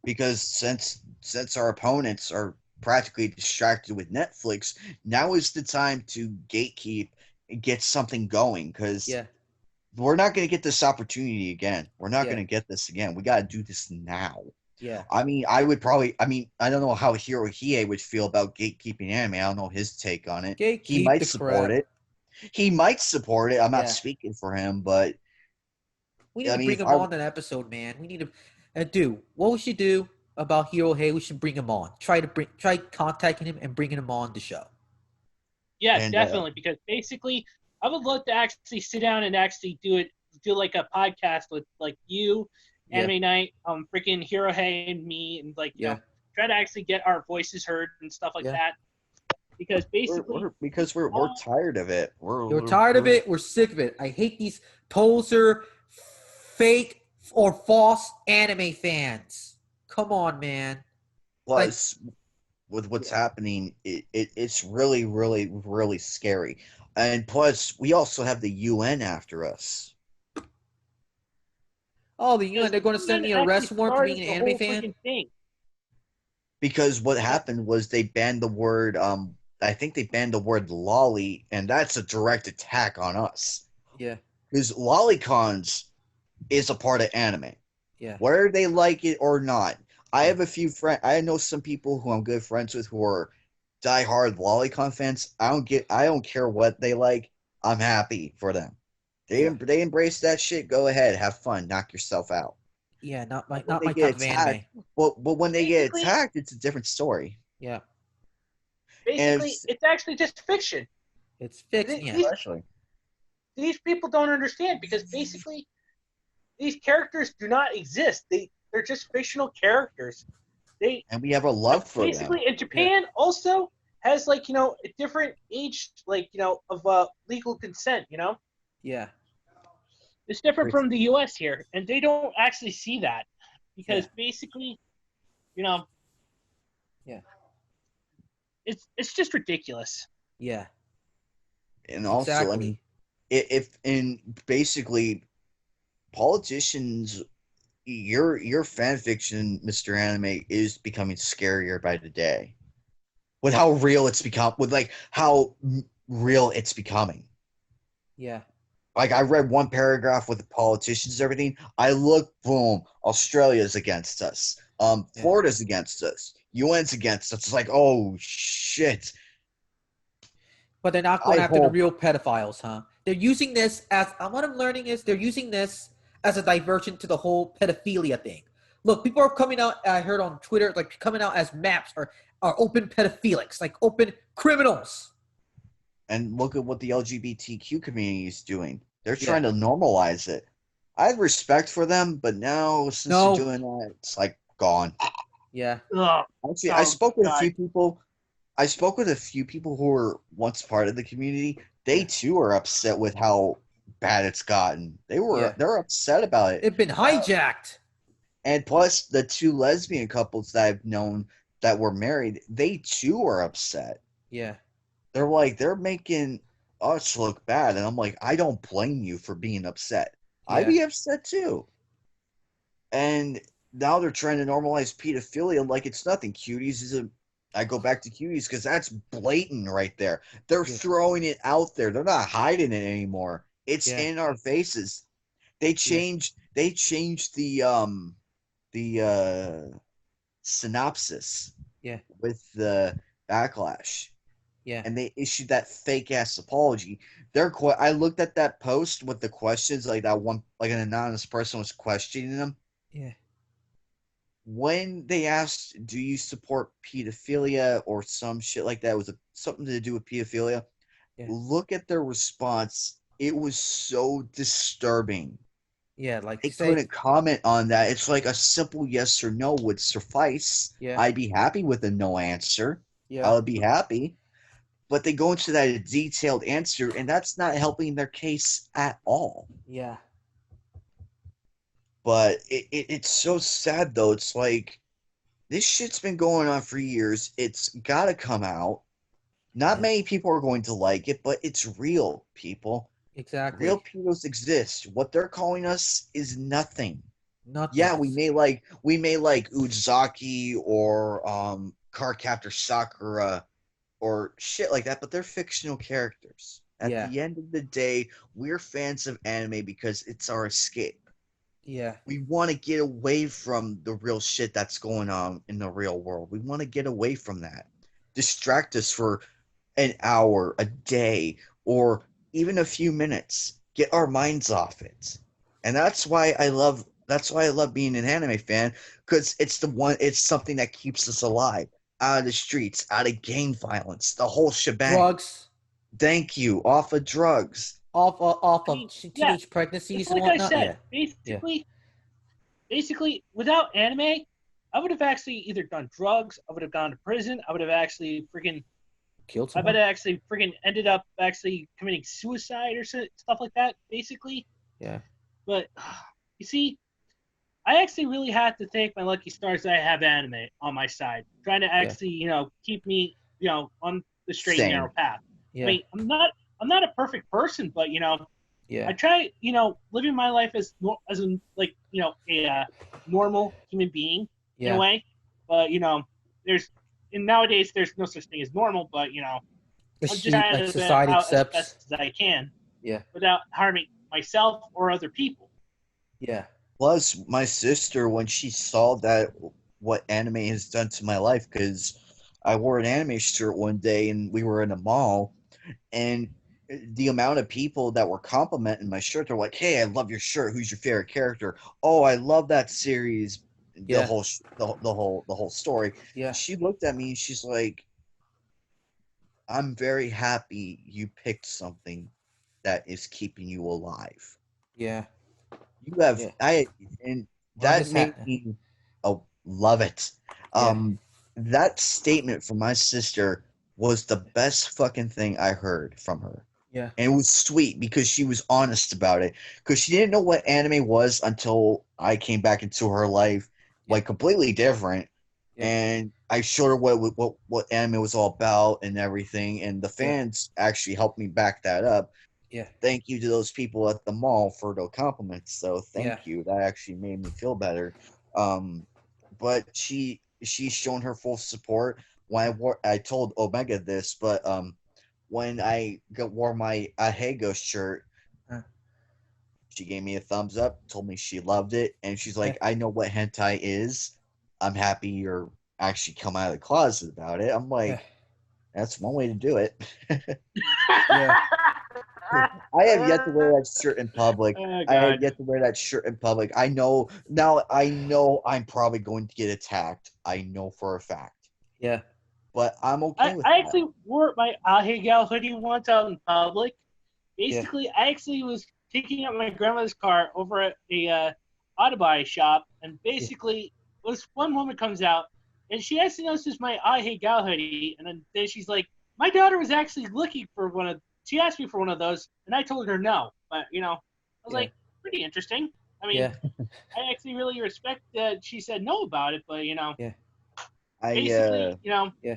Because since our opponents are practically distracted with Netflix, now is the time to gatekeep and get something going. Because yeah, we're not going to get this opportunity again. We're not Yeah. going to get this again. We got to do this now. yeah. I mean, I don't know how Hirohige would feel about gatekeeping anime. I don't know his take on it. He Gatekeep might the support crap. it. He might support it. I'm not Yeah. speaking for him, but We need I to mean, bring if him I on an episode, man. We need to do what we should do about Hero Hey. We should bring him on. Try contacting him and bringing him on the show. Yeah, And, definitely. Because basically, I would love to actually sit down and actually do like a podcast with like you, Yeah. Anime Night, freaking Hero Hey and me, and like you know, try to actually get our voices heard and stuff like Yeah. that. Because basically, we're tired of it. You're tired of it. We're sick of it. I hate these poser, fake, or false anime fans. Come on, man. Plus, with what's happening, it's really, really, really scary. And plus, we also have the UN after us. Oh, the UN, they're going to send me a arrest warrant for being an anime fan? Thing. Because what happened was they banned the word, I think they banned the word lolly, and that's a direct attack on us. Yeah. Because lolicons is a part of anime. Yeah. Whether they like it or not. I have a few friends. I know some people who I'm good friends with who are diehard lolicon fans. I don't care what they like. I'm happy for them. They embrace that shit. Go ahead, have fun, knock yourself out. Yeah, not my When they type get of anime. attacked, but when they get attacked, it's a different story. Yeah. Basically, it's actually just fiction. It's fiction. Yeah. Especially. These people don't understand because basically these characters do not exist. They're just fictional characters. And we have a love for them. Basically, in Japan also has like you know a different age like you know of legal consent. You know. Yeah. It's different from the U.S. here, and they don't actually see that because basically, you know. Yeah. It's just ridiculous. Yeah. And also, I mean, if in basically politicians, your fan fiction, Mr. Anime, is becoming scarier by the day. With how real it's become, with like how real it's becoming. Yeah. Like I read one paragraph with the politicians and everything. I look, boom, Australia's against us. Florida's against us. UN's against us. It's like, oh shit. But they're not going after the real pedophiles, huh? They're using this as what I'm learning is they're using this as a diversion to the whole pedophilia thing. Look, people are coming out. I heard on Twitter, like coming out as maps or are open pedophilics, like open criminals. And look at what the LGBTQ community is doing. They're trying to normalize it. I have respect for them, but now since they're doing that, it's like gone. Yeah. Actually, I spoke with a few people. I spoke with a few people who were once part of the community. They too are upset with how bad it's gotten. They're upset about it. They've been hijacked. And plus, the two lesbian couples that I've known that were married, they too are upset. Yeah. They're like, they're making us look bad. And I'm like, I don't blame you for being upset. Yeah. I'd be upset too. And now they're trying to normalize pedophilia like it's nothing. I go back to Cuties because that's blatant right there. They're throwing it out there. They're not hiding it anymore. It's in our faces. They changed the synopsis with the backlash. Yeah. and they issued that fake ass apology. I looked at that post with the questions, like that one, like an anonymous person was questioning them. Yeah. When they asked, "Do you support pedophilia or some shit like that?" It was something to do with pedophilia. Yeah. Look at their response. It was so disturbing. Yeah. Like They you say. couldn't comment on that. It's like a simple yes or no would suffice. Yeah. I'd be happy with a no answer. I Yeah. would be happy. But they go into that detailed answer, and that's not helping their case at all. Yeah. But it's so sad, though. It's like this shit's been going on for years. It's got to come out. Not Yeah. many people are going to like it, but it's real, people. Real Exactly. pedos exist. What they're calling us is nothing. Nothing. Yeah, we may like Uzaki or Cardcaptor Sakura or shit like that, but they're fictional characters. At Yeah. the end of the day, we're fans of anime because it's our escape. Yeah. We want to get away from the real shit that's going on in the real world. We want to get away from that. Distract us for an hour, a day, or even a few minutes. Get our minds off it. And that's why I love being an anime fan, because it's something that keeps us alive. Out of the streets, out of gang violence, the whole shebang. Drugs. Thank you. Off of drugs. Off I of mean, yeah, teenage it's pregnancies and like I whatnot. said. Yeah. Yeah. Basically, without anime, I would have actually either done drugs, I would have gone to prison, I would have actually freaking, Killed I would someone. have actually freaking ended up actually committing suicide or stuff like that. Basically, Yeah. but you see, I actually really had to thank my lucky stars that I have anime on my side, trying to Yeah. actually, keep me, on the straight and narrow Same. path. I Yeah. mean, I'm not a perfect person, but Yeah. I try, living my life as a like, a normal human being in a Yeah. way. But there's and nowadays there's no such thing as normal. But The I'm just sheet trying like to live society out as accepts. best as I can Yeah. without harming myself or other people. Yeah. Plus, my sister, when she saw that what anime has done to my life, because I wore an anime shirt one day and we were in a mall, and the amount of people that were complimenting my shirt, they're like, "Hey, I love your shirt. Who's your favorite character? Oh, I love that series." The Yeah. whole the whole story. Yeah. She looked at me and she's like, "I'm very happy you picked something that is keeping you alive. Yeah. You have Yeah. I and Well, that this made hat. me love it." Yeah. That statement from my sister was the best fucking thing I heard from her. Yeah. And it was sweet because she was honest about it. Because she didn't know what anime was until I came back into her life, Yeah. like completely different. Yeah. And I showed her what anime was all about and everything. And the Yeah. fans actually helped me back that up. Yeah. Thank you to those people at the mall for the compliments. So Yeah. thank you. That actually made me feel better. Um, but she's shown her full support. I told Omega this, but when wore my Ahego shirt, Huh. she gave me a thumbs up, told me she loved it, and she's Yeah. like, "I know what hentai is. I'm happy you're actually come out of the closet about it." I'm Yeah. like, that's one way to do it. Yeah. I have yet to wear that shirt in public. Oh I have God. yet to wear that shirt in public. I know now. I know I'm probably going to get attacked. I know for a fact, Yeah. but I'm I, okay with I that. actually wore my Ahegao hoodie once out in public. Yeah. Basically, I actually was picking up my grandmother's car over at a auto body shop, and Yeah. basically, this one woman comes out, and she actually notices my Ahegao hoodie, and then she's like, "My daughter was actually looking for one of." She asked me for one of those, and I told her no. But I was Yeah. like, pretty interesting. I mean, Yeah. I actually really respect that she said no about it, but Yeah. I basically, Yeah.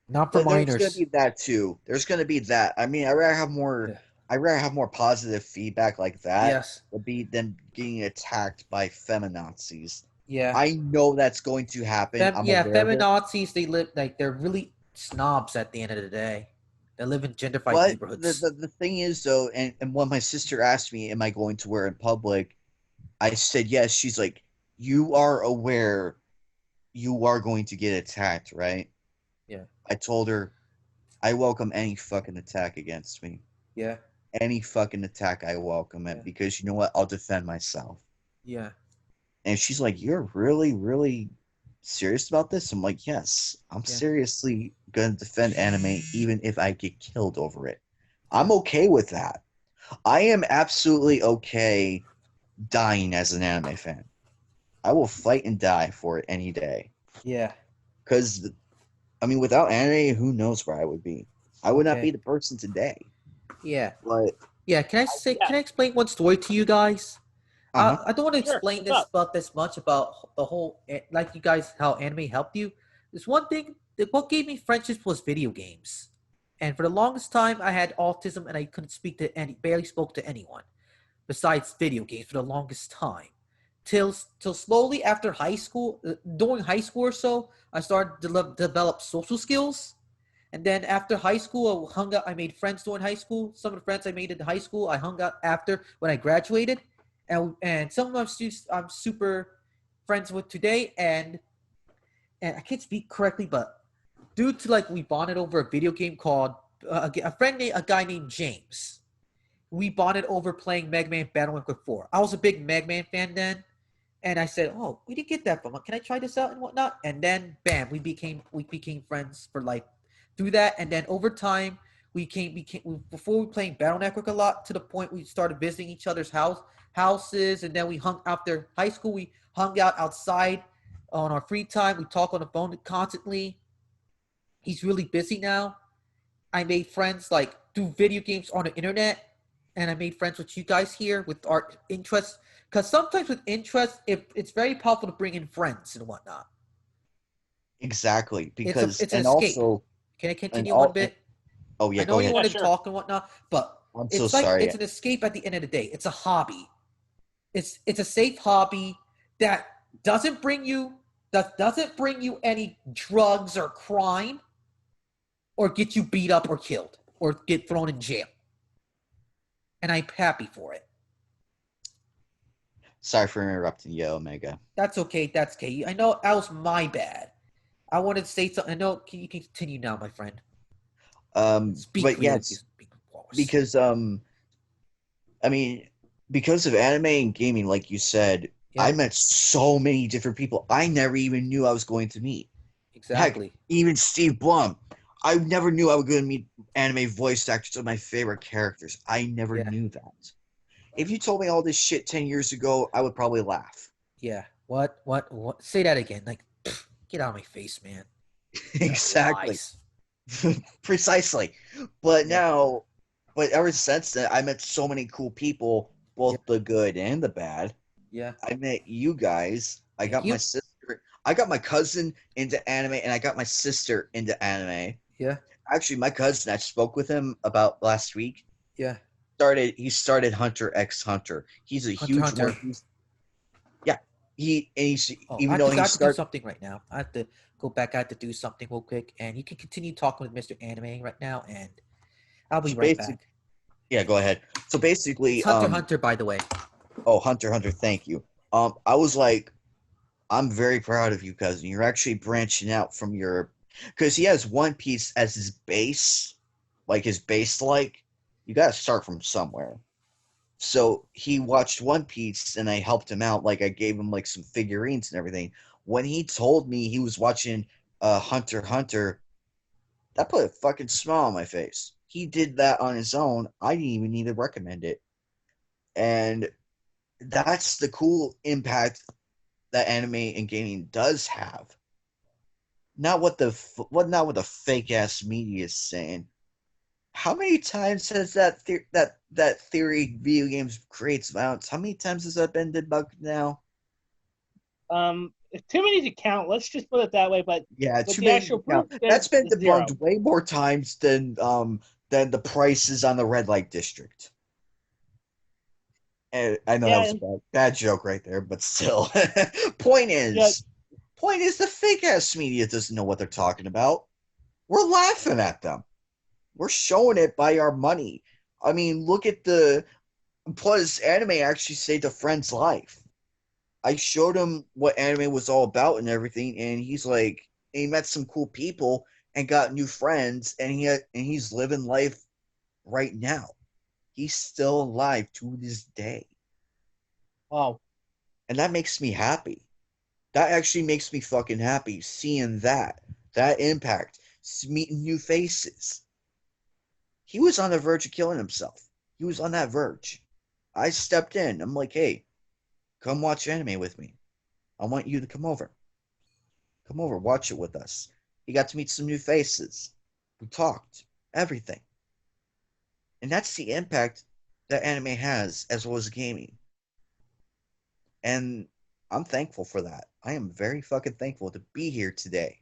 Not for there's gonna minors. be that too. There's gonna be that. I mean, I rather have more. Yeah. I rather have more positive feedback like that Yes. than getting attacked by feminazis. Yeah. I know that's going to happen. I'm Yeah. aware of it. Feminazis, they live like they're really snobs at the end of the day. They live in gentrified But the, neighborhoods. the, the thing is, though, and when my sister asked me, "Am I going to wear in public?" I said yes. She's like, "You are aware you are going to get attacked, right?" Yeah. I told her I welcome any fucking attack against me. Yeah. Any fucking attack I welcome it Yeah. because you know what? I'll defend myself. Yeah. And she's like, "You're really, really serious about this?" I'm like, "Yes, I'm Yeah. seriously gonna defend anime even if I get killed over it. Yeah. I'm okay with that. I am absolutely okay dying as an anime fan. I will fight and die for it any day. Yeah. Because, I mean, without anime, who knows where I would be? I would not be Okay. the person today. Yeah. But, Yeah. Can I say? Yeah, Can I explain one story to you guys? uh-huh. I don't want to sure. explain What's this up? about this much about the whole like you guys how anime helped you. There's one thing that what gave me friendships was video games, and for the longest time I had autism and I couldn't speak to any, barely spoke to anyone besides video games for the longest time. Till slowly after high school, during high school or so, I started to develop social skills. And then after high school, I hung out. I made friends during high school. Some of the friends I made in high school, I hung out after when I graduated, and some of them I'm super friends with today. And I can't speak correctly, but due to like we bonded over a video game called a guy named James. We bonded over playing Mega Man Battle Network 4. I was a big Mega Man fan then, and I said, "Oh, we didn't get that from. Can I try this out and whatnot?" And then, bam, we became friends for like through that. And then over time, before we playing Battle Network a lot to the point we started visiting each other's houses, and then we hung after high school. We hung out outside on our free time. We talk on the phone constantly. He's really busy now. I made friends like through video games on the internet, and I made friends with you guys here with our interests. Because sometimes with interests, it's very powerful to bring in friends and whatnot. Exactly. Because, It's an escape. Can I and continue one all, and, bit? oh, yeah, I know go you ahead. Yeah, want to sure. talk and whatnot, but I'm so it's like sorry. it's an escape at the end of the day. It's a hobby. It's a safe hobby that doesn't bring you any drugs or crime or get you beat up or killed or get thrown in jail. And I'm happy for it. Sorry for interrupting you, Omega. That's okay. That's okay. I know that was my bad. I wanted to say something. I know you can continue now, my friend. Speak But freely. yes, because I mean, because of anime and gaming, like you said, I Yeah, met so many different people I never even knew I was going to meet. Heck, exactly. even Steve Blum. I never knew I was going to meet anime voice actors of my favorite characters. I never Yeah, knew that. If you told me all this shit 10 years ago, I would probably laugh. yeah. What? Say that again. Like, get out of my face, man. That Exactly. lies. Precisely. But Yeah, now, but ever since then, I met so many cool people, yeah, both the good and the bad. yeah. I met you guys. I Thank got my you. sister. I got my cousin into anime, and I got my sister into anime. Yeah, Actually, my cousin, I spoke with him about last week. yeah. He started Hunter X Hunter. He's a Hunter, huge one. Hunter. Yeah. He's Oh, even though I he have to do started something right now. I have to go back. I have to do something real quick, and you can continue talking with Mr. Anime right now, and I'll be so right basic back. yeah, go ahead. So It's basically, Hunter, Hunter, by the way. oh, Hunter, thank you. I was like, I'm very proud of you, cousin. You're actually branching out from your, because he has One Piece as his base, like his base. Like you got to start from somewhere. So he watched One Piece, and I helped him out. Like I gave him like some figurines and everything. When he told me he was watching Hunter, that put a fucking smile on my face. He did that on his own. I didn't even need to recommend it, and that's the cool impact that anime and gaming does have. Not what the fake ass media is saying. How many times has that theory video games creates violence? How many times has that been debunked now? Too many to count. Let's just put it that way. But Yeah, with too the many actual to count. proof, That's been it's zero. debunked way more times than the prices on the red light district. And I know that Yeah, was a bad joke right there, but still. point yeah, is, point is, the fake ass media doesn't know what they're talking about. We're laughing at them. We're showing it by our money. I mean, look at the plus anime actually saved a friend's life. I showed him what anime was all about and everything, and he's like, he met some cool people, and got new friends, and he's living life right now. He's still alive to this day. Wow. And that makes me happy. That actually makes me fucking happy seeing that impact, meeting new faces. He was on the verge of killing himself. He was on that verge. I stepped in. I'm like, hey, come watch anime with me. I want you to come over. Come over, watch it with us. He got to meet some new faces. We talked, everything. And that's the impact that anime has as well as gaming. And I'm thankful for that. I am very fucking thankful to be here today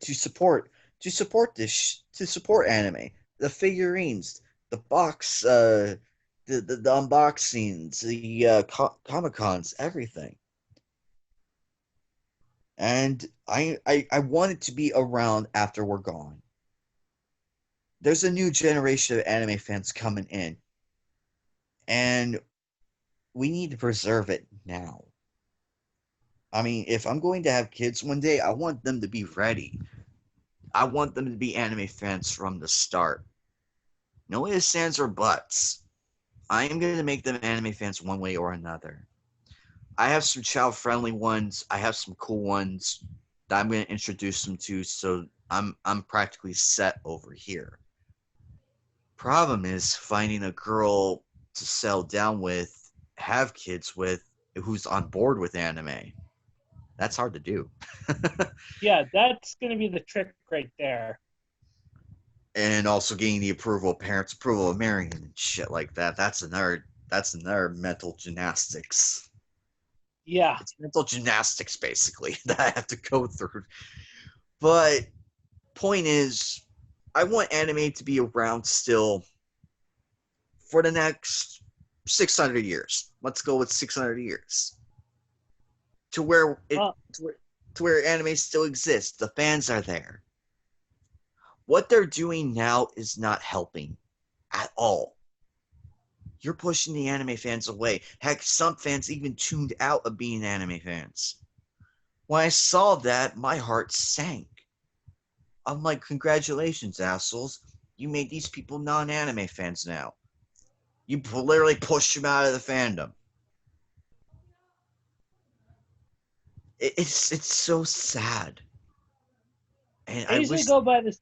to support to support anime, the figurines, the box, the unboxings, the comic cons, everything. And I want it to be around after we're gone. There's a new generation of anime fans coming in, and we need to preserve it now. I mean, if I'm going to have kids one day, I want them to be ready. I want them to be anime fans from the start. No ifs, ands, or buts. I am going to make them anime fans one way or another. I have some child-friendly ones. I have some cool ones that I'm going to introduce them to, so I'm practically set over here. Problem is finding a girl to settle down with, have kids with, who's on board with anime. That's hard to do. Yeah, that's going to be the trick right there. And also getting the approval, parents' approval of marrying and shit like that. That's another mental gymnastics. Yeah. It's mental gymnastics basically that I have to go through. But point is, I want anime to be around still for the next 600 years. Let's go with 600 years. To where anime still exists. The fans are there. What they're doing now is not helping at all. You're pushing the anime fans away. Heck, some fans even tuned out of being anime fans. When I saw that, my heart sank. I'm like, congratulations, assholes. You made these people non-anime fans now. You literally pushed them out of the fandom. It's so sad. And I usually go by this.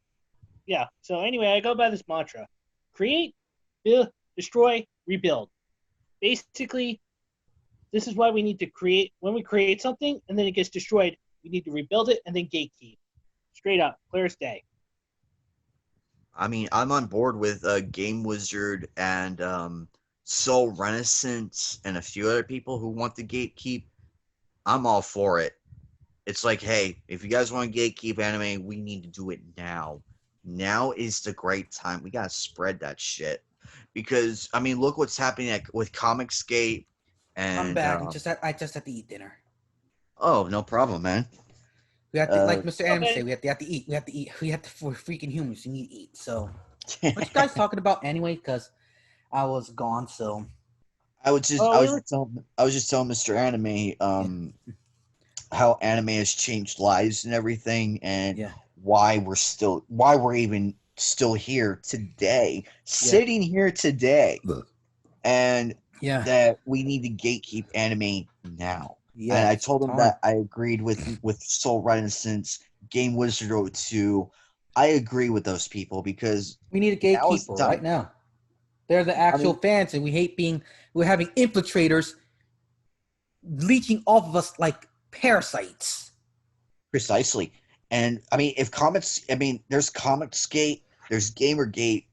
Yeah. So anyway, I go by this mantra: create, build, destroy, rebuild. Basically, this is why we need to create. When we create something and then it gets destroyed, we need to rebuild it and then gatekeep. Straight up, clear as day. I mean, I'm on board with Game Wizard and Soul Renaissance and a few other people who want to gatekeep. I'm all for it. It's like, hey, if you guys want to gatekeep anime, we need to do it now. Now is the great time. We gotta spread that shit because I mean, look what's happening with Comicsgate. And I'm back. I just had to eat dinner. Oh, no problem, man. We have to, like Mr. Anime okay. say, we have to eat. We have to eat. We're freaking humans. We need to eat. So, what you guys talking about anyway? Because I was gone. So, I was just telling Mr. Anime how anime has changed lives and everything, and why we're even still here today, sitting here today, and that we need to gatekeep anime now. Yeah, and I told him that I agreed with Soul Renaissance, Game Wizard 02. I agree with those people because we need a gatekeeper right now. They're the actual fans, and we're having infiltrators leeching off of us like parasites. Precisely. And I mean, there's Comicsgate, there's Gamergate.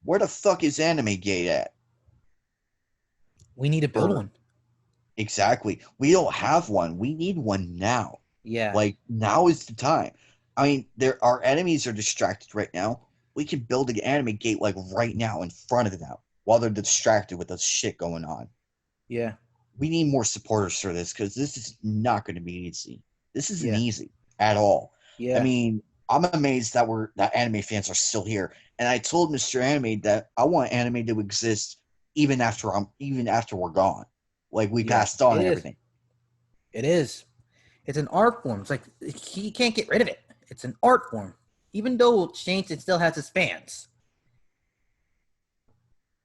Where the fuck is AnimeGate at? We need to build one. Exactly. We don't have one. We need one now. Yeah. Like, now is the time. I mean, our enemies are distracted right now. We can build an AnimeGate like right now in front of them while they're distracted with this shit going on. Yeah. We need more supporters for this because this is not going to be easy. This isn't easy at all. Yeah. I mean, I'm amazed that anime fans are still here. And I told Mr. Anime that I want anime to exist even after we're gone. Like we passed on and everything. It is. It's an art form. It's like you can't get rid of it. It's an art form. Even though it's changed, it still has its fans.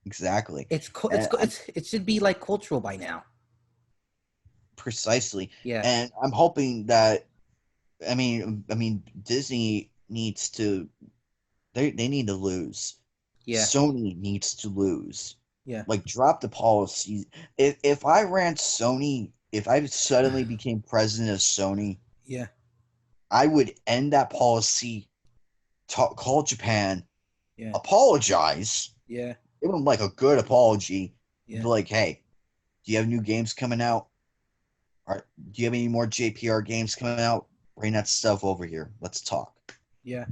Exactly. It should be like cultural by now. Precisely. Yeah. And I'm hoping that I mean Disney needs to they need to lose. Yeah. Sony needs to lose. Yeah. Like drop the policy. If I ran Sony, if I suddenly became president of Sony, Yeah. I would end that policy, call Japan, Yeah. apologize, Yeah. give them like a good apology, Yeah. be like, hey, do you have new games coming out? Or do you have any more JPR games coming out? Bring that stuff over here. Let's talk. Yeah.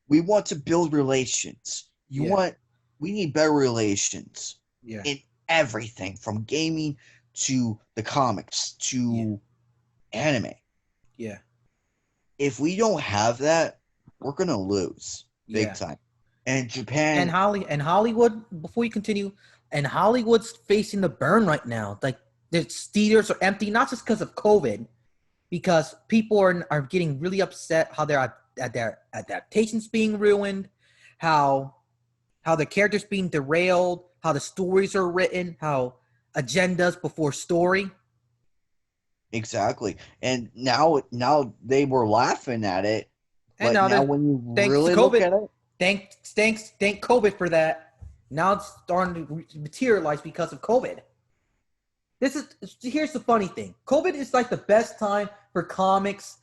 We want to build relations. Yeah. We need better relations Yeah. in everything from gaming to the comics to anime. Yeah. If we don't have that, we're gonna lose big time. And Japan and Hollywood. Before you continue, and Hollywood's facing the burn right now. Like the theaters are empty, not just because of COVID, because people are getting really upset how their adaptations being ruined, how the characters being derailed, how the stories are written, how agendas before story. exactly. And now they were laughing at it, And but now now when you thanks really to look COVID, at it, thank COVID for that. Now it's starting to materialize because of COVID. Here's the funny thing. COVID is like the best time for comics,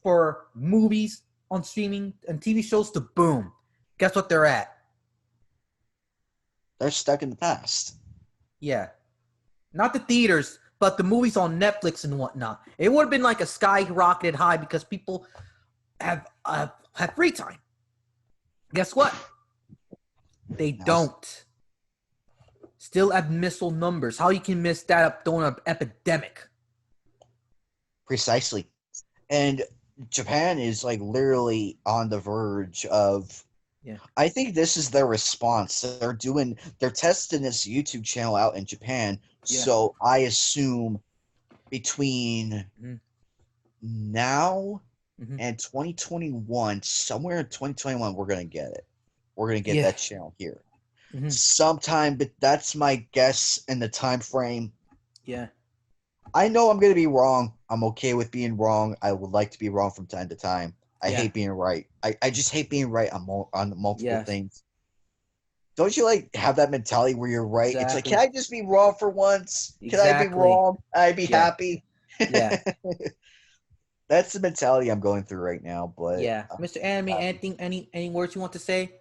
for movies on streaming and TV shows to boom. Guess what they're at? they're stuck in the past. Yeah. Not the theaters, but the movies on Netflix and whatnot. It would have been like a skyrocketed high because people have free time. Guess what? They don't. Still have missile numbers. How you can miss that up during an epidemic? Precisely. And Japan is like literally on the verge of I think this is their response. They're testing this YouTube channel out in Japan. Yeah. So I assume between now and 2021, somewhere in 2021, we're gonna get it. We're gonna get that channel here. Sometime, but that's my guess in the time frame. Yeah. I know I'm gonna be wrong. I'm okay with being wrong. I would like to be wrong from time to time. I hate being right. I just hate being right on multiple things. Don't you like have that mentality where you're right? Exactly. It's like, can I just be wrong for once? Can I be wrong? I'd be happy. Yeah. That's the mentality I'm going through right now. But Mr. Anime, any words you want to say?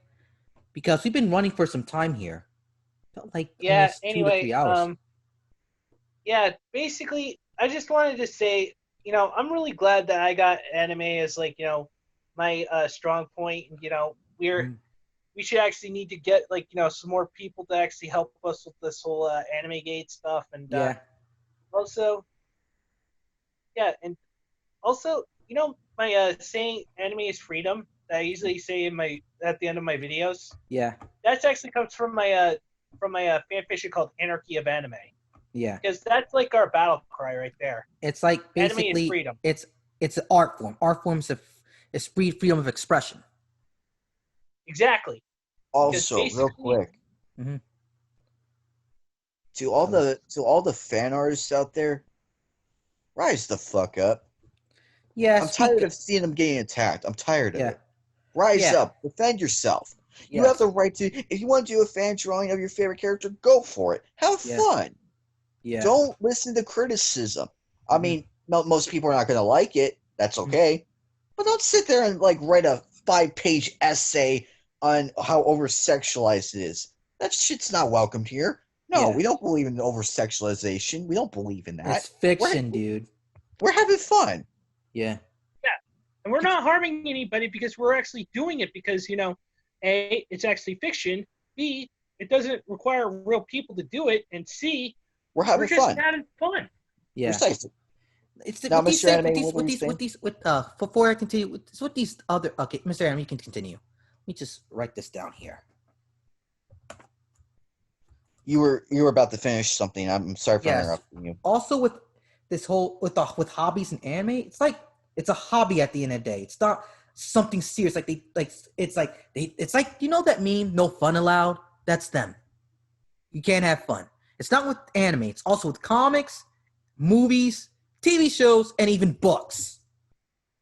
Because we've been running for some time here. Felt like almost 2 to 3 hours. Basically, I just wanted to say, I'm really glad that I got anime as like, my strong point, and we should actually need to get like, some more people to actually help us with this whole anime gate stuff, and also, and also, my saying anime is freedom that I usually say at the end of my videos. Yeah. That actually comes from my fan fiction called Anarchy of Anime. Yeah. Because that's like our battle cry right there. It's like basically anime is freedom. It's an art form. Art forms is freedom of expression. Exactly. Also, real quick. To all the fan artists out there, rise the fuck up. Yeah. I'm tired of seeing them getting attacked. I'm tired of it. Rise up. Defend yourself. You have the right to. If you want to do a fan drawing of your favorite character, go for it. Have fun. Yeah. Don't listen to criticism. I mean, most people are not going to like it. That's okay. But don't sit there and like write a 5-page essay on how over-sexualized it is. That shit's not welcomed here. No, we don't believe in over-sexualization. We don't believe in that. It's fiction, dude. We're having fun. Yeah. Yeah. And we're not harming anybody because we're actually doing it because, A, it's actually fiction. B, it doesn't require real people to do it. And C, we're just having fun. Yeah. Precisely. It's now, Mr. Anime, before I continue with these other. Okay, Mr. Anime, you can continue. Let me just write this down here. You were about to finish something. I'm sorry for interrupting you. Also, with this whole with hobbies and anime, it's like it's a hobby at the end of the day. It's not something serious. Like it's like you know that meme, no fun allowed. That's them. You can't have fun. It's not with anime. It's also with comics, movies, TV shows, and even books.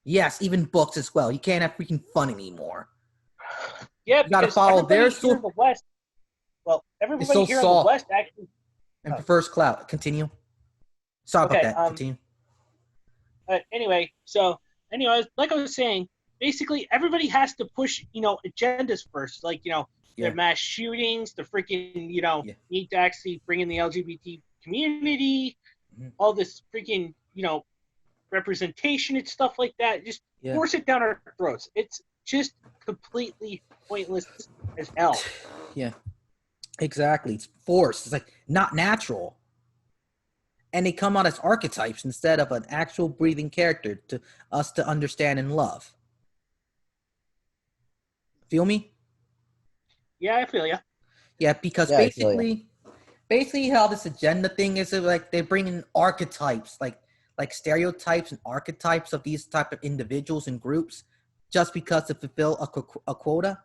Yes, even books as well. You can't have freaking fun anymore. Yeah, You gotta because follow their everybody here in the West. Well, everybody so here in the soft. West actually. And prefers cloud. Continue. Sorry about that. Continue. Anyway, like I was saying, basically everybody has to push, agendas first. Like, their mass shootings, the freaking, need to actually bring in the LGBT community, all this freaking, representation and stuff like that. Just force it down our throats. It's just completely pointless as hell. Yeah. Exactly. It's forced. It's like not natural. And they come out as archetypes instead of an actual breathing character to us to understand and love. Feel me? Yeah, I feel ya. Yeah, because basically how this agenda thing is like they bring in archetypes, like stereotypes and archetypes of these type of individuals and groups just because to fulfill a quota.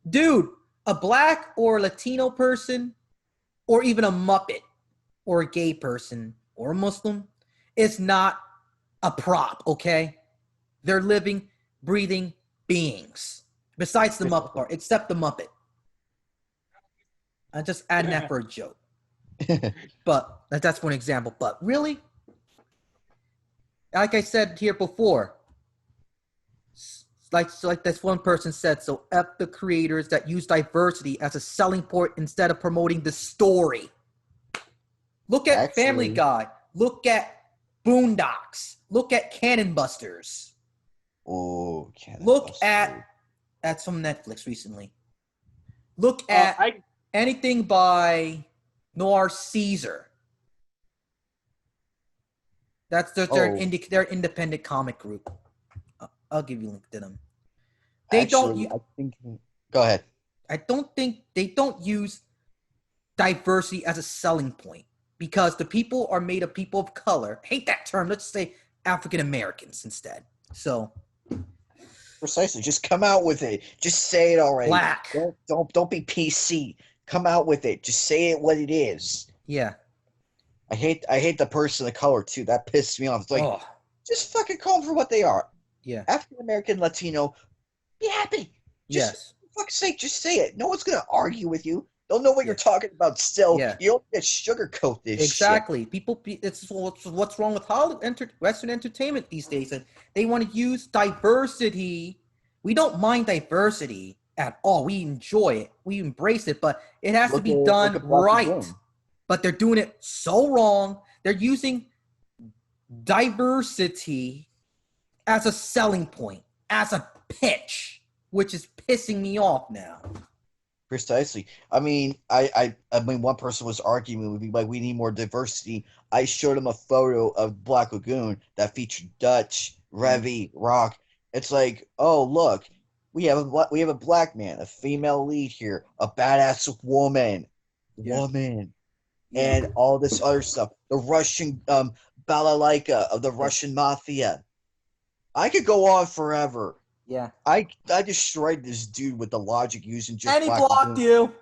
Dude, a black or Latino person or even a Muppet or a gay person or a Muslim is not a prop, okay? They're living, breathing beings. Besides the Muppet part, except the Muppet. I'm just adding that for a joke. But that's one example. But really, like I said here before, like this one person said, so F the creators that use diversity as a selling point instead of promoting the story. Look at Family Guy. Look at Boondocks. Look at Cannon Busters. Oh, look at that's from Netflix recently. Look at anything by Noir Caesar. That's their independent comic group. I'll give you a link to them. Go ahead. I don't think they don't use diversity as a selling point because the people are made of people of color. I hate that term. Let's say African Americans instead. So precisely, just come out with it. Just say it already. Black. Don't be PC. Come out with it. Just say it what it is. Yeah. I hate the person of color too. That pissed me off. It's like, just fucking call them for what they are. Yeah. African American, Latino, be happy. Yes. For fuck's sake, just say it. No one's gonna argue with you. They'll know what you're talking about still. Yeah. You don't get sugarcoat this exactly. shit. People, it's what's wrong with Hollywood, Western entertainment these days. And they want to use diversity. We don't mind diversity at all. We enjoy it. We embrace it, but it has to be done right. But they're doing it so wrong. They're using diversity as a selling point, as a pitch, which is pissing me off now. Precisely. I mean, I mean, one person was arguing with me like, we need more diversity. I showed him a photo of Black Lagoon that featured Dutch, Revy, Rock. It's like, oh look, we have a black man, a female lead here, a badass woman, and all this other stuff. The Russian balalaika of the Russian mafia. I could go on forever. Yeah. I destroyed this dude with the logic using just. And he blocked you.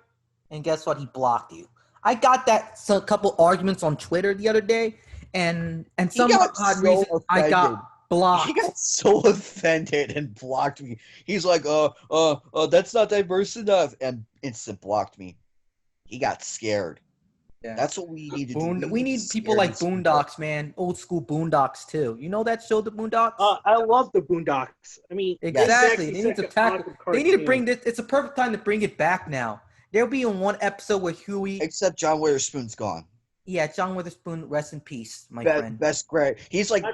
And guess what? He blocked you. I got that a couple arguments on Twitter the other day, and some odd reason I got blocked. He got so offended and blocked me. He's like, that's not diverse enough, and instant blocked me. He got scared. Yeah. That's what we need to do. We need people like Boondocks, man. Old school Boondocks too. You know that show, the Boondocks? I love the Boondocks. I mean, exactly. They need to tackle. They need to bring this. It's a perfect time to bring it back now. There'll be in one episode where Huey, except John Witherspoon's gone. Yeah, John Witherspoon, rest in peace, my friend. Best grand. He's like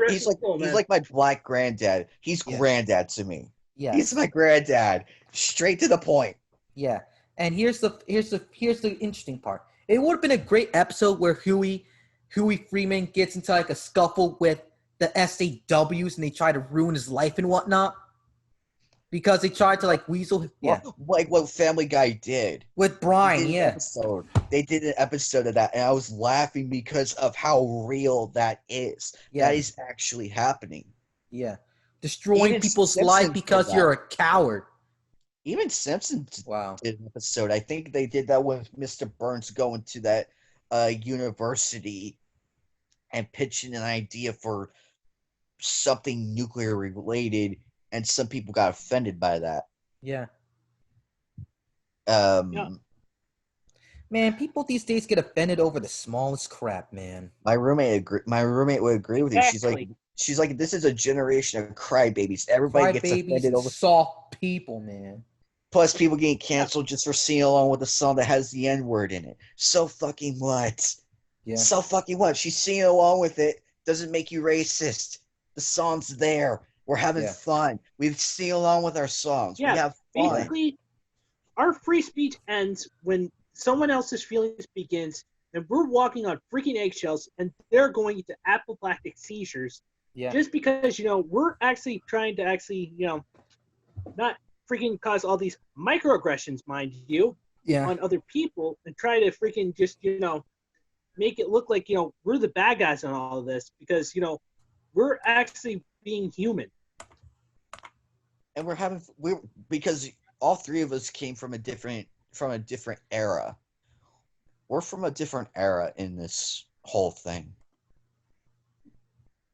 my black granddad. He's granddad to me. Yeah, he's my granddad. Straight to the point. Yeah, and here's the interesting part. It would have been a great episode where Huey Freeman gets into like a scuffle with the SAWs and they try to ruin his life and whatnot. Because they tried to like weasel like what Family Guy did. With Brian, They did an episode of that and I was laughing because of how real that is. Yeah. That is actually happening. Yeah. destroying Even people's Simpsons life did because that. you're a coward. Even Simpsons Wow. did an episode. I think they did that with Mr. Burns going to that university and pitching an idea for something nuclear related, and some people got offended by that. Yeah. Yeah. Man, people these days get offended over the smallest crap, man. My roommate would agree with you. Exactly. She's like, this is a generation of crybabies. Everybody gets Crybabies offended and over. soft people, man. Plus, people getting canceled just for singing along with a song that has the N word in it. So fucking what? Yeah. So fucking what? She's singing along with it. Doesn't make you racist. The song's there. We're having Yeah. fun. We sing along with our songs. Yeah, We have fun. basically, our free speech ends when someone else's feelings begins, and we're walking on freaking eggshells, and they're going into apoplectic seizures Yeah. just because we're actually trying to not freaking cause all these microaggressions, mind you, Yeah. on other people, and try to freaking just make it look like we're the bad guys on all of this because we're actually being human. And we're because all three of us came from a different era. We're from a different era in this whole thing.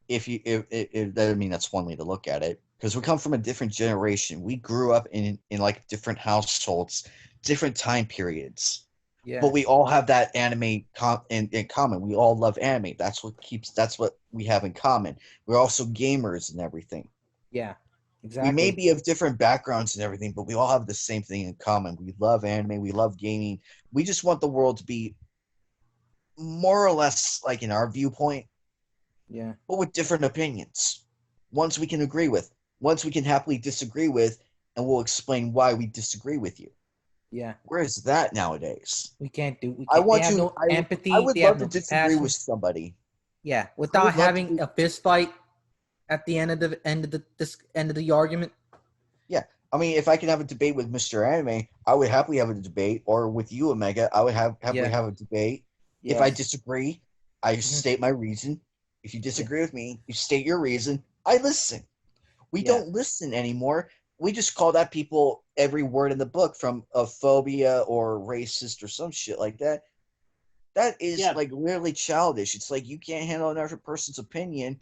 If I mean, that's one way to look at it, because we come from a different generation. We grew up in like different households, different time periods. Yeah. But we all have that anime in common. We all love anime. That's what we have in common. We're also gamers and everything. Yeah. Exactly. We may be of different backgrounds and everything, but we all have the same thing in common. We love anime. We love gaming. We just want the world to be more or less like in our viewpoint, Yeah. but with different opinions. Ones we can agree with, ones we can happily disagree with, and we'll explain why we disagree with you. Yeah. Where is that nowadays? We can't do. We I can't, want they have to. no empathy. I would they love have to no disagree compassion. with somebody. Yeah, I without would love to having be- a fist fight at the end of the argument. Yeah, I mean, if I can have a debate with Mr. Anime, I would happily have a debate, or with you, Omega, I would happily Yeah. have a debate. Yes. If I disagree, I Mhm. state my reason. If you disagree with me, you state your reason. I listen. We don't listen anymore. We just call that people every word in the book, from a phobia or racist or some shit like that. That is like really childish. It's like, you can't handle another person's opinion.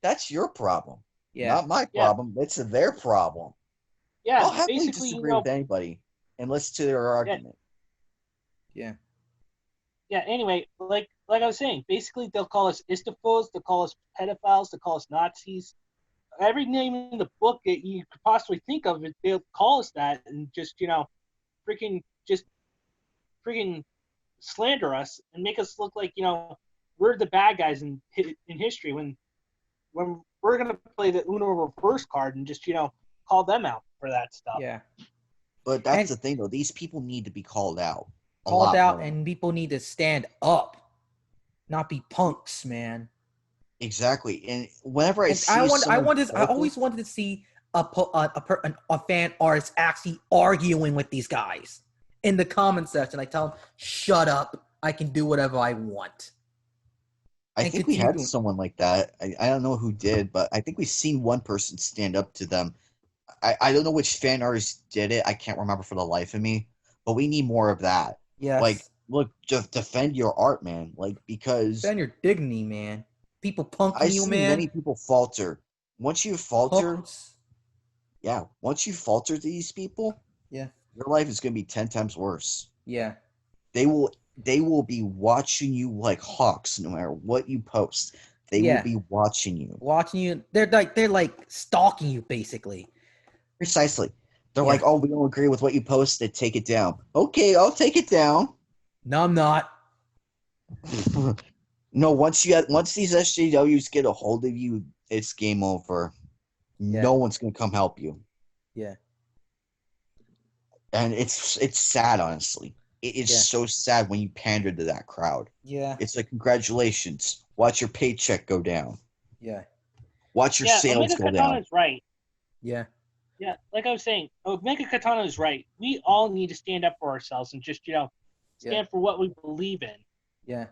That's your problem, not my problem. It's their problem. Yeah, I'll happily basically, disagree with anybody and listen to their argument. Yeah. Yeah. Anyway, like I was saying, basically they'll call us istophils, they'll call us pedophiles, they'll call us Nazis. Every name in the book that you could possibly think of, they'll call us that, and just freaking slander us and make us look like we're the bad guys in history when we're gonna play the Uno reverse card and just call them out for that stuff. Yeah. But that's the thing, though. These people need to be called out. Called out, and people need to stand up, not be punks, man. Exactly. And whenever I see I always wanted to see a fan artist actually arguing with these guys in the comment section. I tell them, "Shut up! I can do whatever I want." I think we had someone like that. I don't know who did, but I think we've seen one person stand up to them. I don't know which fan artist did it. I can't remember for the life of me. But we need more of that. Yes. Like, look, just defend your art, man. Like, because defend your dignity, man. People punking you, man. Many people falter. Once you falter, once you falter to these people, your life is gonna be 10 times worse. Yeah. They will be watching you like hawks, no matter what you post. They will be watching you. Watching you. They're like stalking you, basically. Precisely. They're like, "Oh, we don't agree with what you posted. Take it down." Okay, I'll take it down. No, I'm not. No, once these SJWs get a hold of you, it's game over. Yeah. No one's gonna come help you. Yeah. And it's sad, honestly. It is so sad when you pander to that crowd. Yeah. It's like, congratulations. Watch your paycheck go down. Yeah. Watch your sales go down. Katana is right. Yeah. Yeah, like I was saying, Omega Katana is right. We all need to stand up for ourselves and just, stand for what we believe in. Yeah.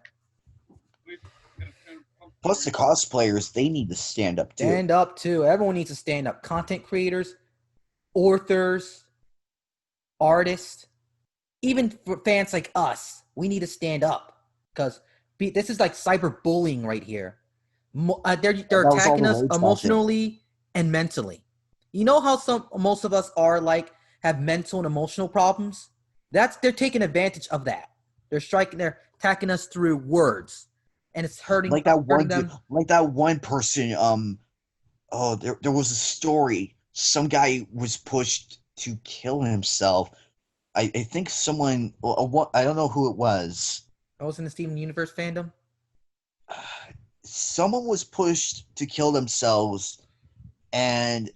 Plus, the cosplayers, they need to stand up too. Stand up too. Everyone needs to stand up. Content creators, authors, artists, even for fans like us, we need to stand up because this is like cyberbullying right here. They're That was all attacking the us rage about it. emotionally and mentally. You know how most of us are like have mental and emotional problems? They're taking advantage of that. They're attacking us through words, and it's hurting Like that one them. like that one person. Oh, there was a story. Some guy was pushed to kill himself. I think someone. I don't know who it was. I was in the Steven Universe fandom. Someone was pushed to kill themselves, and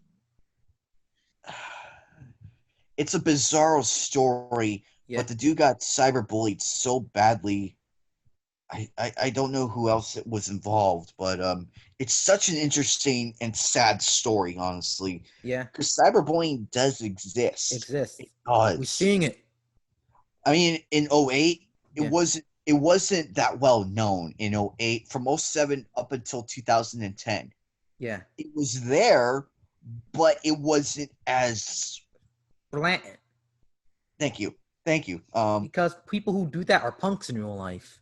it's a bizarre story. Yeah. But the dude got cyberbullied so badly. I don't know who else was involved, but it's such an interesting and sad story, honestly. Yeah. Because cyberbullying does exist. Exists. It does. We're seeing it. I mean, in 08, Yeah. it wasn't that well known in 08, from 07 up until 2010. Yeah. It was there, but it wasn't as Blatant. Thank you. Because people who do that are punks in real life.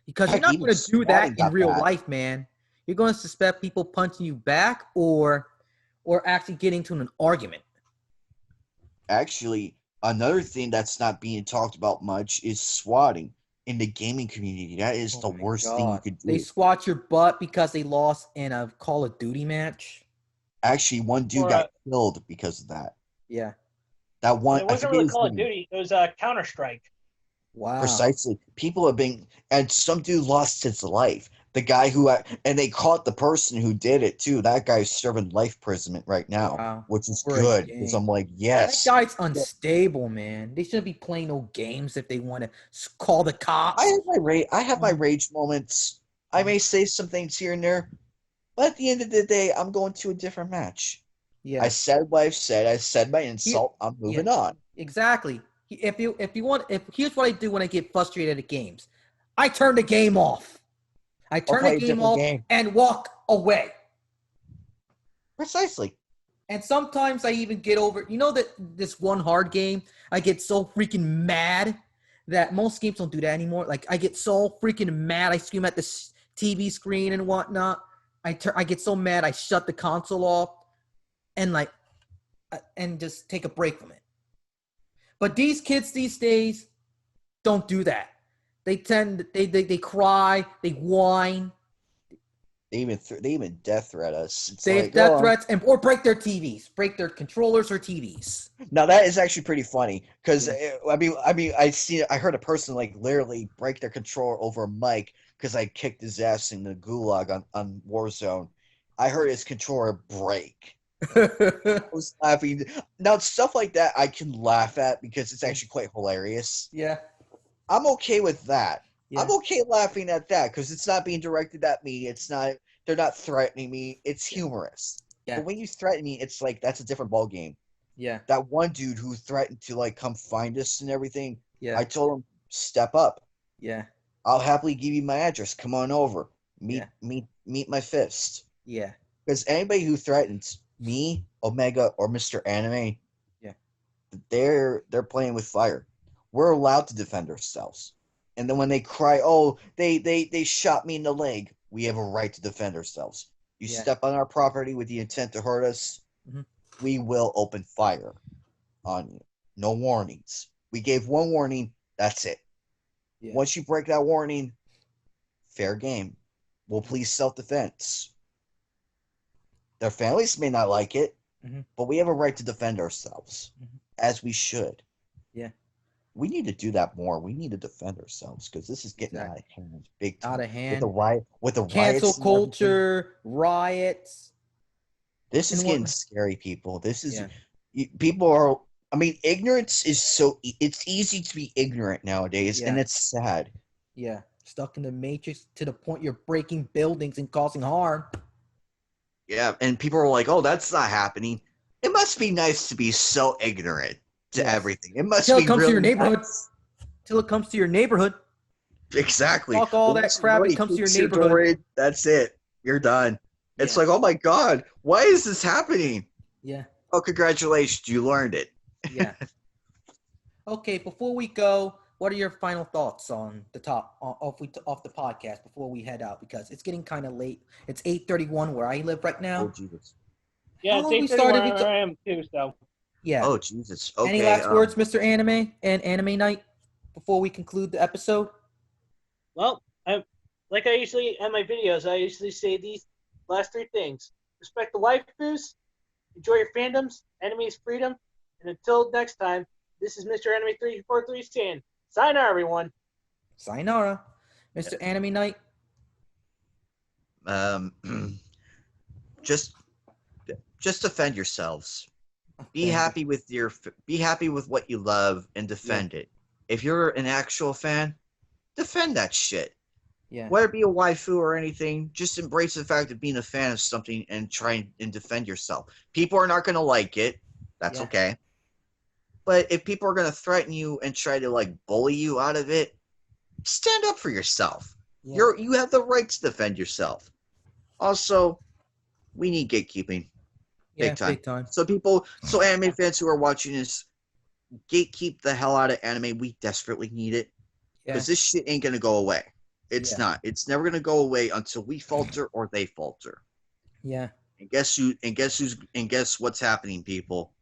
Because you're Heck, not even going to do that swatting got in real that. life, man. You're going to suspect people punching you back or actually getting into an argument. Actually, another thing that's not being talked about much is swatting in the gaming community. That is the Oh my worst thing you God. could do. They swat your butt because they lost in a Call of Duty match. Actually, one dude Or, got killed because of that. Yeah. That one, It I wasn't forget really his Call of name. Duty. It was Counter-Strike. Wow. Precisely. People have been, and some dude lost his life. The guy who, and they caught the person who did it too. That guy's serving life imprisonment right now, Wow. which is For a good because game. I'm like, yes. That guy's unstable, man. They shouldn't be playing no games if they want to call the cops. I have my rage moments. I may say some things here and there, but at the end of the day, I'm going to a different match. Yeah. I said what I've said. I said my insult. I'm moving on. Exactly. If here's what I do when I get frustrated at games, I turn the game off. I turn play the a game different off game. and walk away. Precisely. And sometimes I even get over. You know that this one hard game, I get so freaking mad that most games don't do that anymore. Like I get so freaking mad, I scream at the TV screen and whatnot. I get so mad, I shut the console off and and just take a break from it. But these kids these days don't do that. They they cry, they whine. They even death threat us. It's They have like, death threats or break their TVs, break their controllers or TVs. Now that is actually pretty funny because Yeah. I heard a person like literally break their controller over a mic because I kicked his ass in the gulag on Warzone. I heard his controller break. I was laughing. Now stuff like that I can laugh at because it's actually quite hilarious. Yeah. I'm okay with that. Yeah. I'm okay laughing at that because it's not being directed at me. They're not threatening me. It's humorous. Yeah. But when you threaten me, it's like that's a different ball game. Yeah. That one dude who threatened to like come find us and everything. Yeah. I told him, step up. Yeah. I'll happily give you my address. Come on over. Meet my fist. Yeah. Because anybody who threatens me, Omega, or Misteranime, yeah, they're playing with fire. We're allowed to defend ourselves. And then when they cry, oh, they shot me in the leg, we have a right to defend ourselves. You step on our property with the intent to hurt us, we will open fire on you. No warnings. We gave one warning, that's it. Yeah. Once you break that warning, fair game. We'll please self-defense. Their families may not like it, but we have a right to defend ourselves, as we should. Yeah. We need to do that more. We need to defend ourselves because this is getting out of hand, big time. Out of hand. With the cancel riots, culture, riots. This is getting scary, people. This is people are. I mean, ignorance is so. It's easy to be ignorant nowadays, and it's sad. Yeah, stuck in the matrix to the point you're breaking buildings and causing harm. Yeah, and people are like, "Oh, that's not happening." It must be nice to be so ignorant to everything. It must be comes really to your neighborhood. nice. Till it comes to your neighborhood. Exactly. Talk all that crap. It comes to your neighborhood. That's it. You're done. It's Yeah. like, oh my God, why is this happening? Yeah. Oh, congratulations, you learned it. Yeah. Okay, before we go, what are your final thoughts on the off the podcast before we head out? Because it's getting kind of late. It's 8:31 where I live right Oh now. Jesus. Yeah, How it's long we 8:31 started? where I am too. So Yeah. Oh Jesus. Any Okay. last words, Mr. Anime and Anime Night, before we conclude the episode? well, I like I usually on my videos. I usually say these last three things: respect the waifus, enjoy your fandoms, enemies freedom, and until next time, this is Mr. Anime 343 saying, sayonara, everyone. Sayonara, Mr. Anime Night. Um, just defend yourselves. Be Thank you. be happy with what you love and defend it. If you're an actual fan, defend that shit. Yeah. Whether it be a waifu or anything, just embrace the fact of being a fan of something and try and defend yourself. People are not going to like it. That's Yeah. okay. But if people are going to threaten you and try to like bully you out of it, stand up for yourself. Yeah. You have the right to defend yourself. Also, we need gatekeeping. Yeah, Big time. So anime fans who are watching this, gatekeep the hell out of anime. We desperately need it. Yeah. Because this shit ain't going to go away. It's Yeah. not. It's never going to go away until we falter or they falter. Yeah. And guess what's happening, people?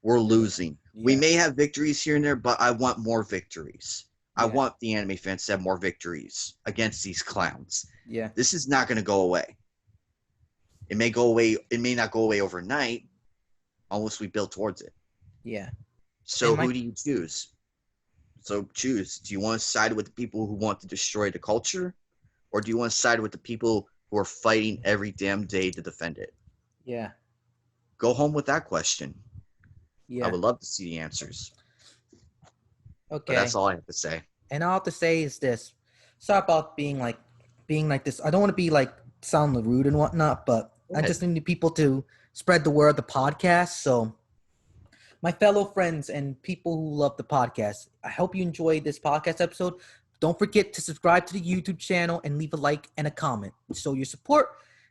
We're losing. Yeah. We may have victories here and there, but I want more victories. I Yeah. want the anime fans to have more victories against these clowns. Yeah. This is not going to go away. It may go away. It may not go away overnight, unless we build towards it. Yeah. So And who do you choose? So choose. Do you want to side with the people who want to destroy the culture, or do you want to side with the people who are fighting every damn day to defend it? Yeah. Go home with that question. Yeah. I would love to see the answers. Okay. But that's all I have to say. And all I have to say is this. Sorry about being like this. I don't want to be like sound rude and whatnot, but I Go just need people to spread the word of the podcast. So my fellow friends and people who love the podcast, I hope you enjoyed this podcast episode. Don't forget to subscribe to the YouTube channel and leave a like and a comment. Show your support.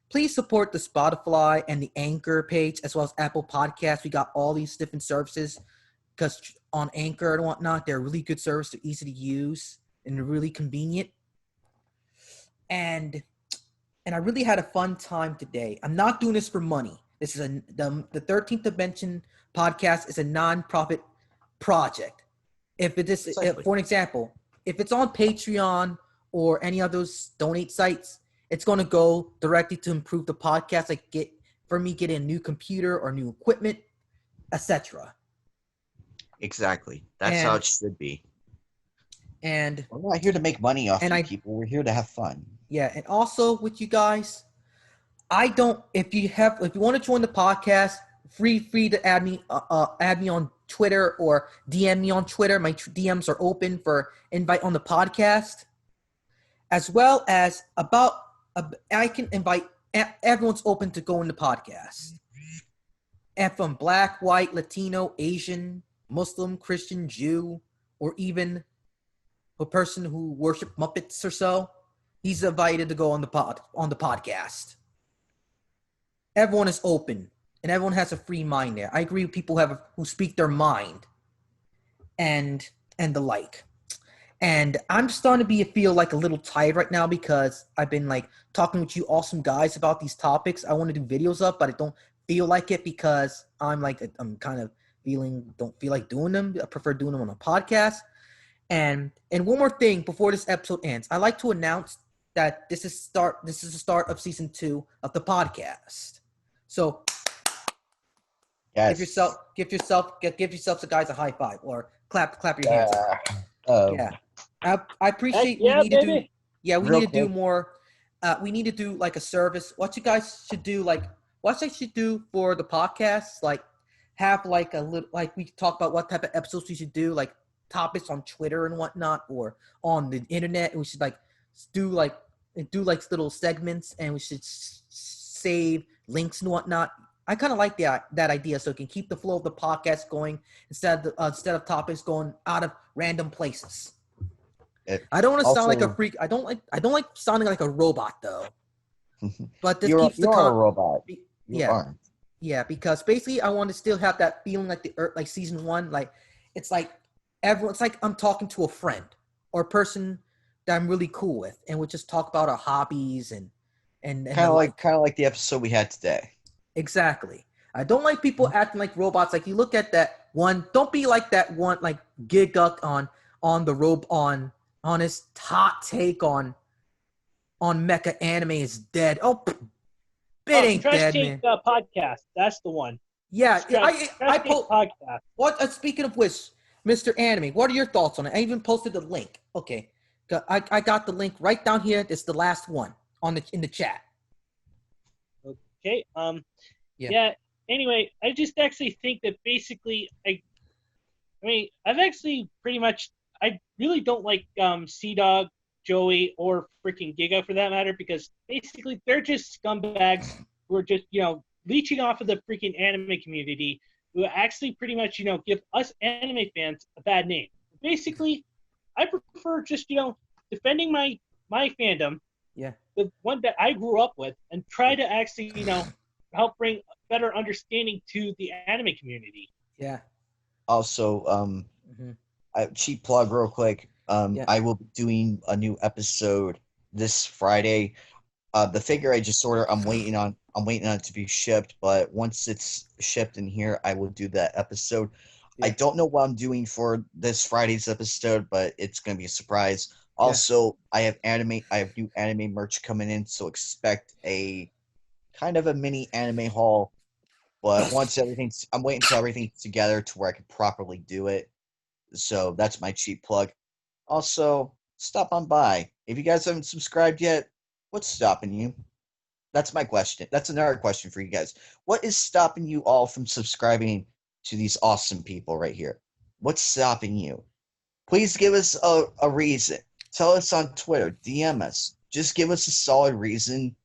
Please support the Spotify and the Anchor page as well as Apple Podcasts. We got all these different services because on Anchor and whatnot, they're a really good service. They're easy to use and they're really convenient. And I really had a fun time today. I'm not doing this for money. This is the 13th Dimension podcast is a non-profit project. For an example, if it's on Patreon or any of those donate sites, it's going to go directly to improve the podcast, like getting a new computer or new equipment, etc. Exactly. That's how it should be. And we're not here to make money off people. We're here to have fun. Yeah, and also with you guys, if you want to join the podcast, free to add me on Twitter or DM me on Twitter. My DMs are open for invite on the podcast, as well as I can invite everyone's open to go in the podcast. And from Black, White, Latino, Asian, Muslim, Christian, Jew, or even a person who worship Muppets or so, he's invited to go on the podcast. Everyone is open, and everyone has a free mind there. I agree with people who speak their mind, and the like. And I'm starting to feel like a little tired right now because I've been like talking with you awesome guys about these topics I want to do videos of, but I don't feel like it because I'm kind of don't feel like doing them. I prefer doing them on a podcast. And one more thing before this episode ends, I like to announce that this is the start of season 2 of the podcast. So yes. give yourself the guys a high five or clap your hands. Yeah. I appreciate we need to do more. We need to do like a service. What you guys should do, what I should do for the podcast, like have like a little, like we talk about what type of episodes we should do, like topics on Twitter and whatnot or on the internet. We should do little segments, and we should save links and whatnot. I kind of like that idea, so it can keep the flow of the podcast going instead of topics going out of random places. I don't want to sound like a freak. I don't like sounding like a robot though. But this You keeps the are a robot. be- You yeah, are. yeah, because basically I want to still have that feeling like the Earth, like season one, like it's like everyone, it's like I'm talking to a friend or a person that I'm really cool with, and we just talk about our hobbies and the life. Kind of like the episode we had today. Exactly. I don't like people acting like robots. Like you look at that one. Don't be like that one. Like Giga on the rope on his hot take on mecha anime is dead. Oh, it ain't Trash dead, Take man. Podcast. That's the one. Yeah, Trash I Take Podcast. what? Speaking of which, Mr. Anime, what are your thoughts on it? I even posted the link. Okay, I got the link right down here. It's the last one in the chat. Okay. Yeah. Anyway, I just actually think that basically, I mean, I've actually pretty much, I really don't like Sea Dog, Joey, or freaking Giga for that matter, because basically they're just scumbags who are just, leeching off of the freaking anime community, who actually pretty much, give us anime fans a bad name. Basically, I prefer just, defending my fandom, Yeah. the one that I grew up with, and try to actually, help bring better understanding to the anime community. Yeah. Also, Mm-hmm. cheap plug real quick. Yeah. I will be doing a new episode this Friday. The figure I just ordered, I'm waiting on it to be shipped, but once it's shipped in here, I will do that episode. Yeah. I don't know what I'm doing for this Friday's episode, but it's gonna be a surprise. Also, I have new anime merch coming in, so expect a kind of a mini anime haul. But I'm waiting until everything's together to where I can properly do it. So that's my cheap plug. Also, stop on by. If you guys haven't subscribed yet, what's stopping you? That's my question. That's another question for you guys. What is stopping you all from subscribing to these awesome people right here? What's stopping you? Please give us a reason. Tell us on Twitter, DM us. Just give us a solid reason,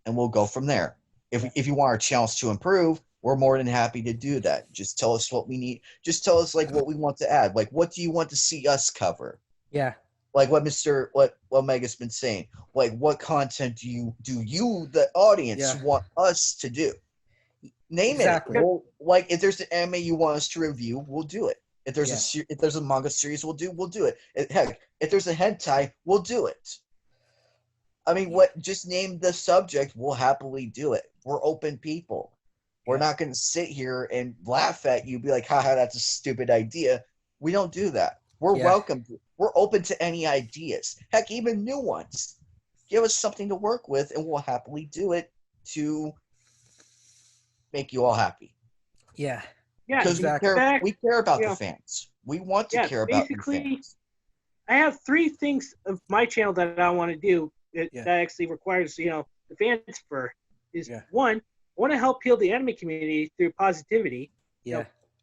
and we'll go from there. If you want our channels to improve, we're more than happy to do that. Just tell us what we need. Just tell us like what we want to add. Like what do you want to see us cover? Yeah. Like what Mega's been saying. Like what content do you the audience want us to do? Name Exactly. it. Like if there's an anime you want us to review, we'll do it. If there's a manga series, we'll do it. Heck, if there's a hentai, we'll do it. I mean, just name the subject, we'll happily do it. We're open people. We're not going to sit here and laugh at you, be like, haha, that's a stupid idea. We don't do that. We're welcome. We're open to any ideas. Heck, even new ones. Give us something to work with, and we'll happily do it to make you all happy. Yeah. Yeah, because we care about the fans. We want to care about the fans. I have 3 things of my channel that I want to do that actually requires the fans for is one, I want to help heal the anime community through positivity.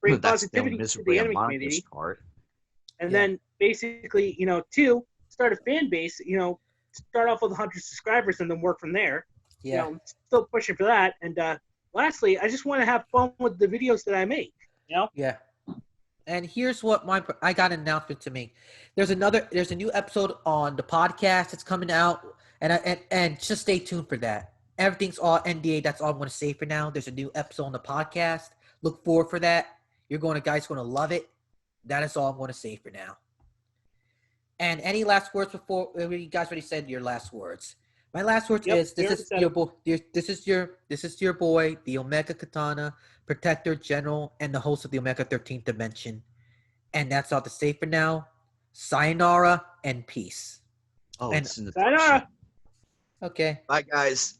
Bring positivity to the anime community. And then basically 2, start a fan base. Start off with 100 subscribers and then work from there. I'm still pushing for that. And lastly, I just want to have fun with the videos that I make. Yeah. And here's what I got an announcement to make. There's a new episode on the podcast that's coming out, and just stay tuned for that. Everything's all NDA. That's all I'm going to say for now. There's a new episode on the podcast. Look forward for that. Guys going to love it. That is all I'm going to say for now. And any last words before you guys already said your last words? My last words is this is your boy, the Omega Katana Protector General and the host of the Omega 13th Dimension. And that's all to say for now. Sayonara and peace. Oh, Sayonara. Okay. Bye, guys.